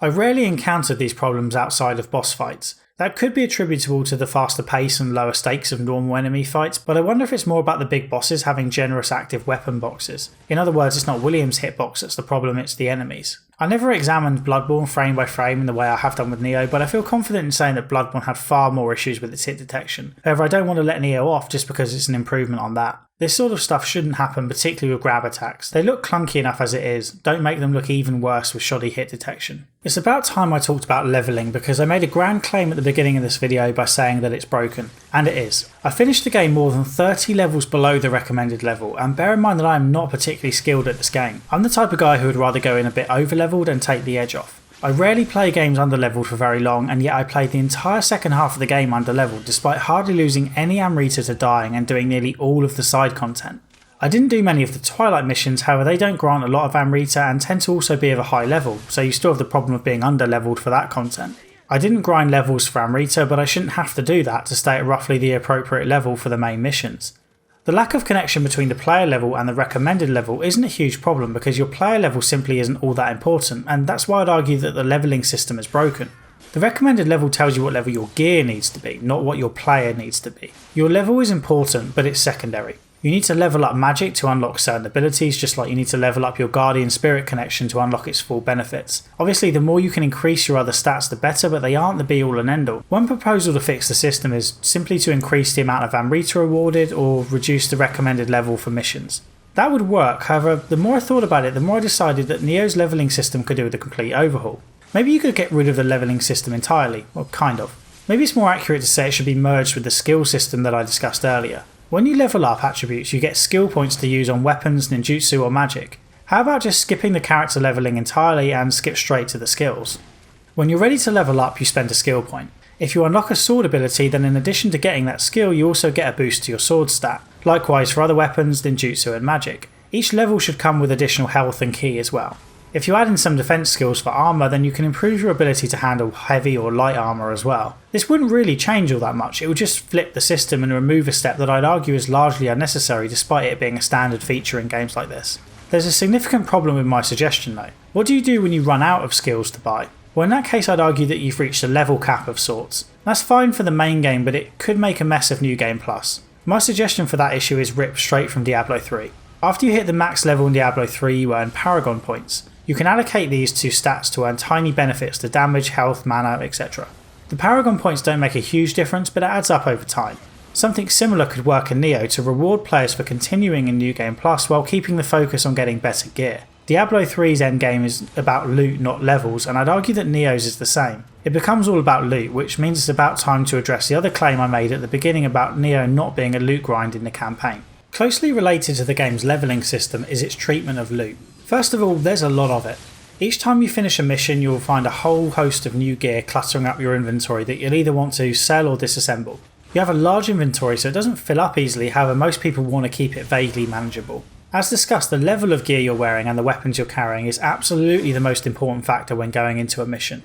I rarely encountered these problems outside of boss fights. That could be attributable to the faster pace and lower stakes of normal enemy fights, but I wonder if it's more about the big bosses having generous active weapon boxes. In other words, it's not William's hitbox that's the problem, it's the enemies. I never examined Bloodborne frame by frame in the way I have done with Nioh, but I feel confident in saying that Bloodborne had far more issues with its hit detection. However, I don't want to let Nioh off just because it's an improvement on that. This sort of stuff shouldn't happen, particularly with grab attacks. They look clunky enough as it is, don't make them look even worse with shoddy hit detection. It's about time I talked about levelling because I made a grand claim at the beginning of this video by saying that it's broken, and it is. I finished the game more than 30 levels below the recommended level, and bear in mind that I am not particularly skilled at this game. I'm the type of guy who would rather go in a bit over leveled and take the edge off. I rarely play games under leveled for very long, and yet I played the entire second half of the game under leveled despite hardly losing any Amrita to dying and doing nearly all of the side content. I didn't do many of the Twilight missions, however they don't grant a lot of Amrita and tend to also be of a high level, so you still have the problem of being under leveled for that content. I didn't grind levels for Amrita, but I shouldn't have to do that to stay at roughly the appropriate level for the main missions. The lack of connection between the player level and the recommended level isn't a huge problem because your player level simply isn't all that important, and that's why I'd argue that the levelling system is broken. The recommended level tells you what level your gear needs to be, not what your player needs to be. Your level is important, but it's secondary. You need to level up magic to unlock certain abilities, just like you need to level up your guardian spirit connection to unlock its full benefits. Obviously, the more you can increase your other stats the better, but they aren't the be all and end all. One proposal to fix the system is simply to increase the amount of Amrita awarded or reduce the recommended level for missions. That would work, however, the more I thought about it, the more I decided that Nioh's levelling system could do with a complete overhaul. Maybe you could get rid of the levelling system entirely, or kind of. Maybe it's more accurate to say it should be merged with the skill system that I discussed earlier. When you level up attributes, you get skill points to use on weapons, ninjutsu or magic. How about just skipping the character levelling entirely and skip straight to the skills? When you're ready to level up, you spend a skill point. If you unlock a sword ability, then in addition to getting that skill, you also get a boost to your sword stat. Likewise for other weapons, ninjutsu and magic. Each level should come with additional health and ki as well. If you add in some defense skills for armor, then you can improve your ability to handle heavy or light armor as well. This wouldn't really change all that much, it would just flip the system and remove a step that I'd argue is largely unnecessary despite it being a standard feature in games like this. There's a significant problem with my suggestion though. What do you do when you run out of skills to buy? Well, in that case I'd argue that you've reached a level cap of sorts. That's fine for the main game, but it could make a mess of New Game Plus. My suggestion for that issue is ripped straight from Diablo 3. After you hit the max level in Diablo 3, you earn Paragon points. You can allocate these to stats to earn tiny benefits to damage, health, mana, etc. The Paragon points don't make a huge difference, but it adds up over time. Something similar could work in Nioh to reward players for continuing in New Game Plus while keeping the focus on getting better gear. Diablo 3's endgame is about loot, not levels, and I'd argue that Nioh's is the same. It becomes all about loot, which means it's about time to address the other claim I made at the beginning about Nioh not being a loot grind in the campaign. Closely related to the game's levelling system is its treatment of loot. First of all, there's a lot of it. Each time you finish a mission, you'll find a whole host of new gear cluttering up your inventory that you'll either want to sell or disassemble. You have a large inventory, so it doesn't fill up easily, however most people want to keep it vaguely manageable. As discussed, the level of gear you're wearing and the weapons you're carrying is absolutely the most important factor when going into a mission.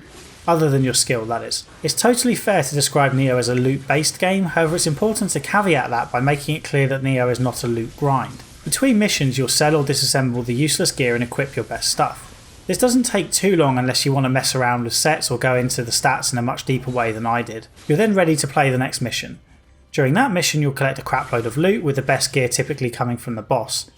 Other than your skill, that is. It's totally fair to describe Nioh as a loot-based game, however it's important to caveat that by making it clear that Nioh is not a loot grind. Between missions, you'll sell or disassemble the useless gear and equip your best stuff. This doesn't take too long unless you want to mess around with sets or go into the stats in a much deeper way than I did. You're then ready to play the next mission. During that mission, you'll collect a crapload of loot, with the best gear typically coming from the boss.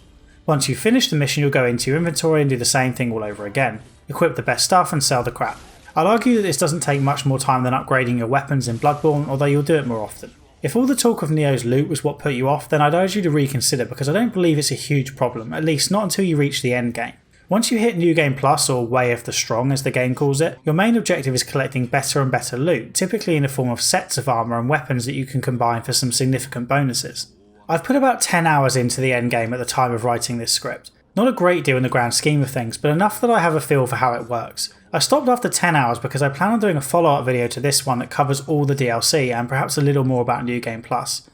Once you finish the mission, you'll go into your inventory and do the same thing all over again. Equip the best stuff and sell the crap. I'd argue that this doesn't take much more time than upgrading your weapons in Bloodborne, although you'll do it more often. If all the talk of Nioh's loot was what put you off, then I'd urge you to reconsider, because I don't believe it's a huge problem, at least not until you reach the end game. Once you hit New Game Plus, or Way of the Strong as the game calls it, your main objective is collecting better and better loot, typically in the form of sets of armour and weapons that you can combine for some significant bonuses. I've put about 10 hours into the end game at the time of writing this script. Not a great deal in the grand scheme of things, but enough that I have a feel for how it works. I stopped after 10 hours because I plan on doing a follow-up video to this one that covers all the DLC and perhaps a little more about New Game Plus.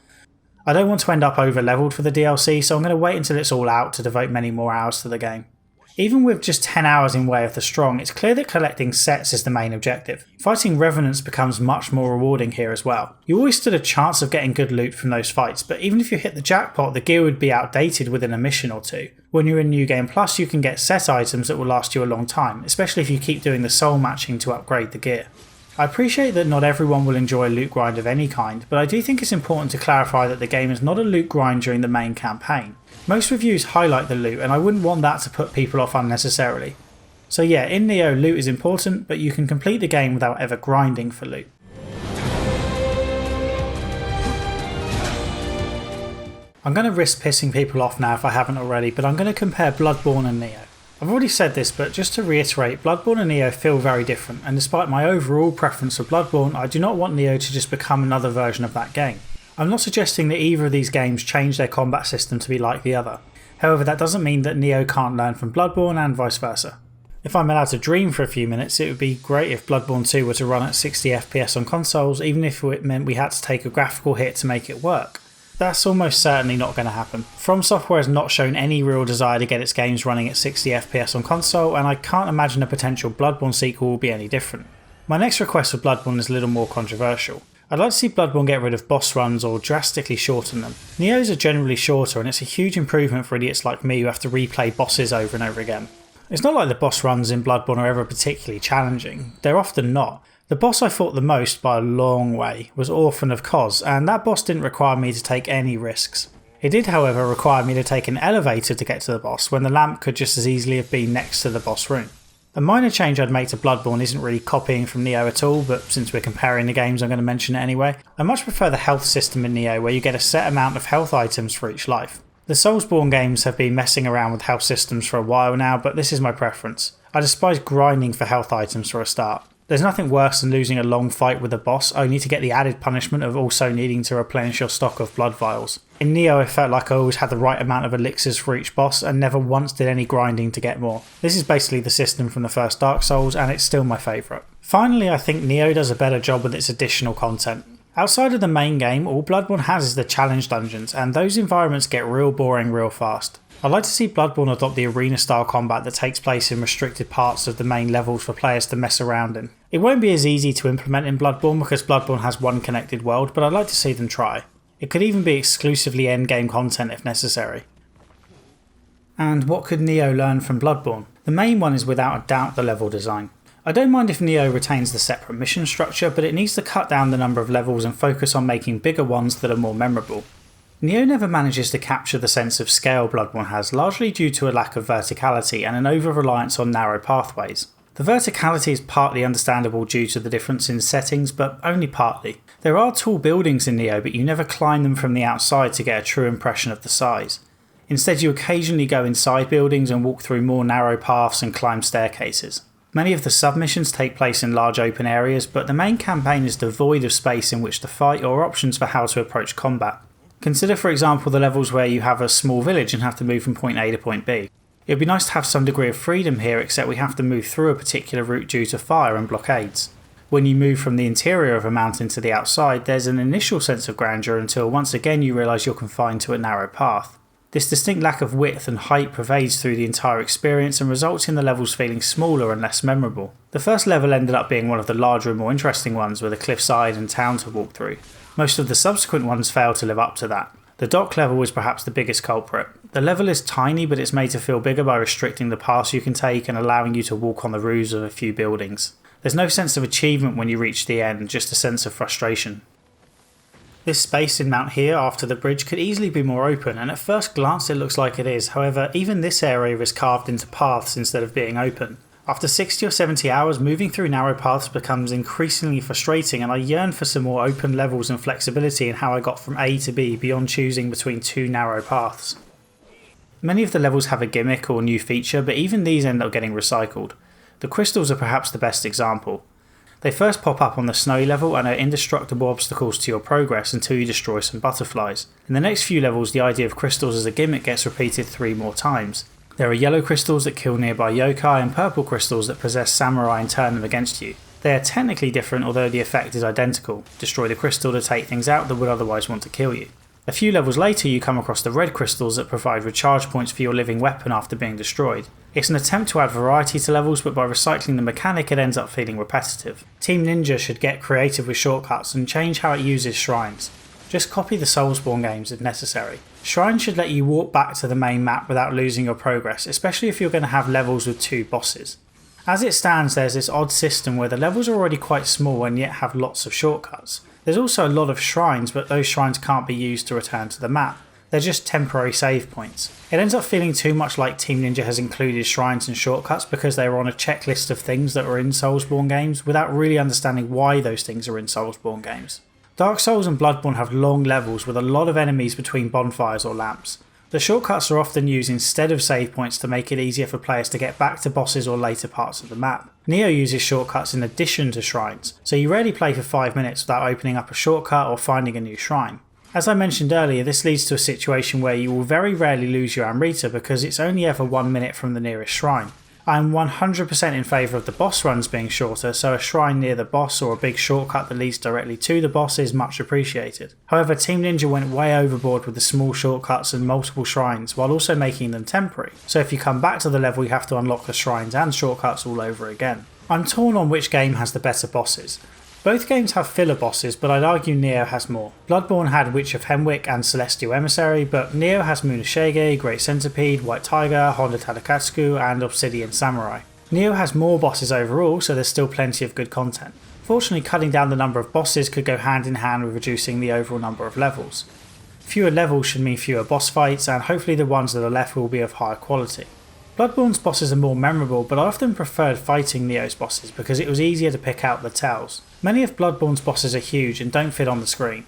I don't want to end up over-leveled for the DLC, so I'm going to wait until it's all out to devote many more hours to the game. Even with just 10 hours in Way of the Strong, it's clear that collecting sets is the main objective. Fighting Revenants becomes much more rewarding here as well. You always stood a chance of getting good loot from those fights, but even if you hit the jackpot, the gear would be outdated within a mission or two. When you're in New Game Plus, you can get set items that will last you a long time, especially if you keep doing the soul matching to upgrade the gear. I appreciate that not everyone will enjoy a loot grind of any kind, but I do think it's important to clarify that the game is not a loot grind during the main campaign. Most reviews highlight the loot, and I wouldn't want that to put people off unnecessarily. So yeah, in Nioh, loot is important, but you can complete the game without ever grinding for loot. I'm going to risk pissing people off now if I haven't already, but I'm going to compare Bloodborne and Nioh. I've already said this, but just to reiterate, Bloodborne and Nioh feel very different, and despite my overall preference for Bloodborne, I do not want Nioh to just become another version of that game. I'm not suggesting that either of these games change their combat system to be like the other. However, that doesn't mean that Nioh can't learn from Bloodborne and vice versa. If I'm allowed to dream for a few minutes, it would be great if Bloodborne 2 were to run at 60 FPS on consoles, even if it meant we had to take a graphical hit to make it work. That's almost certainly not going to happen. From Software has not shown any real desire to get its games running at 60 FPS on console, and I can't imagine a potential Bloodborne sequel will be any different. My next request for Bloodborne is a little more controversial. I'd like to see Bloodborne get rid of boss runs or drastically shorten them. Nioh's are generally shorter, and it's a huge improvement for idiots like me who have to replay bosses over and over again. It's not like the boss runs in Bloodborne are ever particularly challenging. They're often not. The boss I fought the most by a long way was Orphan of Kos, and that boss didn't require me to take any risks. It did, however, require me to take an elevator to get to the boss, when the lamp could just as easily have been next to the boss room. A minor change I'd make to Bloodborne isn't really copying from Nioh at all, but since we're comparing the games I'm going to mention it anyway. I much prefer the health system in Nioh, where you get a set amount of health items for each life. The Soulsborne games have been messing around with health systems for a while now, but this is my preference. I despise grinding for health items for a start. There's nothing worse than losing a long fight with a boss only to get the added punishment of also needing to replenish your stock of blood vials. In Nioh, it felt like I always had the right amount of elixirs for each boss and never once did any grinding to get more. This is basically the system from the first Dark Souls, and it's still my favourite. Finally, I think Nioh does a better job with its additional content. Outside of the main game, all Bloodborne has is the challenge dungeons, and those environments get real boring real fast. I'd like to see Bloodborne adopt the arena style combat that takes place in restricted parts of the main levels for players to mess around in. It won't be as easy to implement in Bloodborne because Bloodborne has one connected world, but I'd like to see them try. It could even be exclusively endgame content if necessary. And what could Nioh learn from Bloodborne? The main one is without a doubt the level design. I don't mind if Nioh retains the separate mission structure, but it needs to cut down the number of levels and focus on making bigger ones that are more memorable. Nioh never manages to capture the sense of scale Bloodborne has, largely due to a lack of verticality and an over-reliance on narrow pathways. The verticality is partly understandable due to the difference in settings, but only partly. There are tall buildings in Nioh, but you never climb them from the outside to get a true impression of the size. Instead, you occasionally go inside buildings and walk through more narrow paths and climb staircases. Many of the submissions take place in large open areas, but the main campaign is devoid of space in which to fight or options for how to approach combat. Consider, for example, the levels where you have a small village and have to move from point A to point B. It would be nice to have some degree of freedom here, except we have to move through a particular route due to fire and blockades. When you move from the interior of a mountain to the outside, there's an initial sense of grandeur until once again you realise you're confined to a narrow path. This distinct lack of width and height pervades through the entire experience and results in the levels feeling smaller and less memorable. The first level ended up being one of the larger and more interesting ones with a cliffside and town to walk through. Most of the subsequent ones fail to live up to that. The dock level is perhaps the biggest culprit. The level is tiny, but it's made to feel bigger by restricting the paths you can take and allowing you to walk on the roofs of a few buildings. There's no sense of achievement when you reach the end, just a sense of frustration. This space in Mount Here after the bridge could easily be more open, and at first glance it looks like it is. However, even this area is carved into paths instead of being open. After 60 or 70 hours, moving through narrow paths becomes increasingly frustrating, and I yearn for some more open levels and flexibility in how I got from A to B beyond choosing between two narrow paths. Many of the levels have a gimmick or new feature, but even these end up getting recycled. The crystals are perhaps the best example. They first pop up on the snowy level and are indestructible obstacles to your progress until you destroy some butterflies. In the next few levels, the idea of crystals as a gimmick gets repeated 3 more times. There are yellow crystals that kill nearby yokai and purple crystals that possess samurai and turn them against you. They are technically different, although the effect is identical. Destroy the crystal to take things out that would otherwise want to kill you. A few levels later you come across the red crystals that provide recharge points for your living weapon after being destroyed. It's an attempt to add variety to levels, but by recycling the mechanic it ends up feeling repetitive. Team Ninja should get creative with shortcuts and change how it uses shrines. Just copy the Soulsborne games if necessary. Shrines should let you walk back to the main map without losing your progress, especially if you're going to have levels with 2 bosses. As it stands, there's this odd system where the levels are already quite small and yet have lots of shortcuts. There's also a lot of shrines, but those shrines can't be used to return to the map. They're just temporary save points. It ends up feeling too much like Team Ninja has included shrines and shortcuts because they were on a checklist of things that were in Soulsborne games without really understanding why those things are in Soulsborne games. Dark Souls and Bloodborne have long levels with a lot of enemies between bonfires or lamps. The shortcuts are often used instead of save points to make it easier for players to get back to bosses or later parts of the map. Nioh uses shortcuts in addition to shrines, so you rarely play for 5 minutes without opening up a shortcut or finding a new shrine. As I mentioned earlier, this leads to a situation where you will very rarely lose your Amrita because it's only ever 1 minute from the nearest shrine. I am 100% in favour of the boss runs being shorter, so a shrine near the boss or a big shortcut that leads directly to the boss is much appreciated. However, Team Ninja went way overboard with the small shortcuts and multiple shrines while also making them temporary, so if you come back to the level you have to unlock the shrines and shortcuts all over again. I'm torn on which game has the better bosses. Both games have filler bosses, but I'd argue Nioh has more. Bloodborne had Witch of Henwick and Celestial Emissary, but Nioh has Munashige, Great Centipede, White Tiger, Honda Tadakatsuku and Obsidian Samurai. Nioh has more bosses overall, so there's still plenty of good content. Fortunately, cutting down the number of bosses could go hand in hand with reducing the overall number of levels. Fewer levels should mean fewer boss fights, and hopefully the ones that are left will be of higher quality. Bloodborne's bosses are more memorable, but I often preferred fighting Nioh's bosses because it was easier to pick out the tells. Many of Bloodborne's bosses are huge and don't fit on the screen.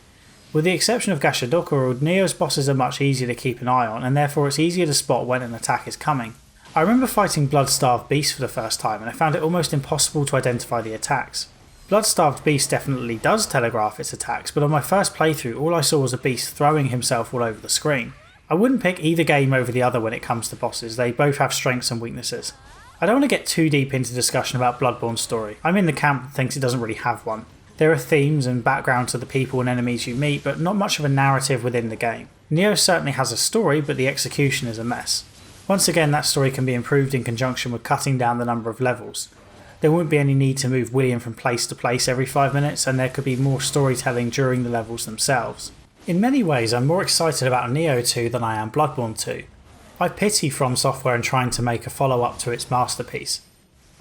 With the exception of Gashodokaru, Nioh's bosses are much easier to keep an eye on, and therefore it's easier to spot when an attack is coming. I remember fighting Blood-Starved Beast for the first time, and I found it almost impossible to identify the attacks. Blood-Starved Beast definitely does telegraph its attacks, but on my first playthrough all I saw was a beast throwing himself all over the screen. I wouldn't pick either game over the other when it comes to bosses, they both have strengths and weaknesses. I don't want to get too deep into discussion about Bloodborne's story. I'm in the camp that thinks it doesn't really have one. There are themes and background to the people and enemies you meet, but not much of a narrative within the game. Nioh certainly has a story, but the execution is a mess. Once again, that story can be improved in conjunction with cutting down the number of levels. There wouldn't be any need to move William from place to place every 5 minutes, and there could be more storytelling during the levels themselves. In many ways, I'm more excited about Nioh 2 than I am Bloodborne 2. I pity From Software in trying to make a follow-up to its masterpiece.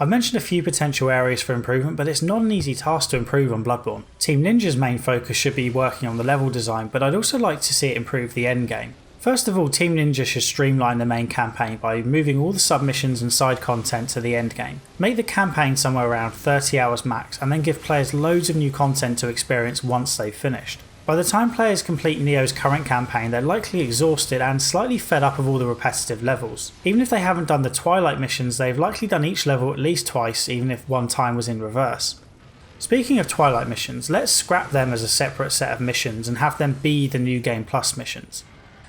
I've mentioned a few potential areas for improvement, but it's not an easy task to improve on Bloodborne. Team Ninja's main focus should be working on the level design, but I'd also like to see it improve the endgame. First of all, Team Ninja should streamline the main campaign by moving all the submissions and side content to the endgame. Make the campaign somewhere around 30 hours max, and then give players loads of new content to experience once they've finished. By the time players complete Nioh's current campaign, they're likely exhausted and slightly fed up of all the repetitive levels. Even if they haven't done the Twilight missions, they've likely done each level at least twice, even if one time was in reverse. Speaking of Twilight missions, let's scrap them as a separate set of missions and have them be the New Game Plus missions.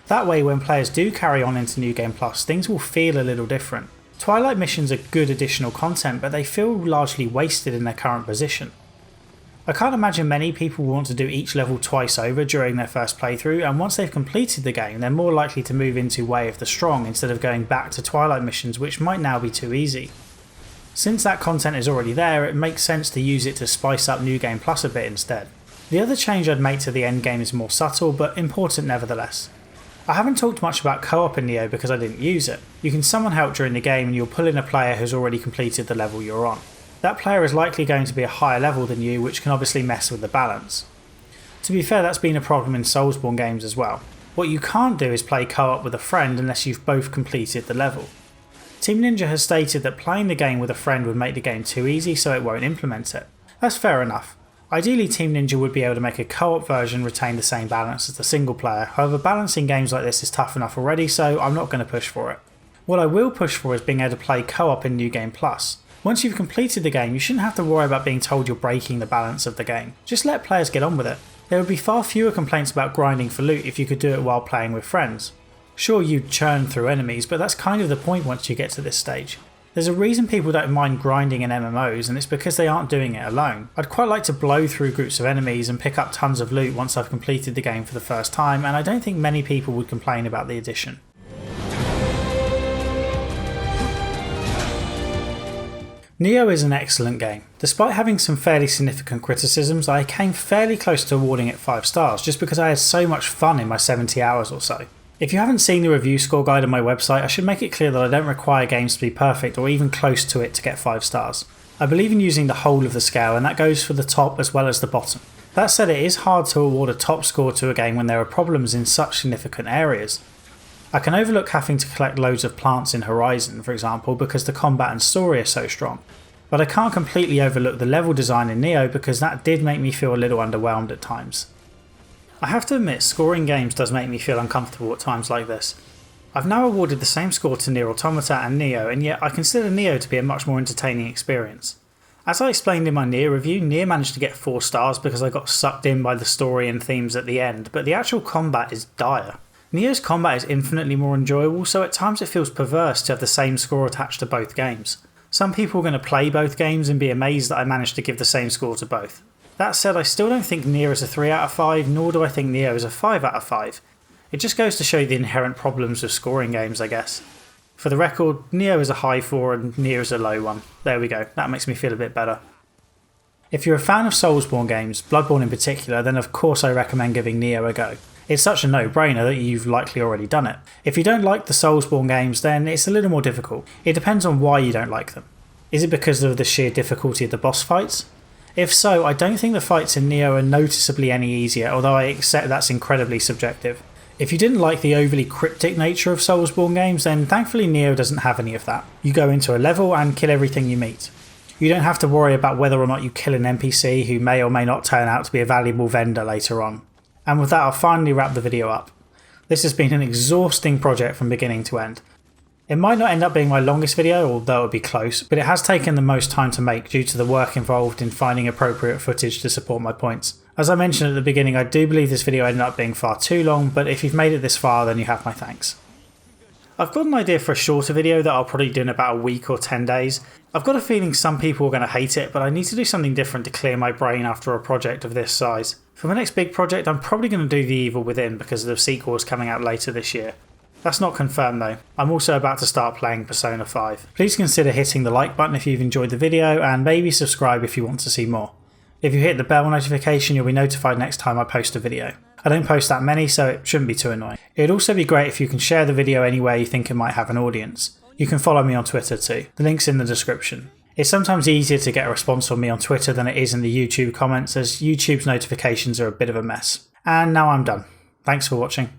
That way when players do carry on into New Game Plus, things will feel a little different. Twilight missions are good additional content, but they feel largely wasted in their current position. I can't imagine many people want to do each level twice over during their first playthrough, and once they've completed the game they're more likely to move into Way of the Strong instead of going back to Twilight missions, which might now be too easy. Since that content is already there, it makes sense to use it to spice up New Game Plus a bit instead. The other change I'd make to the endgame is more subtle, but important nevertheless. I haven't talked much about co-op in Nioh because I didn't use it. You can summon help during the game and you'll pull in a player who's already completed the level you're on. That player is likely going to be a higher level than you, which can obviously mess with the balance. To be fair, that's been a problem in Soulsborne games as well. What you can't do is play co-op with a friend unless you've both completed the level. Team Ninja has stated that playing the game with a friend would make the game too easy, so it won't implement it. That's fair enough. Ideally, Team Ninja would be able to make a co-op version retain the same balance as the single player, however balancing games like this is tough enough already, so I'm not going to push for it. What I will push for is being able to play co-op in New Game Plus. Once you've completed the game, you shouldn't have to worry about being told you're breaking the balance of the game. Just let players get on with it. There would be far fewer complaints about grinding for loot if you could do it while playing with friends. Sure, you'd churn through enemies, but that's kind of the point once you get to this stage. There's a reason people don't mind grinding in MMOs, and it's because they aren't doing it alone. I'd quite like to blow through groups of enemies and pick up tons of loot once I've completed the game for the first time, and I don't think many people would complain about the addition. Nioh is an excellent game. Despite having some fairly significant criticisms, I came fairly close to awarding it 5 stars just because I had so much fun in my 70 hours or so. If you haven't seen the review score guide on my website, I should make it clear that I don't require games to be perfect or even close to it to get 5 stars. I believe in using the whole of the scale, and that goes for the top as well as the bottom. That said, it is hard to award a top score to a game when there are problems in such significant areas. I can overlook having to collect loads of plants in Horizon, for example, because the combat and story are so strong. But I can't completely overlook the level design in Nioh because that did make me feel a little underwhelmed at times. I have to admit, scoring games does make me feel uncomfortable at times like this. I've now awarded the same score to Nier Automata and Nioh, and yet I consider Nioh to be a much more entertaining experience. As I explained in my Nier review, Nier managed to get 4 stars because I got sucked in by the story and themes at the end, but the actual combat is dire. Nioh's combat is infinitely more enjoyable, so at times it feels perverse to have the same score attached to both games. Some people are going to play both games and be amazed that I managed to give the same score to both. That said, I still don't think Nier is a 3 out of 5, nor do I think Nioh is a 5 out of 5. It just goes to show the inherent problems with scoring games, I guess. For the record, Nioh is a high 4 and Nier is a low 1. There we go, that makes me feel a bit better. If you're a fan of Soulsborne games, Bloodborne in particular, then of course I recommend giving Nioh a go. It's such a no-brainer that you've likely already done it. If you don't like the Soulsborne games, then it's a little more difficult. It depends on why you don't like them. Is it because of the sheer difficulty of the boss fights? If so, I don't think the fights in Nioh are noticeably any easier, although I accept that's incredibly subjective. If you didn't like the overly cryptic nature of Soulsborne games, then thankfully Nioh doesn't have any of that. You go into a level and kill everything you meet. You don't have to worry about whether or not you kill an NPC who may or may not turn out to be a valuable vendor later on. And with that, I'll finally wrap the video up. This has been an exhausting project from beginning to end. It might not end up being my longest video, although it would be close, but it has taken the most time to make due to the work involved in finding appropriate footage to support my points. As I mentioned at the beginning, I do believe this video ended up being far too long, but if you've made it this far, then you have my thanks. I've got an idea for a shorter video that I'll probably do in about a week or 10 days. I've got a feeling some people are going to hate it, but I need to do something different to clear my brain after a project of this size. For my next big project, I'm probably going to do The Evil Within because the sequel is coming out later this year. That's not confirmed though. I'm also about to start playing Persona 5. Please consider hitting the like button if you've enjoyed the video, and maybe subscribe if you want to see more. If you hit the bell notification, you'll be notified next time I post a video. I don't post that many, so it shouldn't be too annoying. It'd also be great if you can share the video anywhere you think it might have an audience. You can follow me on Twitter too. The link's in the description. It's sometimes easier to get a response from me on Twitter than it is in the YouTube comments, as YouTube's notifications are a bit of a mess. And now I'm done. Thanks for watching.